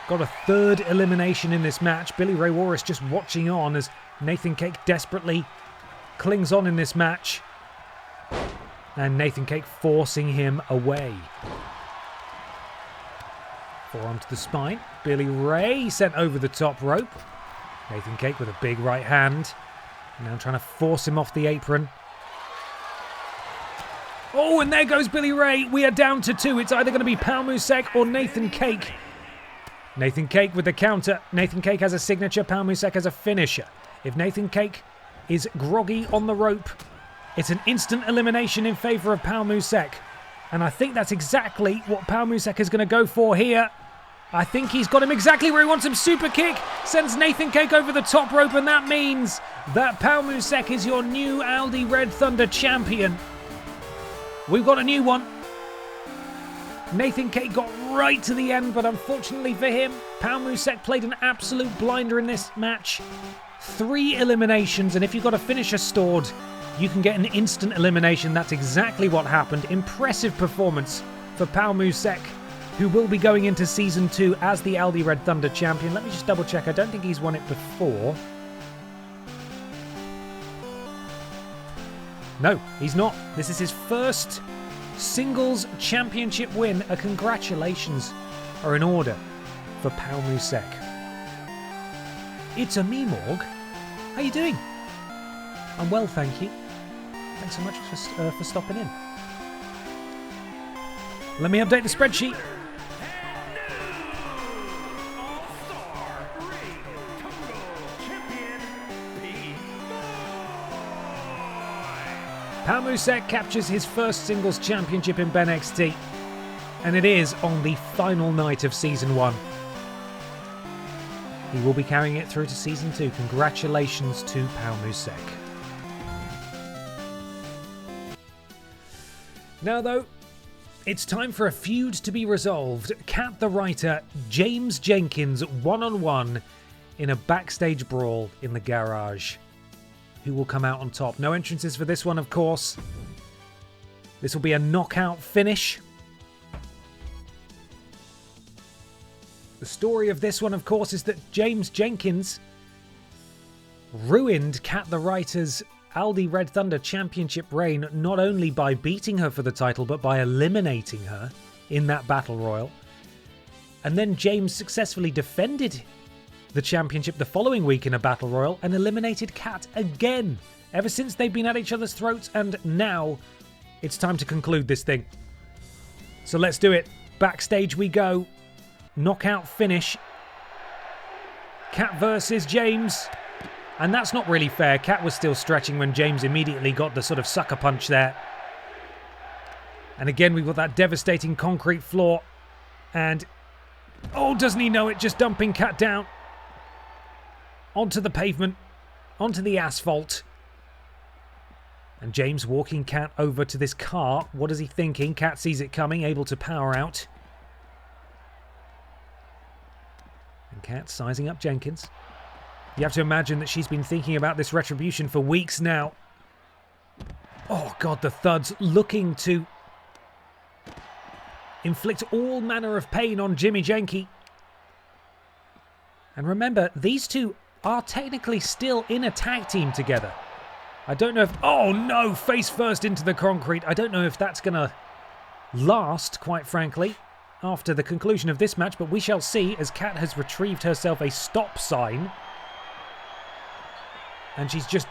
got a 3rd elimination in this match. Billy Ray Walrus just watching on as Nathan Cake desperately clings on in this match. And Nathan Cake forcing him away. Forearm to the spine. Billy Ray sent over the top rope. Nathan Cake with a big right hand. Now trying to force him off the apron. Oh, and there goes Billy Ray. We are down to 2. It's either going to be Pal Musek or Nathan Cake. Nathan Cake with the counter. Nathan Cake has a signature. Pal Musek has a finisher. If Nathan Cake is groggy on the rope, it's an instant elimination in favour of Pal Musek. And I think that's exactly what Pal Musek is going to go for here. I think he's got him exactly where he wants him. Super kick sends Nathan Cake over the top rope, and that means that Pal Musek is your new Aldi Red Thunder champion. We've got a new one. Nathan Cake got right to the end, but unfortunately for him, Pal Musek played an absolute blinder in this match. 3 eliminations, and if you've got a finisher stored, you can get an instant elimination. That's exactly what happened. Impressive performance for Pal Musek, who will be going into Season 2 as the Aldi Red Thunder champion. Let me just double check. I don't think he's won it before. No, he's not. This is his first singles championship win. A congratulations are in order for Pal Musek. It's a me, Morg. How you doing? I'm well, thank you. Thanks so much for stopping in. Let me update the spreadsheet. Pal Musek captures his first singles championship in BENXT. and it is on the final night of Season 1. He will be carrying it through to Season 2. Congratulations to Pao Musek. Now, though, it's time for a feud to be resolved. Cat the Writer, James Jenkins, one-on-one in a backstage brawl in the garage. Who will come out on top? No entrances for this one, of course. This will be a knockout finish. The story of this one, of course, is that James Jenkins ruined Cat the Writer's Aldi Red Thunder Championship reign, not only by beating her for the title, but by eliminating her in that Battle Royal. And then James successfully defended the championship the following week in a Battle Royal and eliminated Cat again. Ever since they've been at each other's throats, and now it's time to conclude this thing. So let's do it. Backstage we go. Knockout finish. Cat versus James. And that's not really fair. Cat was still stretching when James immediately got the sort of sucker punch there. And again, we've got that devastating concrete floor. And, oh, doesn't he know it? Just dumping Cat down. Onto the pavement. Onto the asphalt. And James walking Cat over to this car. What is he thinking? Cat sees it coming, able to power out. And Cat sizing up Jenkins. You have to imagine that she's been thinking about this retribution for weeks now. Oh, God, the thuds looking to inflict all manner of pain on Jimmy Jenke. And remember, these two are technically still in a tag team together. I don't know if... Oh, no! Face first into the concrete. I don't know if that's going to last, quite frankly, after the conclusion of this match, but we shall see as Cat has retrieved herself a stop sign. And she's just...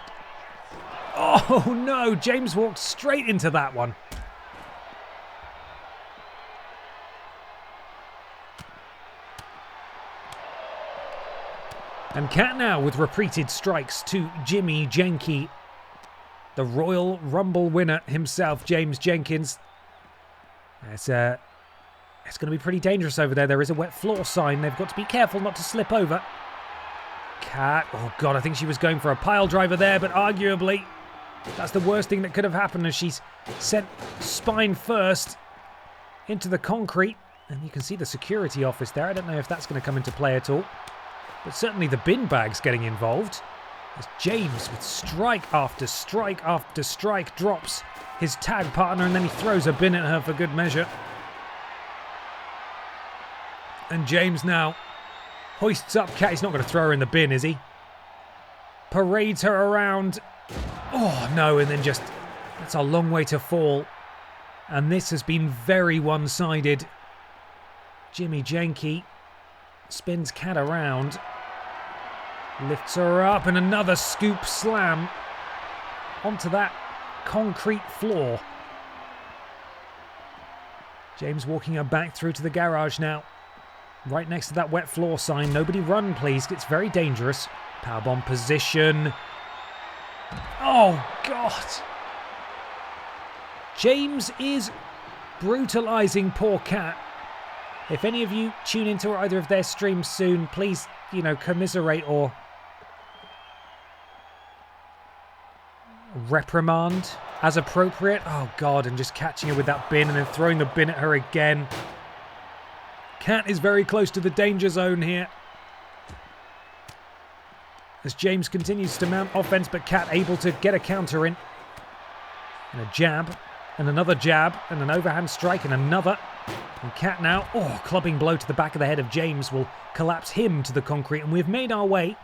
Oh, no! James walked straight into that one. And Cat now with repeated strikes to Jimmy Jenke. The Royal Rumble winner himself, James Jenkins. It's going to be pretty dangerous over there. There is a wet floor sign. They've got to be careful not to slip over. Cat, oh God, I think she was going for a pile driver there, but arguably that's the worst thing that could have happened as she's sent spine first into the concrete. And you can see the security office there. I don't know if that's going to come into play at all. But certainly the bin bag's getting involved. As James, with strike after strike after strike, drops his tag partner and then he throws a bin at her for good measure. And James now hoists up Cat. He's not going to throw her in the bin, is he? Parades her around. Oh, no, and then just... That's a long way to fall. And this has been very one-sided. Jimmy Jenke spins Cat around. Lifts her up and another scoop slam onto that concrete floor. James walking her back through to the garage now. Right next to that wet floor sign. Nobody run, please. It's very dangerous. Powerbomb position. Oh, God. James is brutalizing poor Cat. If any of you tune into either of their streams soon, please, commiserate or reprimand as appropriate. Oh, God, and just catching her with that bin and then throwing the bin at her again. Cat is very close to the danger zone here. As James continues to mount offense, but Cat able to get a counter in. And a jab, and another jab, and an overhand strike, and another. And Cat now, clubbing blow to the back of the head of James will collapse him to the concrete. And we've made our way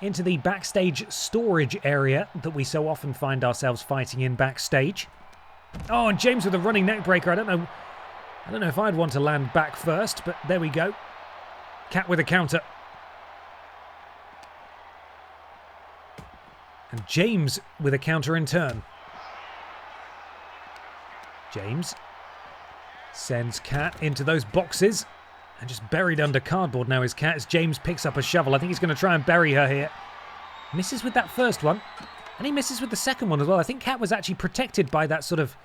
into the backstage storage area that we so often find ourselves fighting in backstage. Oh, and James with a running neck breaker. I don't know if I'd want to land back first, but there we go. Cat with a counter. And James with a counter in turn. James sends Cat into those boxes. And just buried under cardboard now is Cat as James picks up a shovel. I think he's going to try and bury her here. Misses with that first one. And he misses with the second one as well. I think Cat was actually protected by that sort of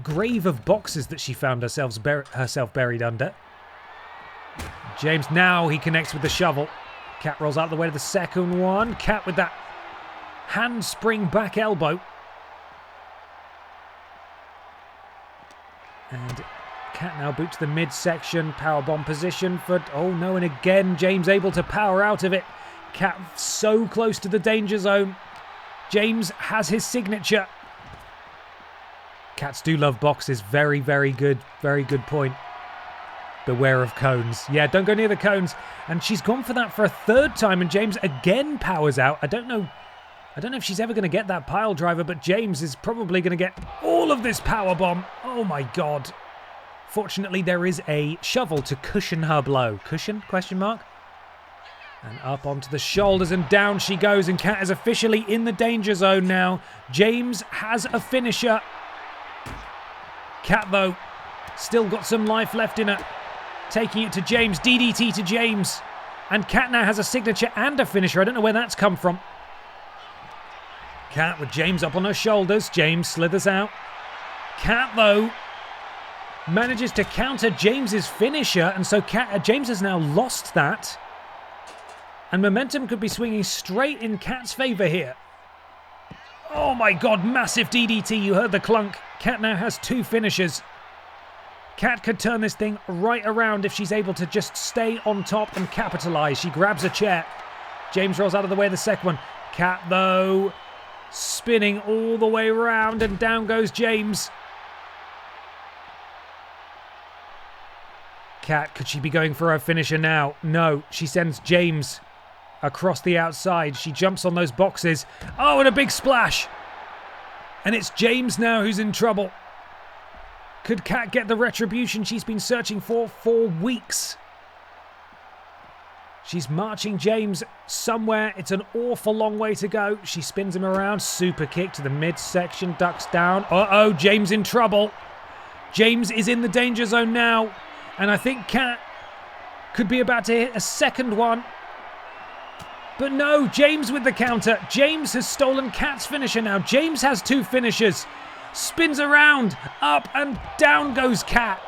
grave of boxes that she found herself buried under. James, now he connects with the shovel. Kat rolls out of the way to the second one. Kat with that handspring back elbow. And Kat now boot to the midsection. Powerbomb position for... Oh no, and again James able to power out of it. Kat so close to the danger zone. James has his signature. Cats do love boxes. Very, very good. Very good point. Beware of cones. Yeah, don't go near the cones. And she's gone for that for a third time, and James again powers out. I don't know if she's ever going to get that pile driver, but James is probably going to get all of this power bomb. Oh my god. Fortunately, there is a shovel to cushion her blow. Cushion? Question mark. And up onto the shoulders, and down she goes, and Kat is officially in the danger zone now. James has a finisher. Kat, though, still got some life left in her. Taking it to James. DDT to James. And Kat now has a signature and a finisher. I don't know where that's come from. Kat with James up on her shoulders. James slithers out. Kat, though, manages to counter James's finisher. And so James has now lost that. And momentum could be swinging straight in Kat's favour here. Oh my god, massive DDT. You heard the clunk. Kat now has two finishers. Kat could turn this thing right around if she's able to just stay on top and capitalise. She grabs a chair. James rolls out of the way of the second one. Kat, though, spinning all the way around, and down goes James. Kat, could she be going for her finisher now? No, she sends James across the outside. She jumps on those boxes. Oh, and a big splash. And it's James now who's in trouble. Could Kat get the retribution she's been searching for weeks? She's marching James somewhere. It's an awful long way to go. She spins him around. Super kick to the midsection. Ducks down. Uh-oh, James in trouble. James is in the danger zone now. And I think Kat could be about to hit a second one. But no, James with the counter. James has stolen Kat's finisher now. James has two finishers. Spins around, up and down goes Kat.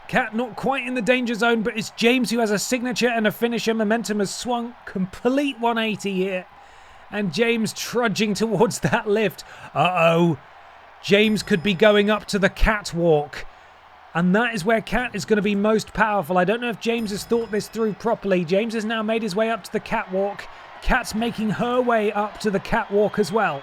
Kat not quite in the danger zone, but it's James who has a signature and a finisher. Momentum has swung complete 180 here. And James trudging towards that lift. Uh-oh. James could be going up to the catwalk. And that is where Kat is going to be most powerful. I don't know if James has thought this through properly. James has now made his way up to the catwalk. Kat's making her way up to the catwalk as well.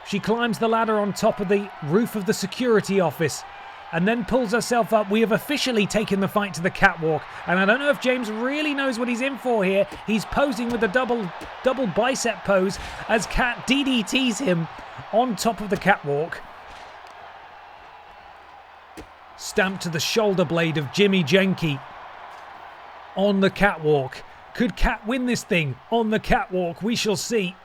She climbs the ladder on top of the roof of the security office and then pulls herself up. We have officially taken the fight to the catwalk. And I don't know if James really knows what he's in for here. He's posing with the double bicep pose as Kat DDTs him on top of the catwalk. Stamped to the shoulder blade of Jimmy Jenke on the catwalk. Could Kat win this thing on the catwalk? We shall see.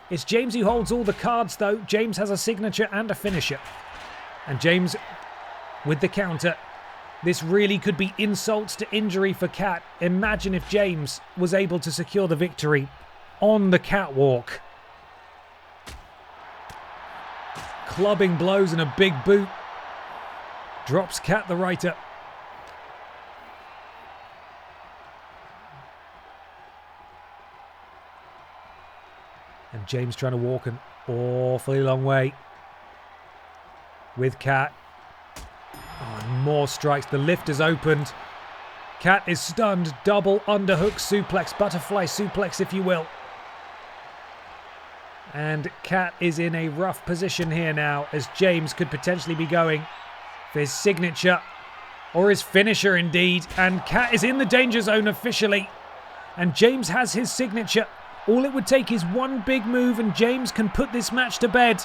It's James who holds all the cards, though. James has a signature and a finisher. And James with the counter. This really could be insult to injury for Kat. Imagine if James was able to secure the victory on the catwalk. Clubbing blows and a big boot. Drops Kat the writer. And James trying to walk an awfully long way with Kat. Oh, more strikes. The lift is opened. Kat is stunned. Double underhook suplex. Butterfly suplex, if you will. And Kat is in a rough position here now, as James could potentially be going for his signature or his finisher indeed. And Kat is in the danger zone officially. And James has his signature. All it would take is one big move and James can put this match to bed.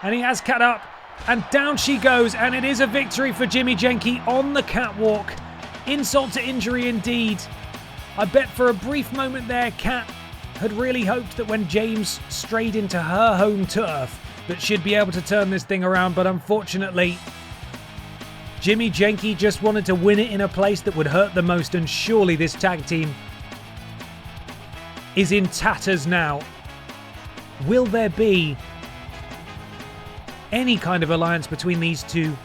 And he has Kat up. And down she goes. And it is a victory for Jimmy Jenke on the catwalk. Insult to injury indeed. I bet for a brief moment there, Kat had really hoped that when James strayed into her home turf that she'd be able to turn this thing around. But unfortunately, Jimmy Jenke just wanted to win it in a place that would hurt the most. And surely this tag team is in tatters now. Will there be any kind of alliance between these two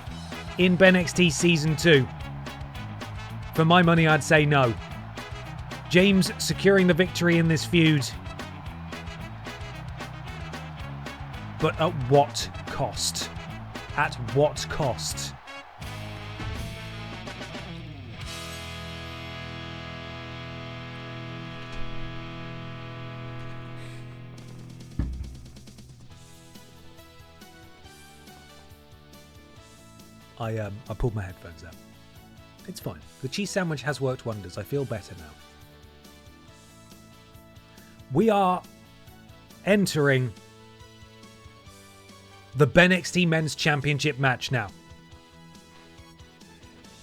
in BENXT Season 2? For my money, I'd say no. James securing the victory in this feud. But at what cost? At what cost? I pulled my headphones out. It's fine. The cheese sandwich has worked wonders. I feel better now. We are entering the BENXT Men's Championship match now.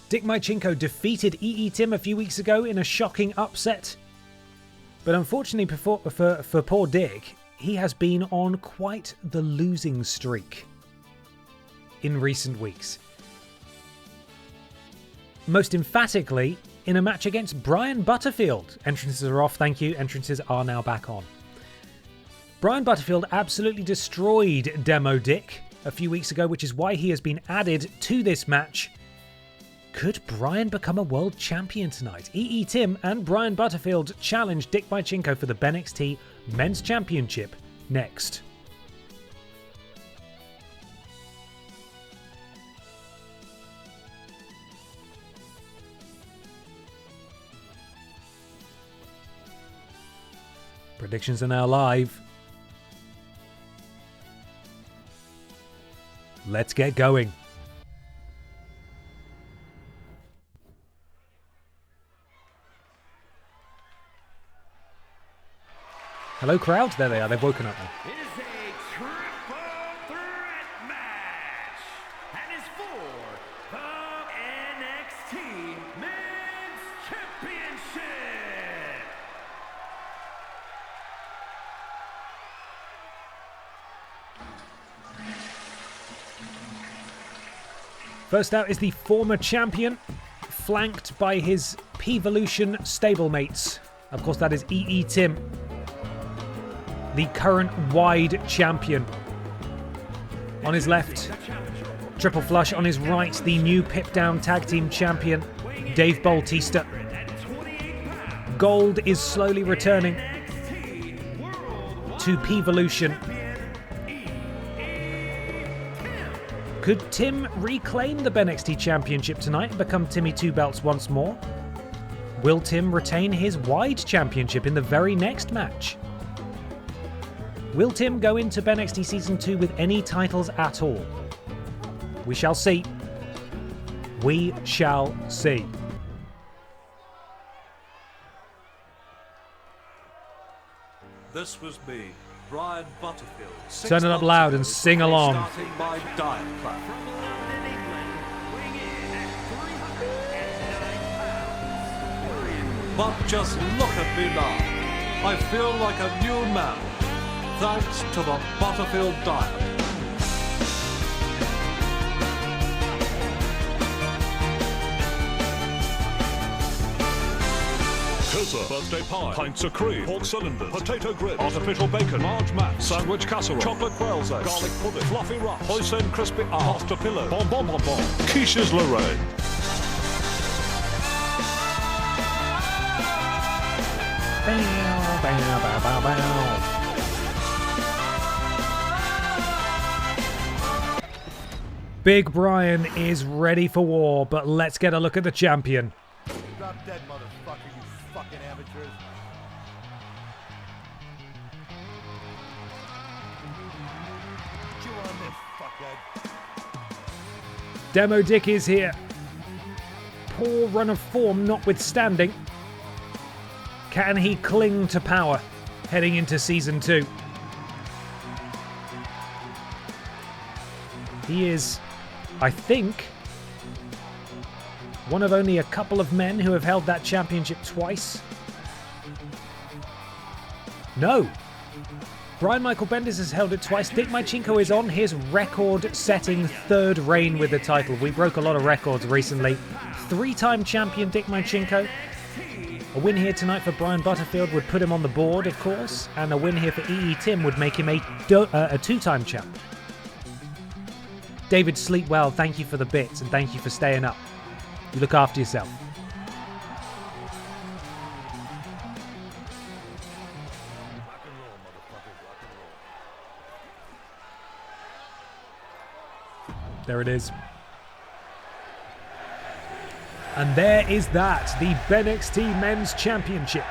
Dick Mychinko defeated EE Tim a few weeks ago in a shocking upset. But unfortunately for poor Dick, he has been on quite the losing streak in recent weeks. Most emphatically, in a match against Brian Butterfield. Entrances are off, thank you. Entrances are now back on. Brian Butterfield absolutely destroyed Demo Dick a few weeks ago, which is why he has been added to this match. Could Brian become a world champion tonight? EE Tim and Brian Butterfield challenge Dick Mychinko for the BENXT Men's Championship next. Predictions are now live. Let's get going. Hello, crowd. There they are. They've woken up now. It is a triple threat match, and is for the NXT Men's Championship. First out is the former champion, flanked by his P-Volution stablemates. Of course, that is EE Tim, the current wide champion. On his left, Triple Flush. On his right, the new Pip-Down Tag Team Champion, Dave Bautista. Gold is slowly returning to P-Volution. Could Tim reclaim the BENXT Championship tonight and become Timmy Two Belts once more? Will Tim retain his wide championship in the very next match? Will Tim go into BENXT Season 2 with any titles at all? We shall see. We shall see. This was me, Brian Butterfield. Turn it up loud and sing along. Starting my diet plan. But just look at me now. I feel like a new man, thanks to the Butterfield diet. Pizza, birthday pie, pints of cream, pork cylinders, potato grid, artificial bacon, large mats, sandwich casserole, chocolate quail's eggs, garlic pudding, fluffy ruff, hoisin crispy pasta pillow, bonbon bonbon, quiches Lorraine. Big Brian is ready for war, but let's get a look at the champion. Drop dead, motherfucker, you fucking amateurs. Chew on this, fuckhead. Demo Dick is here. Poor run of form notwithstanding. Can he cling to power heading into Season 2? He is, I think, one of only a couple of men who have held that championship twice. No. Brian Michael Bendis has held it twice. Dick Mychinko is on his record-setting third reign with the title. We broke a lot of records recently. Three-time champion Dick Mychinko. A win here tonight for Brian Butterfield would put him on the board, of course, and a win here for EE Tim would make him a two-time champ. David, sleep well. Thank you for the bits and thank you for staying up. You look after yourself. There it is. And there is that, the BENXT Men's Championship.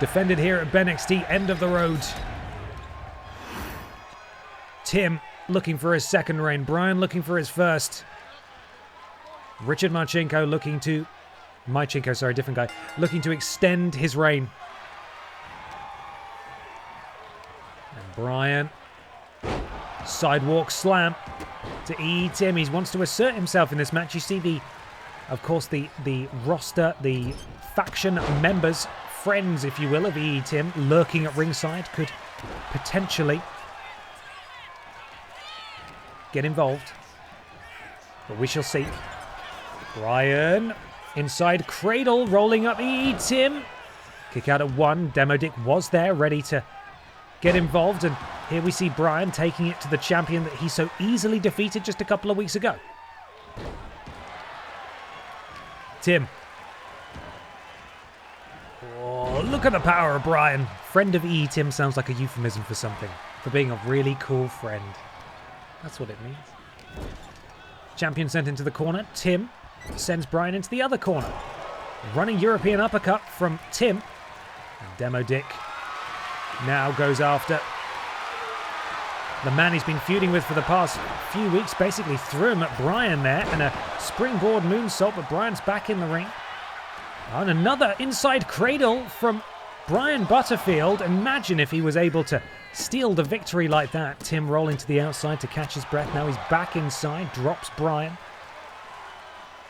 Defended here at BENXT, end of the road. Tim looking for his second reign. Brian looking for his first. Richard Marchenko looking to... Mychenko, sorry, different guy. Looking to extend his reign. And Brian... Sidewalk slam to EE Tim. He wants to assert himself in this match. You see of course, the roster, the faction members, friends, if you will, of EE Tim lurking at ringside could potentially get involved. But we shall see. Brian inside cradle, rolling up EE Tim. Kick out at 1. Demo Dick was there, ready to get involved, and here we see Brian taking it to the champion that he so easily defeated just a couple of weeks ago. Tim. Oh, look at the power of Brian. Friend of EE Tim sounds like a euphemism for something. For being a really cool friend. That's what it means. Champion sent into the corner. Tim sends Brian into the other corner. Running European uppercut from Tim. And Demo Dick now goes after the man he's been feuding with for the past few weeks. Basically threw him at Brian there, and a springboard moonsault, but Brian's back in the ring. And another inside cradle from Brian Butterfield. Imagine if he was able to steal the victory like that. Tim rolling to the outside to catch his breath. Now he's back inside, drops Brian.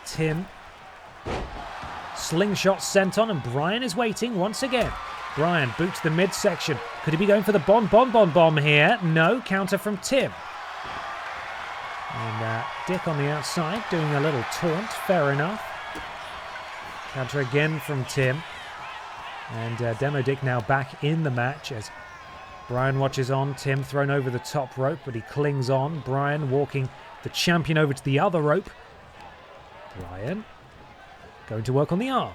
Tim. Slingshot sent on, and Brian is waiting once again. Brian boots the midsection. Could he be going for the bomb here? No, counter from Tim. And Dick on the outside doing a little taunt. Fair enough. Counter again from Tim. And Demo Dick now back in the match as Brian watches on. Tim thrown over the top rope, but he clings on. Brian walking the champion over to the other rope. Brian going to work on the arm.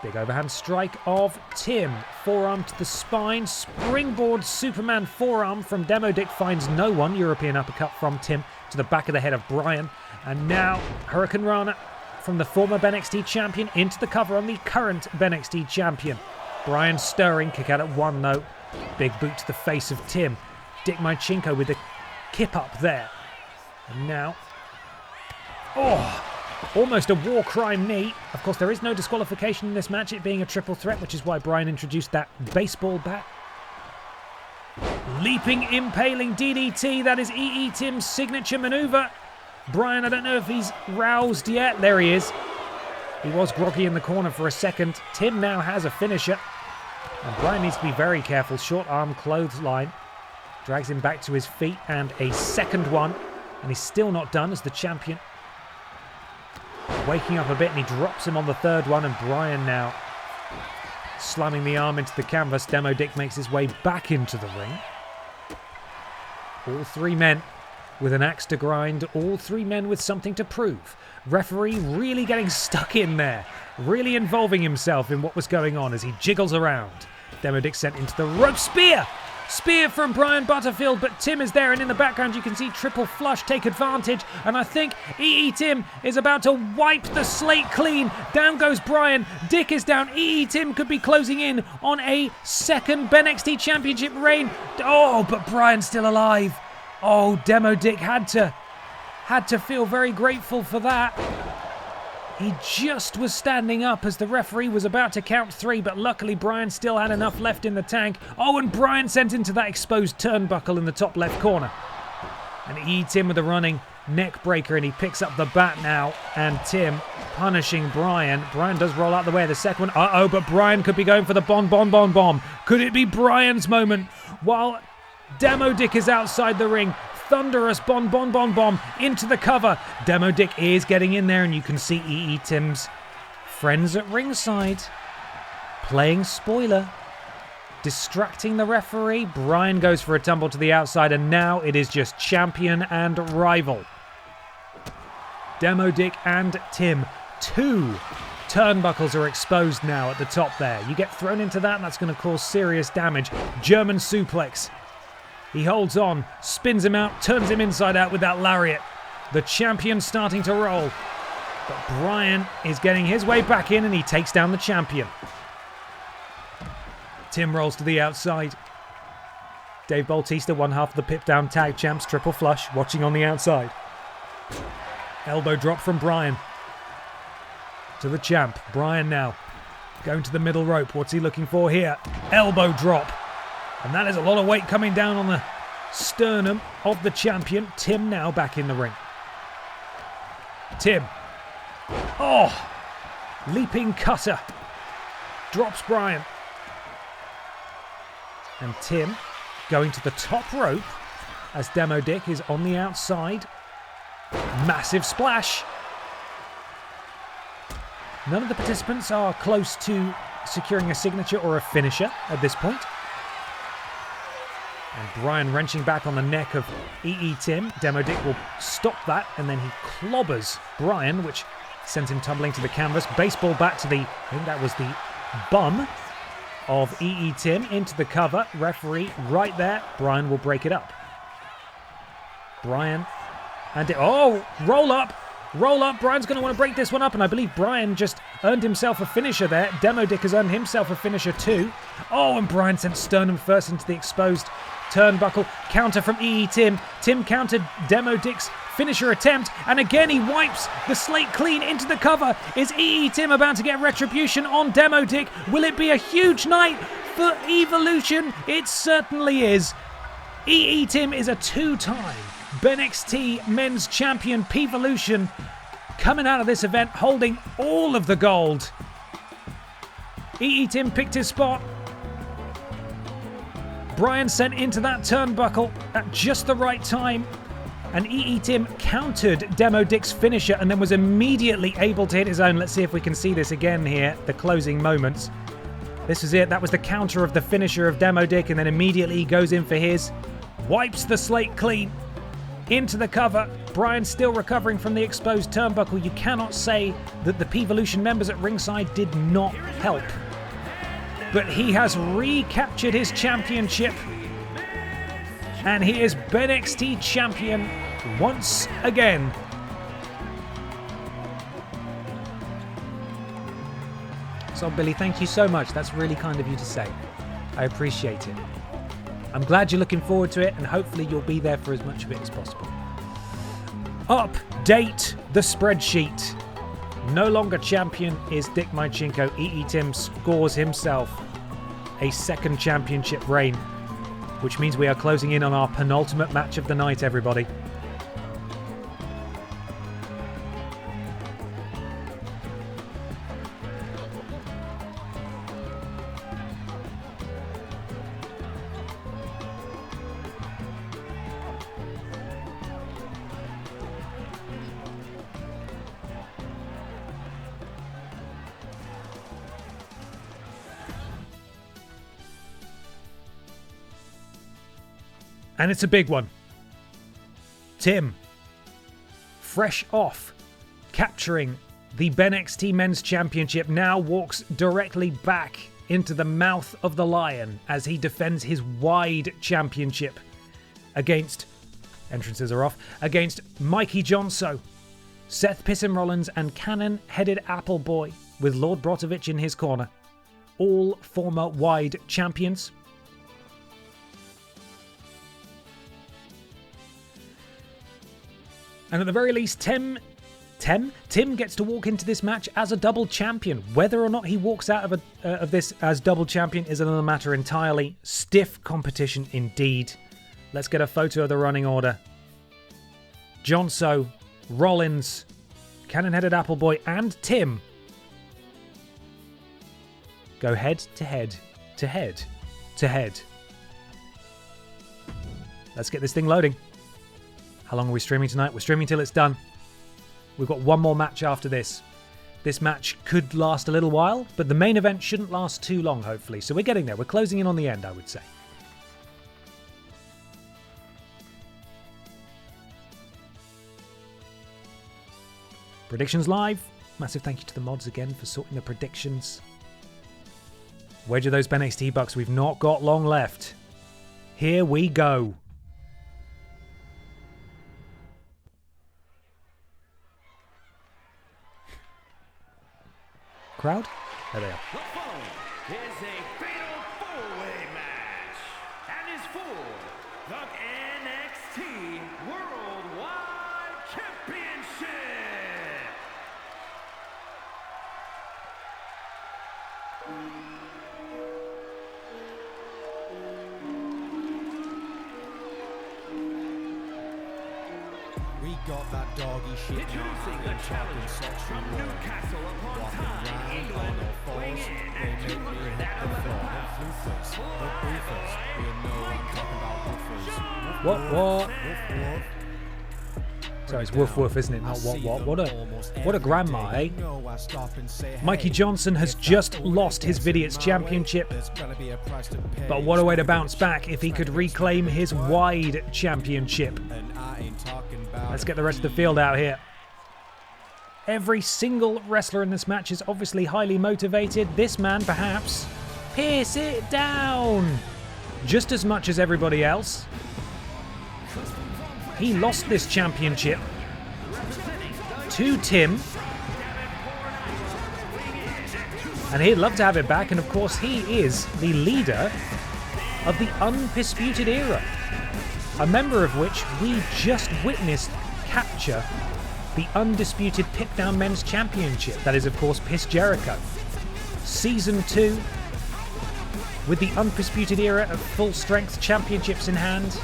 Big overhand strike of Tim. Forearm to the spine. Springboard Superman forearm from Demo Dick finds no one. European uppercut from Tim to the back of the head of Brian. And now Hurricane Rana from the former BENXT champion into the cover on the current BENXT champion. Brian stirring. Kick out at 1 though. Big boot to the face of Tim. Dick Mychenko with a kip up there. And now... Oh! Almost a war crime knee. Of course, there is no disqualification in this match, it being a triple threat, which is why Brian introduced that baseball bat. Leaping, impaling DDT. That is EE Tim's signature maneuver. Brian, I don't know if he's roused yet. There he is. He was groggy in the corner for a second. Tim now has a finisher. And Brian needs to be very careful. Short arm clothesline. Drags him back to his feet. And a second one. And he's still not done as the champion. Waking up a bit, and he drops him on the third one, and Brian now slamming the arm into the canvas. Demo Dick makes his way back into the ring. All 3 men with an axe to grind, all 3 men with something to prove. Referee really getting stuck in there, really involving himself in what was going on as he jiggles around. Demo Dick sent into the rope. Spear! Spear from Brian Butterfield, but Tim is there, and in the background you can see Triple Flush take advantage, and I think EE Tim is about to wipe the slate clean. Down goes Brian. Dick is down. EE Tim could be closing in on a second BENXT Championship reign. Oh, but Brian's still alive. Oh, Demo Dick had to feel very grateful for that. He just was standing up as the referee was about to count 3, but luckily Brian still had enough left in the tank. Oh, and Brian sent into that exposed turnbuckle in the top left corner. And EE Tim with a running neck breaker, and he picks up the bat now. And Tim punishing Brian. Brian does roll out the way of the second one. Uh-oh, but Brian could be going for the bomb. Could it be Brian's moment? While Demo Dick is outside the ring. Thunderous bomb into the cover. Demo Dick is getting in there, and you can see EE Tim's friends at ringside playing spoiler. distracting the referee. Brian goes for a tumble to the outside, and now it is just champion and rival. Demo Dick and Tim. 2 turnbuckles are exposed now at the top there. You get thrown into that, and that's going to cause serious damage. German suplex. He holds on, spins him out, turns him inside out with that lariat. The champion starting to roll. But Brian is getting his way back in, and he takes down the champion. Tim rolls to the outside. Dave Bautista, one half of the Pip Down Tag Champs, triple flush, watching on the outside. Elbow drop from Brian. To the champ. Brian now going to the middle rope. What's he looking for here? Elbow drop. And that is a lot of weight coming down on the sternum of the champion. Tim now back in the ring. Tim. Oh! Leaping cutter. Drops Brian. And Tim going to the top rope as Demo Dick is on the outside. Massive splash. None of the participants are close to securing a signature or a finisher at this point. And Brian wrenching back on the neck of EE Tim. Demo Dick will stop that, and then he clobbers Brian, which sends him tumbling to the canvas. Baseball bat to the, I think that was the bum of EE Tim, into the cover. Referee right there. Brian will break it up. Brian and roll up. Roll up. Brian's going to want to break this one up, and I believe Brian just earned himself a finisher there. Demo Dick has earned himself a finisher too. Oh, and Brian sent sternum first into the exposed turnbuckle. Counter from EE Tim. Tim countered Demo Dick's finisher attempt, and again he wipes the slate clean into the cover. Is EE Tim about to get retribution on Demo Dick? Will it be a huge night for Evolution? It certainly is. EE Tim is a 2-time BENXT Men's Champion. P-Volution coming out of this event holding all of the gold. EE Tim picked his spot. Brian sent into that turnbuckle at just the right time. And EE Tim countered Demo Dick's finisher and then was immediately able to hit his own. Let's see if we can see this again here, the closing moments. This was it. That was the counter of the finisher of Demo Dick, and then immediately he goes in for his. Wipes the slate clean. Into the cover. Brian still recovering from the exposed turnbuckle. You cannot say that the P-Volution members at ringside did not help. But he has recaptured his championship. And he is BENXT champion once again. So, Billy, thank you so much. That's really kind of you to say. I appreciate it. I'm glad you're looking forward to it, and hopefully you'll be there for as much of it as possible. Update the spreadsheet. No longer champion is Dick Mychinko. EE Tim scores himself a second championship reign, which means we are closing in on our penultimate match of the night, everybody. And it's a big one. Tim, fresh off capturing the BENXT Men's Championship, now walks directly back into the mouth of the lion as he defends his wide championship against, entrances are off, against Mikey Jonso, Seth Pissin Rollins, and cannon-headed Appleboy with Lord Brotovich in his corner. All former wide champions. And at the very least, Tim gets to walk into this match as a double champion. Whether or not he walks out of this as double champion is another matter entirely. Stiff competition indeed. Let's get a photo of the running order. Jonso, Rollins, cannon-headed Appleboy, and Tim go head to head to head to head. Let's get this thing loading. How long are we streaming tonight? We're streaming till it's done. We've got one more match after this. This match could last a little while, but the main event shouldn't last too long, hopefully. So we're getting there. We're closing in on the end, I would say. Predictions live. Massive thank you to the mods again for sorting the predictions. Wedge of those BENXT bucks. We've not got long left. Here we go. Crowd? There they are. The following is a fatal four-way match and is for the NXT Worldwide Championship. We got that doggy shit. Introducing the challenger from Newcastle upon Tyne, England, weighing in at 211 pounds. What? Sorry, it's woof woof, isn't it? Not what. What a grandma, eh? Mikey Johnson has just lost his Vidiots championship. But what a way to bounce back if he could reclaim his wide championship. Let's get the rest of the field out here. Every single wrestler in this match is obviously highly motivated. This man, perhaps, pierce it down just as much as everybody else. He lost this championship to Tim, and he'd love to have it back. And of course, he is the leader of the Undisputed Era, a member of which we just witnessed capture the Undisputed Pit-Down Men's Championship. That is, of course, Piss Jericho. Season 2, with the Undisputed Era of full-strength championships in hand,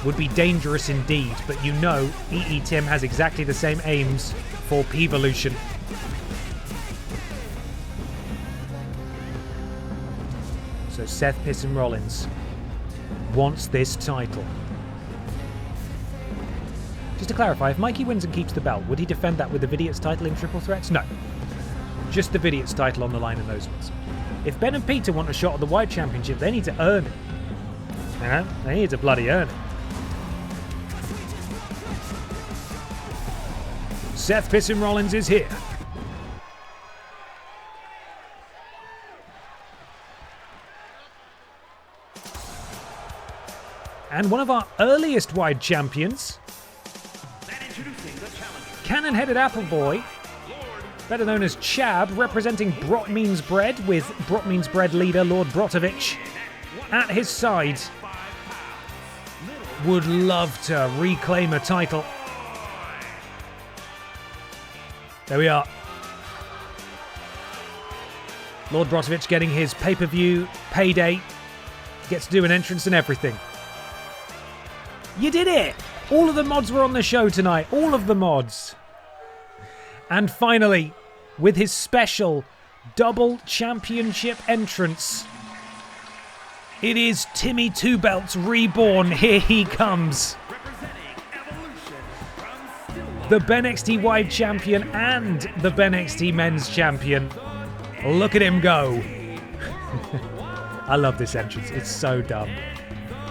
would be dangerous indeed, but you know EE Tim has exactly the same aims for P-Volution. So Seth Piston Rollins wants this title. Just to clarify, if Mikey wins and keeps the belt, would he defend that with the Vidiots title in Triple Threats? No. Just the Vidiots title on the line in those ones. If Ben and Peter want a shot at the Wide Championship, they need to earn it. You know? They need to bloody earn it. Seth Piston Rollins is here. And one of our earliest wide champions, cannon-headed Appleboy, better known as Chab, representing Brot Means Bread, with Brot Means Bread leader Lord Brotovich at his side, would love to reclaim a title. There we are. Lord Brotovich getting his pay-per-view payday. Gets to do an entrance and everything. You did it! All of the mods were on the show tonight. All of the mods. And finally, with his special double championship entrance, it is Timmy Two Belts reborn. Here he comes. The BENXT Wide Champion and the BENXT Men's Champion. Look at him go. I love this entrance. It's so dumb.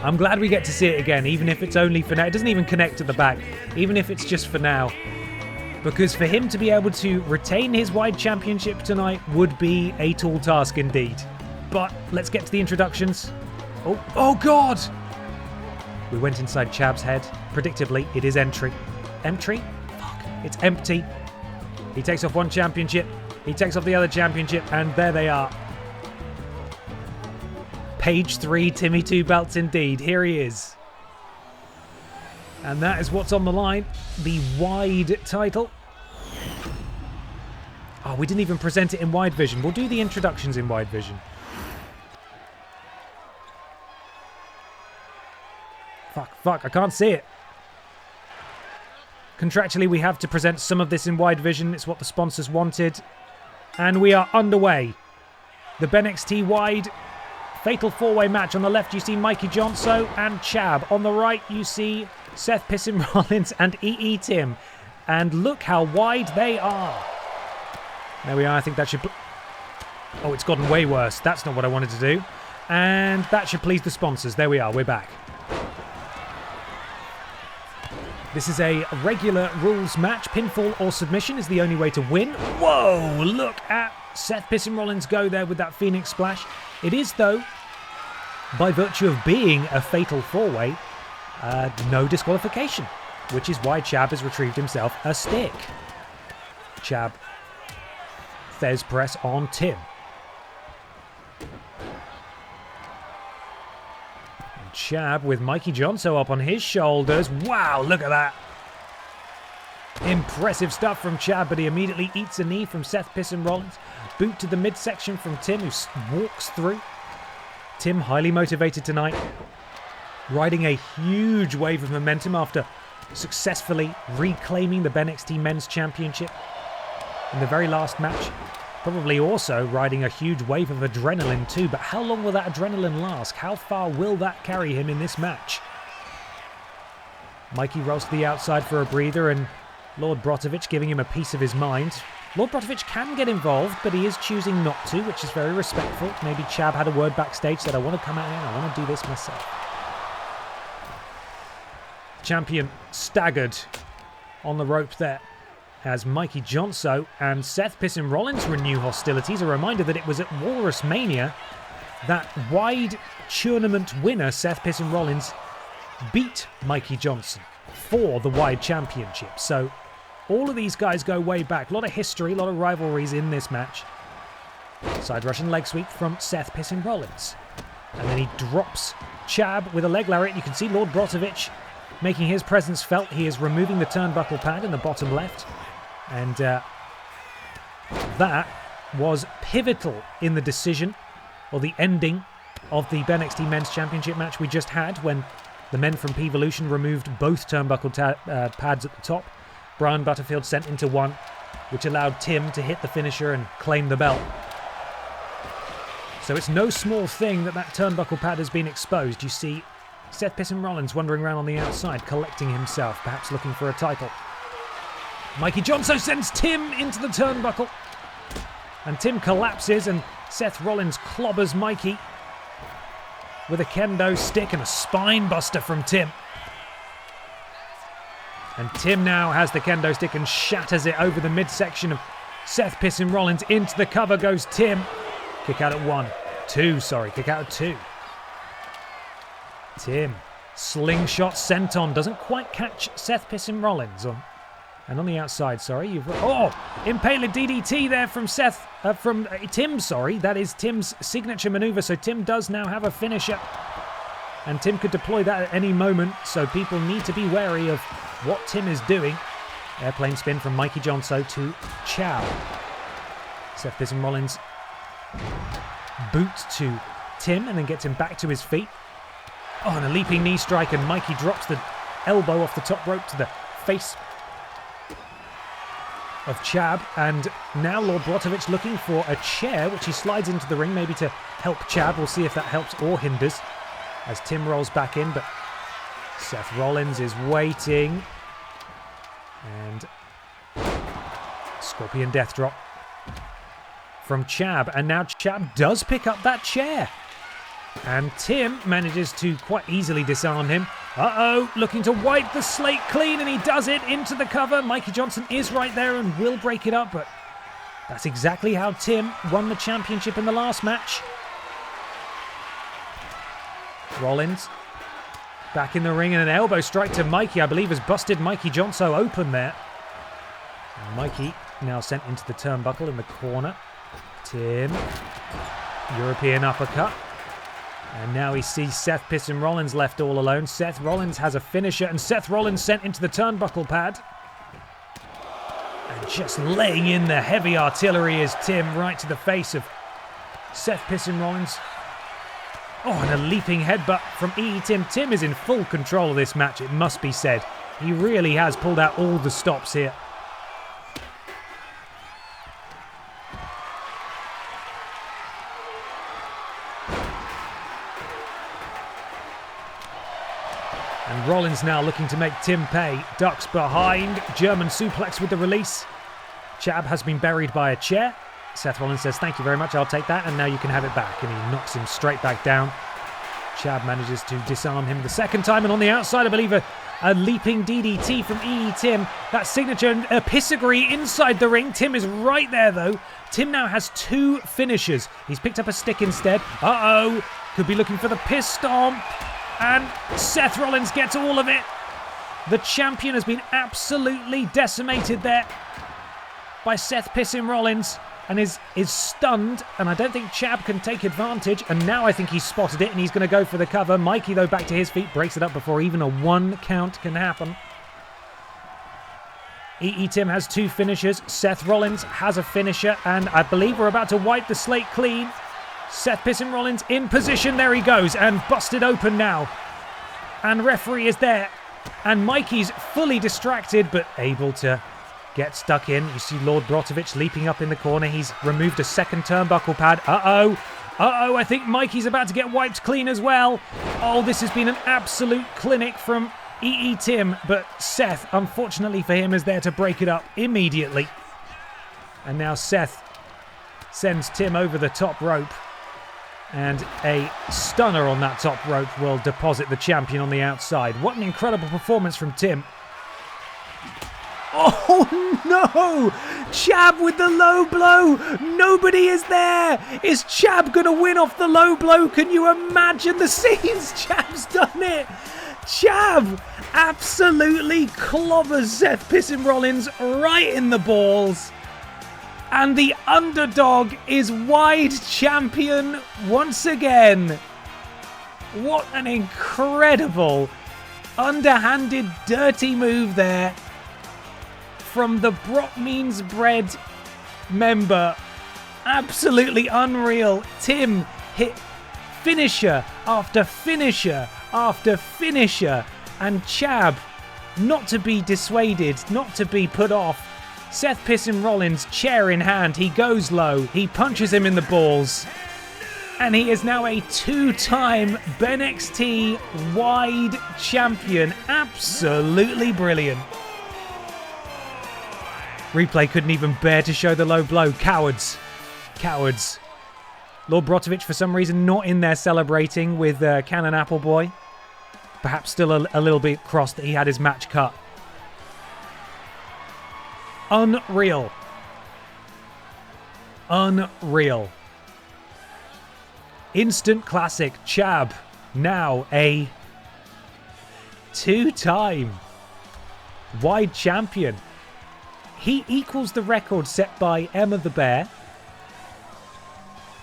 I'm glad we get to see it again, even if it's only for now. It doesn't even connect at the back, even if it's just for now. Because for him to be able to retain his Wide Championship tonight would be a tall task indeed. But let's get to the introductions. Oh God! We went inside Chab's head. Predictably, it is entry. Entry? Fuck. It's empty. He takes off one championship. He takes off the other championship, and there they are. Page 3, Timmy Two Belts indeed. Here he is. And that is what's on the line. The wide title. Oh, we didn't even present it in wide vision. We'll do the introductions in wide vision. Fuck, I can't see it. Contractually, we have to present some of this in wide vision. It's what the sponsors wanted. And we are underway. The BENXT Wide Fatal 4-Way match. On the left, you see Mikey Johnson and Chab. On the right, you see Seth Piston Rollins and EE Tim. And look how wide they are. There we are. I think that should... Oh, it's gotten way worse. That's not what I wanted to do. And that should please the sponsors. There we are. We're back. This is a regular rules match. Pinfall or submission is the only way to win. Whoa! Look at Seth Pissin Rollins go there with that Phoenix Splash. It is, though, by virtue of being a fatal four-way, no disqualification, which is why Chab has retrieved himself a stick. Chab, Thez press on Tim. And Chab with Mikey Jonso up on his shoulders. Wow, look at that. Impressive stuff from Chab, but he immediately eats a knee from Seth Pissin Rollins. Boot to the midsection from Tim, who walks through. Tim, highly motivated tonight, riding a huge wave of momentum after successfully reclaiming the BENXT Men's Championship in the very last match. Probably also riding a huge wave of adrenaline too, but how long will that adrenaline last? How far will that carry him in this match? Mikey rolls to the outside for a breather, and Lord Brotovich giving him a piece of his mind. Lord Brotovich can get involved, but he is choosing not to, which is very respectful. Maybe Chab had a word backstage, said, I want to come out here and I want to do this myself. Champion staggered on the rope there as Mikey Jonso and Seth Pissin Rollins renew hostilities. A reminder that it was at Walrus Mania that wide tournament winner Seth Pissin Rollins beat Mikey Johnson for the wide championship. So all of these guys go way back. A lot of history, a lot of rivalries in this match. Side Russian leg sweep from Seth Pissin Rollins. And then he drops Chab with a leg lariat. You can see Lord Brotovich making his presence felt. He is removing the turnbuckle pad in the bottom left. And that was pivotal in the decision, or the ending, of the BENXT Men's Championship match we just had, when the men from P-Volution removed both turnbuckle pads at the top. Brian Butterfield sent into one, which allowed Tim to hit the finisher and claim the belt. So it's no small thing that that turnbuckle pad has been exposed. You see Seth Pissin Rollins wandering around on the outside, collecting himself, perhaps looking for a title. Mikey Jonso sends Tim into the turnbuckle. And Tim collapses, and Seth Rollins clobbers Mikey with a kendo stick and a spine buster from Tim. And Tim now has the kendo stick and shatters it over the midsection of Seth Pissin Rollins. Into the cover goes Tim. Kick out at kick out at 2. Tim, slingshot senton, doesn't quite catch Seth Pissin Rollins. And on the outside, impaler DDT there from Tim, That is Tim's signature maneuver, so Tim does now have a finisher. And Tim could deploy that at any moment, so people need to be wary of what Tim is doing. Airplane spin from Mikey Jonso to Chow. Seth Pissin Rollins boot to Tim and then gets him back to his feet. Oh, and a leaping knee strike, and Mikey drops the elbow off the top rope to the face of Chab. And now Lord Brotovich looking for a chair, which he slides into the ring, maybe to help Chab. We'll see if that helps or hinders as Tim rolls back in, but Seth Rollins is waiting. And Scorpion Death Drop from Chab. And now Chab does pick up that chair. And Tim manages to quite easily disarm him. Uh-oh, looking to wipe the slate clean, and he does it into the cover. Mikey Johnson is right there and will break it up, but that's exactly how Tim won the championship in the last match. Rollins back in the ring, and an elbow strike to Mikey, I believe, has busted Mikey Jonso open there. And Mikey now sent into the turnbuckle in the corner. Tim, European uppercut. And now he sees Seth Pissin Rollins left all alone. Seth Rollins has a finisher, and Seth Rollins sent into the turnbuckle pad. And just laying in the heavy artillery is Tim, right to the face of Seth Pissin Rollins. Oh, and a leaping headbutt from Tim. Tim is in full control of this match, it must be said. He really has pulled out all the stops here. And Rollins now looking to make Tim pay. Ducks behind. German suplex with the release. Chab has been buried by a chair. Seth Rollins says, thank you very much, I'll take that, and now you can have it back. And he knocks him straight back down. Chab manages to disarm him the second time, and on the outside, I believe a leaping DDT from EE Tim. That signature pissagreed inside the ring. Tim is right there, though. Tim now has 2 finishers. He's picked up a stick instead. Uh-oh. Could be looking for the piss stomp. And Seth Rollins gets all of it. The champion has been absolutely decimated there by Seth pissing Rollins and is stunned, and I don't think Chab can take advantage, and now I think he's spotted it and he's going to go for the cover. Mikey, though, back to his feet, breaks it up before even a 1 count can happen. EE Tim has 2 finishers. Seth Rollins has a finisher, and I believe we're about to wipe the slate clean. Seth pissing Rollins in position. There he goes, and busted open now. And referee is there, and Mikey's fully distracted, but able to get stuck in. You see Lord Brotovich leaping up in the corner. He's removed a second turnbuckle pad. Uh-oh. Uh-oh, I think Mikey's about to get wiped clean as well. Oh, this has been an absolute clinic from EE Tim, but Seth, unfortunately for him, is there to break it up immediately. And now Seth sends Tim over the top rope. And a stunner on that top rope will deposit the champion on the outside. What an incredible performance from Tim. Oh no! Chab with the low blow! Nobody is there! Is Chab going to win off the low blow? Can you imagine the scenes? Chab's done it! Chab absolutely clobbers Seth pissing Rollins right in the balls. And the underdog is wide champion once again. What an incredible underhanded dirty move there from the Brock Means Bread member. Absolutely unreal. Tim hit finisher after finisher after finisher. And Chab, not to be dissuaded, not to be put off. Seth pissing Rollins, chair in hand. He goes low. He punches him in the balls. And he is now a 2-time BENXT wide champion. Absolutely brilliant. Replay couldn't even bear to show the low blow. Cowards. Cowards. Lord Brotovich, for some reason, not in there celebrating with Cannon Appleboy. Perhaps still a little bit crossed that he had his match cut. Unreal. Unreal. Instant classic. Chab, now a 2-time wide champion. He equals the record set by Emma the Bear.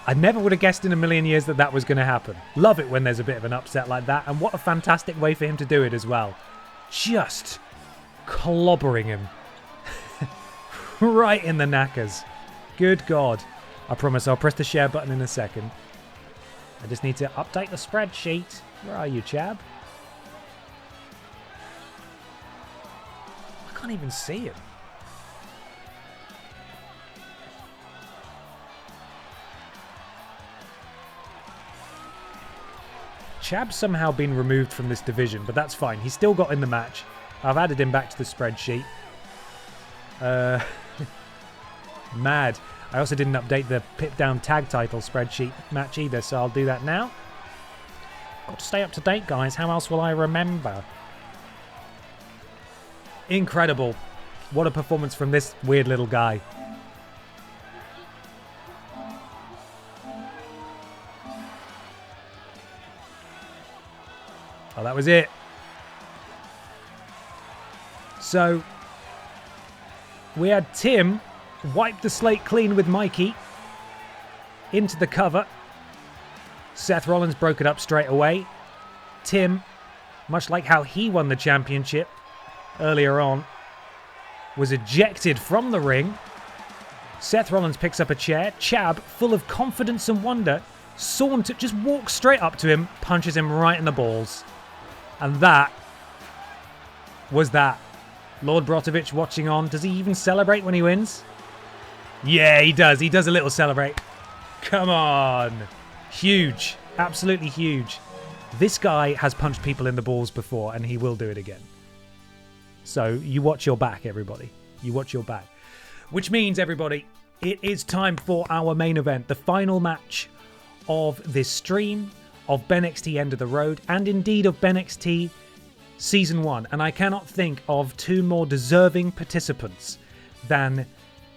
I never would have guessed in a million years that that was going to happen. Love it when there's a bit of an upset like that, and what a fantastic way for him to do it as well. Just clobbering him. Right in the knackers. Good God. I promise I'll press the share button in a second. I just need to update the spreadsheet. Where are you, Chab? I can't even see him. Chab's somehow been removed from this division, but that's fine. He's still got in the match. I've added him back to the spreadsheet. Mad. I also didn't update the Pit Down tag title spreadsheet match either, so I'll do that now. Got to stay up to date, guys. How else will I remember? Incredible. What a performance from this weird little guy. Oh, that was it. So, we had Tim wipe the slate clean with Mikey into the cover. Seth Rollins broke it up straight away. Tim, much like how he won the championship earlier on, was ejected from the ring. Seth Rollins picks up a chair. Chab, full of confidence and wonder, just walks straight up to him, punches him right in the balls. And that was that. Lord Brotovich watching on. Does he even celebrate when he wins? Yeah, he does. He does a little celebrate. Come on. Huge. Absolutely huge. This guy has punched people in the balls before, and he will do it again. So you watch your back, everybody. You watch your back. Which means, everybody, it is time for our main event, the final match of this stream, of BENXT End of the Road, and indeed of BENXT Season 1. And I cannot think of two more deserving participants than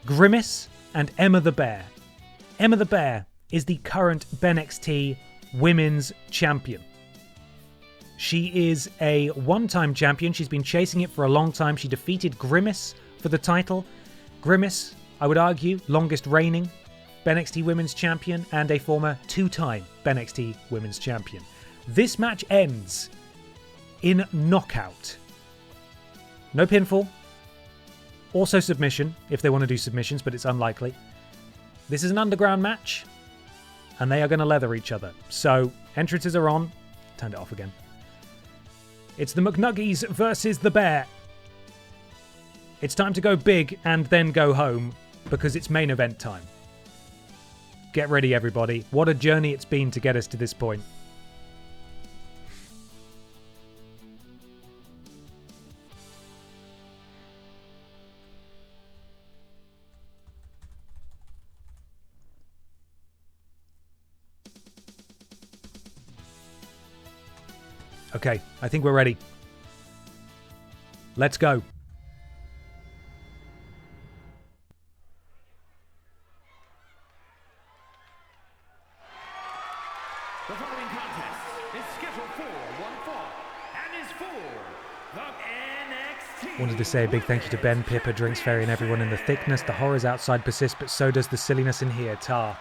Grimace and Emma the Bear. Emma the Bear is the current BENXT Women's Champion. She is a one-time champion. She's been chasing it for a long time. She defeated Grimace for the title. Grimace, I would argue, longest reigning BENXT Women's Champion and a former two-time BENXT Women's Champion. This match ends in knockout. No pinfall. Also submission, if they want to do submissions, but it's unlikely. This is an underground match, and they are going to leather each other. So, entrances are on. Turned it off again. It's the McNuggies versus the Bear. It's time to go big and then go home, because it's main event time. Get ready, everybody. What a journey it's been to get us to this point. Okay, I think we're ready. Let's go. The following contest is scheduled for one fall and is for the NXT. Wanted to say a big thank you to Ben, Pippa, Drinks Fairy, and everyone in the thickness. The horrors outside persist, but so does the silliness in here. Tar,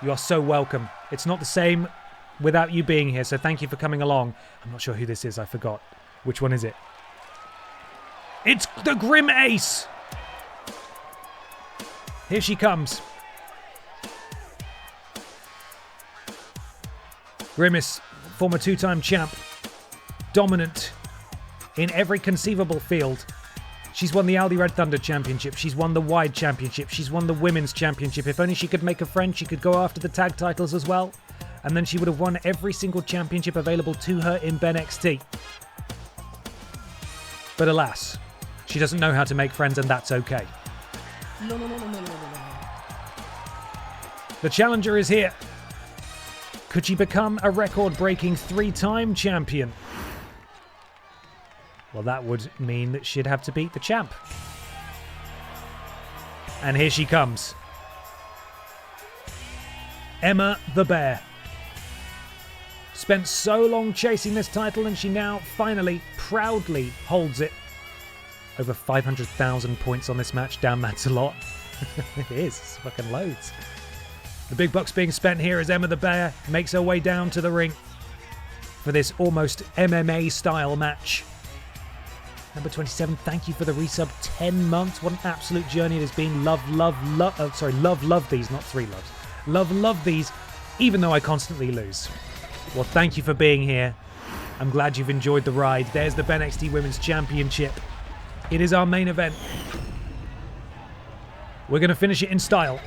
you are so welcome. It's not the same without you being here, so thank you for coming along. I'm not sure who this is, I forgot. Which one is it? It's the Grim Ace! Here she comes. Grimace, former two-time champ, dominant in every conceivable field. She's won the Aldi Red Thunder Championship. She's won the Wide Championship. She's won the Women's Championship. If only she could make a friend, she could go after the tag titles as well. And then she would have won every single championship available to her in BENXT. But alas, she doesn't know how to make friends, and that's okay. The challenger is here. Could she become a record-breaking three-time champion? Well, that would mean that she'd have to beat the champ. And here she comes. Emma the Bear. Spent so long chasing this title, and she now finally proudly holds it. Over 500,000 points on this match. Damn, that's a lot. It is. It's fucking loads. The big bucks being spent here as Emma the Bear makes her way down to the ring for this almost MMA-style match. Number 27, thank you for the resub. 10 months. What an absolute journey it has been. Love these, not three loves. Love these, even though I constantly lose. Well, thank you for being here. I'm glad you've enjoyed the ride. There's the BENXT Women's Championship. It is our main event. We're going to finish it in style.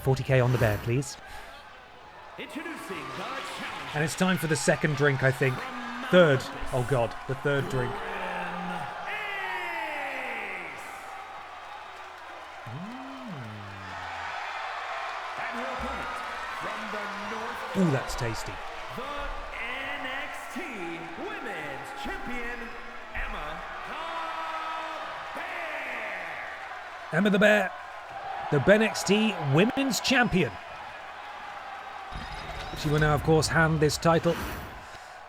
40k on the Bear, please. Introducing the challenger. And it's time for the second drink, I think. Third. Oh, God. The third drink. Ooh, that's tasty. The NXT Women's Champion, Emma the Bear. Emma the Bear, the BENXT Women's Champion. She will now, of course, hand this title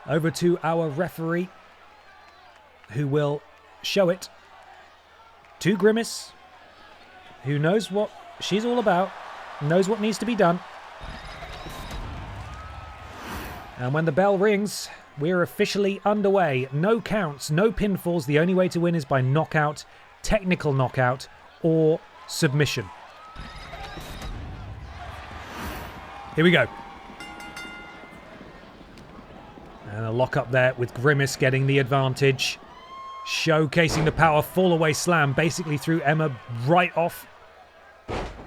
over to our referee, who will show it to Grimace, who knows what she's all about, knows what needs to be done. And when the bell rings, we're officially underway. No counts, no pinfalls. The only way to win is by knockout, technical knockout, or submission. Here we go. And a lock up there with Grimace getting the advantage. Showcasing the power fall away slam. Basically threw Emma right off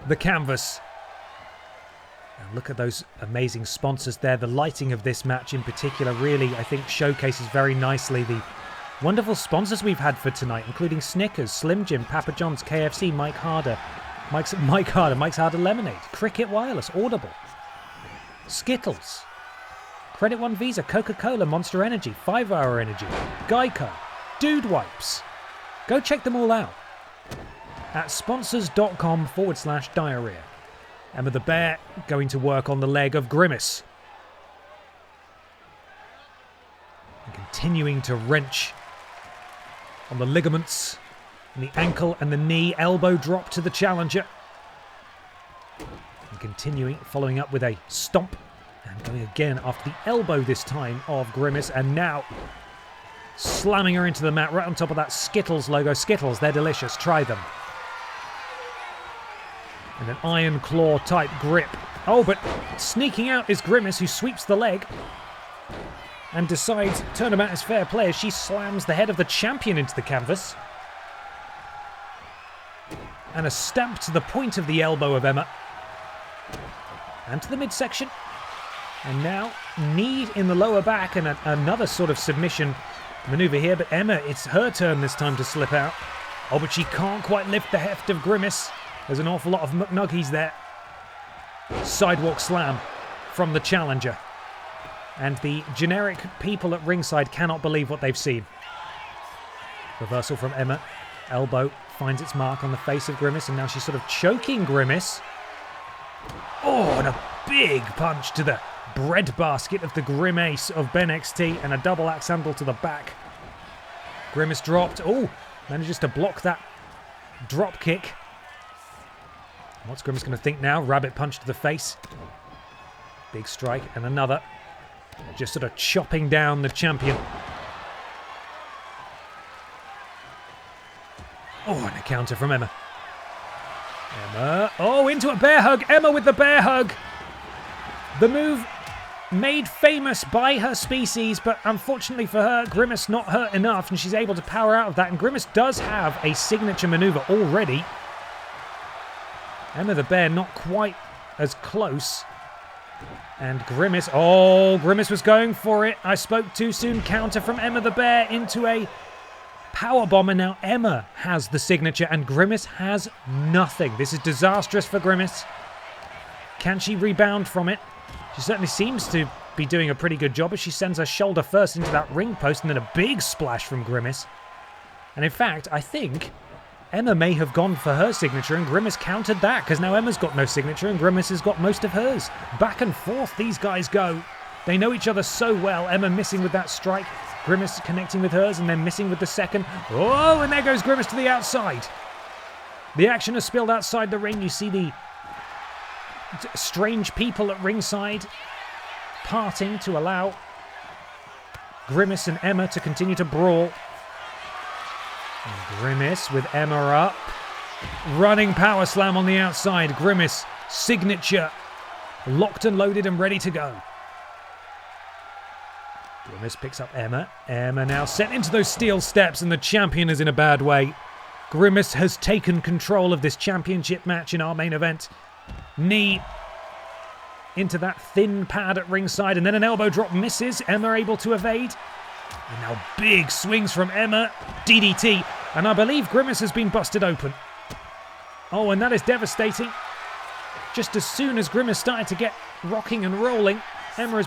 the canvas. And look at those amazing sponsors there. The lighting of this match in particular really, I think, showcases very nicely the Wonderful sponsors we've had for tonight, including Snickers, Slim Jim, Papa John's, KFC, Mike's Harder Lemonade, Cricket Wireless, Audible, Skittles, Credit One Visa, Coca-Cola, Monster Energy, 5 Hour Energy, Geico, Dude Wipes. Go check them all out at sponsors.com/diarrhea. Emma the Bear going to work on the leg of Grimace. And continuing to wrench on the ligaments and the ankle and the knee. Elbow drop to the challenger. And continuing, following up with a stomp. And going again after the elbow this time of Grimace. And now slamming her into the mat right on top of that Skittles logo. Skittles, they're delicious. Try them. And an iron claw type grip. Oh, but sneaking out is Grimace, who sweeps the leg and decides turnabout is fair play as she slams the head of the champion into the canvas. And a stamp to the point of the elbow of Emma. And to the midsection. And now knee in the lower back and another sort of submission maneuver here. But Emma, it's her turn this time to slip out. Oh, but she can't quite lift the heft of Grimace. There's an awful lot of McNuggies there. Sidewalk slam from the challenger. And the generic people at ringside cannot believe what they've seen. Reversal from Emma. Elbow finds its mark on the face of Grimace, and now she's sort of choking Grimace. Oh, and a big punch to the breadbasket of the Grimace of BENXT, and a double axe handle to the back. Grimace dropped. Oh, manages to block that drop kick. What's Grimace going to think now? Rabbit punch to the face. Big strike, and another. Just sort of chopping down the champion. Oh, and a counter from Emma. Emma. Oh, into a bear hug. Emma with the bear hug. The move made famous by her species, but unfortunately for her, Grimace not hurt enough, and she's able to power out of that. And Grimace does have a signature maneuver already. Emma the Bear not quite as close. And Grimace, oh, Grimace was going for it. I spoke too soon. Counter from Emma the Bear into a powerbomb, and now Emma has the signature and Grimace has nothing. This is disastrous for Grimace. Can she rebound from it? She certainly seems to be doing a pretty good job as she sends her shoulder first into that ring post and then a big splash from Grimace. And in fact, I think Emma may have gone for her signature and Grimace countered that, because now Emma's got no signature and Grimace has got most of hers. Back and forth these guys go. They know each other so well. Emma missing with that strike. Grimace connecting with hers and then missing with the second. Oh, and there goes Grimace to the outside. The action has spilled outside the ring. You see the strange people at ringside parting to allow Grimace and Emma to continue to brawl. And Grimace with Emma up. Running power slam on the outside. Grimace, signature, locked and loaded and ready to go. Grimace picks up Emma. Emma now sent into those steel steps, and the champion is in a bad way. Grimace has taken control of this championship match in our main event. Knee into that thin pad at ringside, and then an elbow drop misses. Emma able to evade. And now big swings from Emma. DDT. And I believe Grimace has been busted open. Oh, and that is devastating. Just as soon as Grimace started to get rocking and rolling, Grimace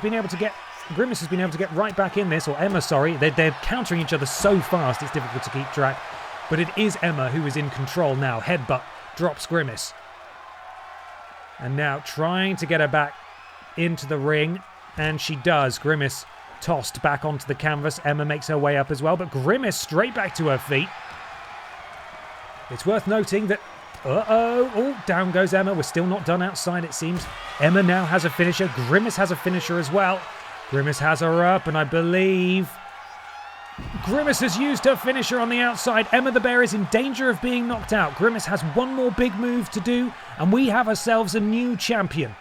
has been able to get right back in this, or Emma, sorry. They're countering each other so fast, it's difficult to keep track. But it is Emma who is in control now. Headbutt drops Grimace. And now trying to get her back into the ring, and she does. Grimace tossed back onto the canvas. Emma makes her way up as well, but Grimace straight back to her feet. It's worth noting that, oh, down goes Emma. We're still not done outside, it seems. Emma now has a finisher. Grimace has a finisher as well. Grimace has her up, and I believe Grimace has used her finisher on the outside. Emma the Bear is in danger of being knocked out. Grimace has one more big move to do, and we have ourselves a new champion.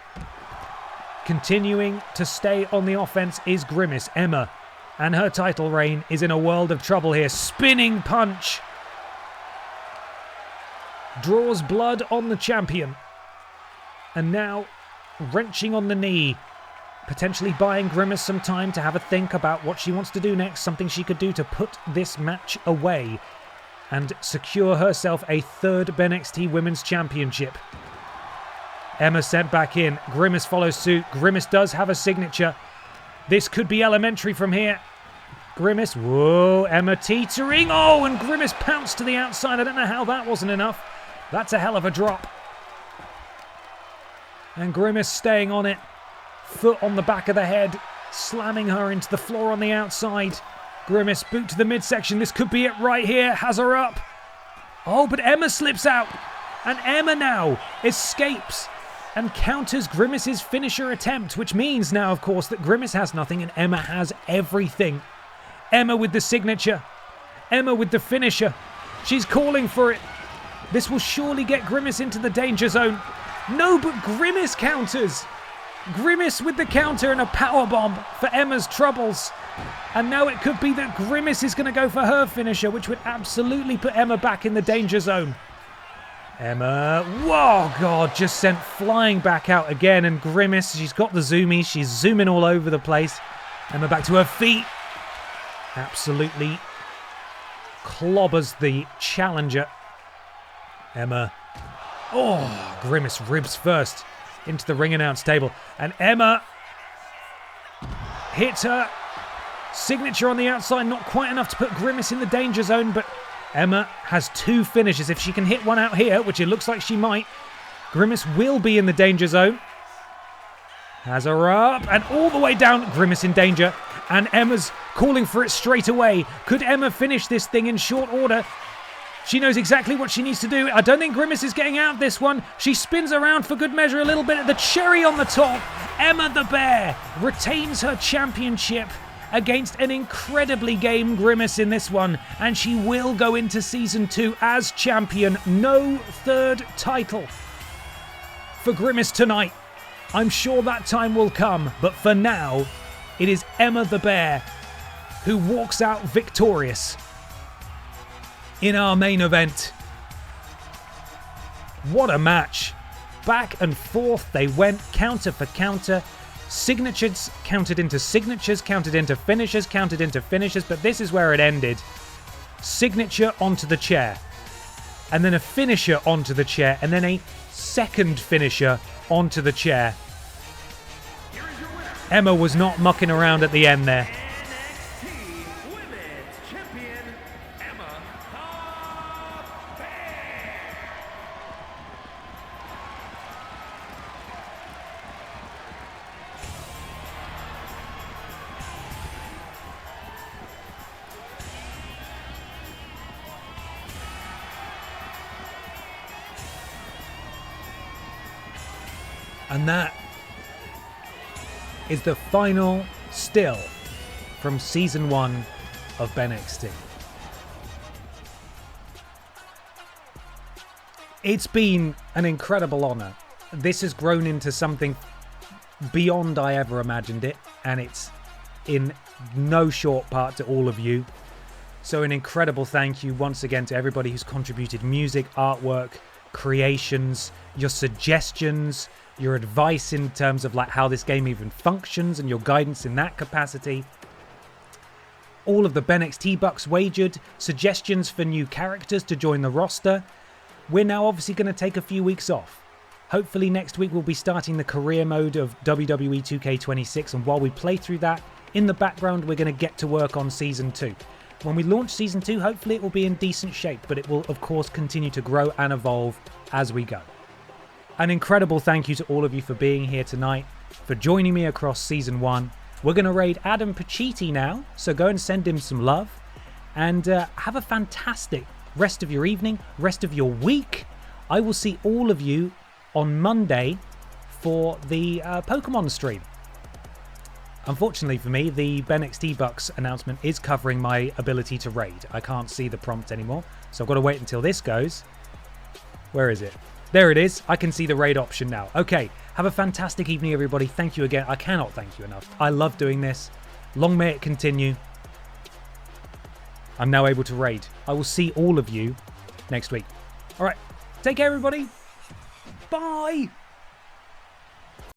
Continuing to stay on the offense is Grimace. Emma and her title reign is in a world of trouble here. Spinning punch draws blood on the champion. And now wrenching on the knee potentially buying Grimace some time to have a think about what she wants to do next, something she could do to put this match away and secure herself a third BENXT Women's Championship. Emma sent back in. Grimace follows suit. Grimace does have a signature. This could be elementary from here. Grimace, whoa, Emma teetering. Oh, and Grimace pounced to the outside. I don't know how that wasn't enough. That's a hell of a drop. And Grimace staying on it. Foot on the back of the head, slamming her into the floor on the outside. Grimace boot to the midsection. This could be it right here. Has her up. Oh, but Emma slips out. And Emma now escapes and counters Grimace's finisher attempt, which means now, of course, that Grimace has nothing and Emma has everything. Emma with the signature. Emma with the finisher. She's calling for it. This will surely get Grimace into the danger zone. No, but Grimace counters. Grimace with the counter and a powerbomb for Emma's troubles. And now it could be that Grimace is going to go for her finisher, which would absolutely put Emma back in the danger zone. Emma, whoa, God, just sent flying back out again. And Grimace, she's got the zoomies. She's zooming all over the place. Emma back to her feet. Absolutely clobbers the challenger. Emma, oh, Grimace ribs first into the ring announce table. And Emma hits her signature on the outside. Not quite enough to put Grimace in the danger zone, but Emma has two finishes. If she can hit one out here, which it looks like she might, Grimace will be in the danger zone. Has her up and all the way down. Grimace in danger. And Emma's calling for it straight away. Could Emma finish this thing in short order? She knows exactly what she needs to do. I don't think Grimace is getting out of this one. She spins around for good measure a little bit. The cherry on the top. Emma the Bear retains her championship against an incredibly game Grimace in this one. And she will go into Season 2 as champion. No third title for Grimace tonight. I'm sure that time will come. But for now, it is Emma the Bear who walks out victorious in our main event. What a match. Back and forth they went, counter for counter. Signatures counted into signatures, counted into finishes, counted into finishes, but this is where it ended. Signature onto the chair, and then a finisher onto the chair, and then a second finisher onto the chair. Emma was not mucking around at the end there. And that is the final still from Season 1 of BENXT. It's been an incredible honour. This has grown into something beyond I ever imagined it, and it's in no short part to all of you. So an incredible thank you once again to everybody who's contributed music, artwork, creations, your suggestions, your advice in terms of like how this game even functions and your guidance in that capacity. All of the BENXT bucks wagered, suggestions for new characters to join the roster. We're now obviously going to take a few weeks off. Hopefully next week we'll be starting the career mode of WWE 2K25, and while we play through that, in the background we're going to get to work on Season 2. When we launch Season 2, hopefully it will be in decent shape, but it will of course continue to grow and evolve as we go. An incredible thank you to all of you for being here tonight, for joining me across Season 1. We're going to raid Adam Pacitti now, so go and send him some love. And have a fantastic rest of your evening, rest of your week. I will see all of you on Monday for the Pokémon stream. Unfortunately for me, the BENXT Bucks announcement is covering my ability to raid. I can't see the prompt anymore, so I've got to wait until this goes. Where is it? There it is. I can see the raid option now. Okay, have a fantastic evening, everybody. Thank you again. I cannot thank you enough. I love doing this. Long may it continue. I'm now able to raid. I will see all of you next week. All right, take care, everybody. Bye.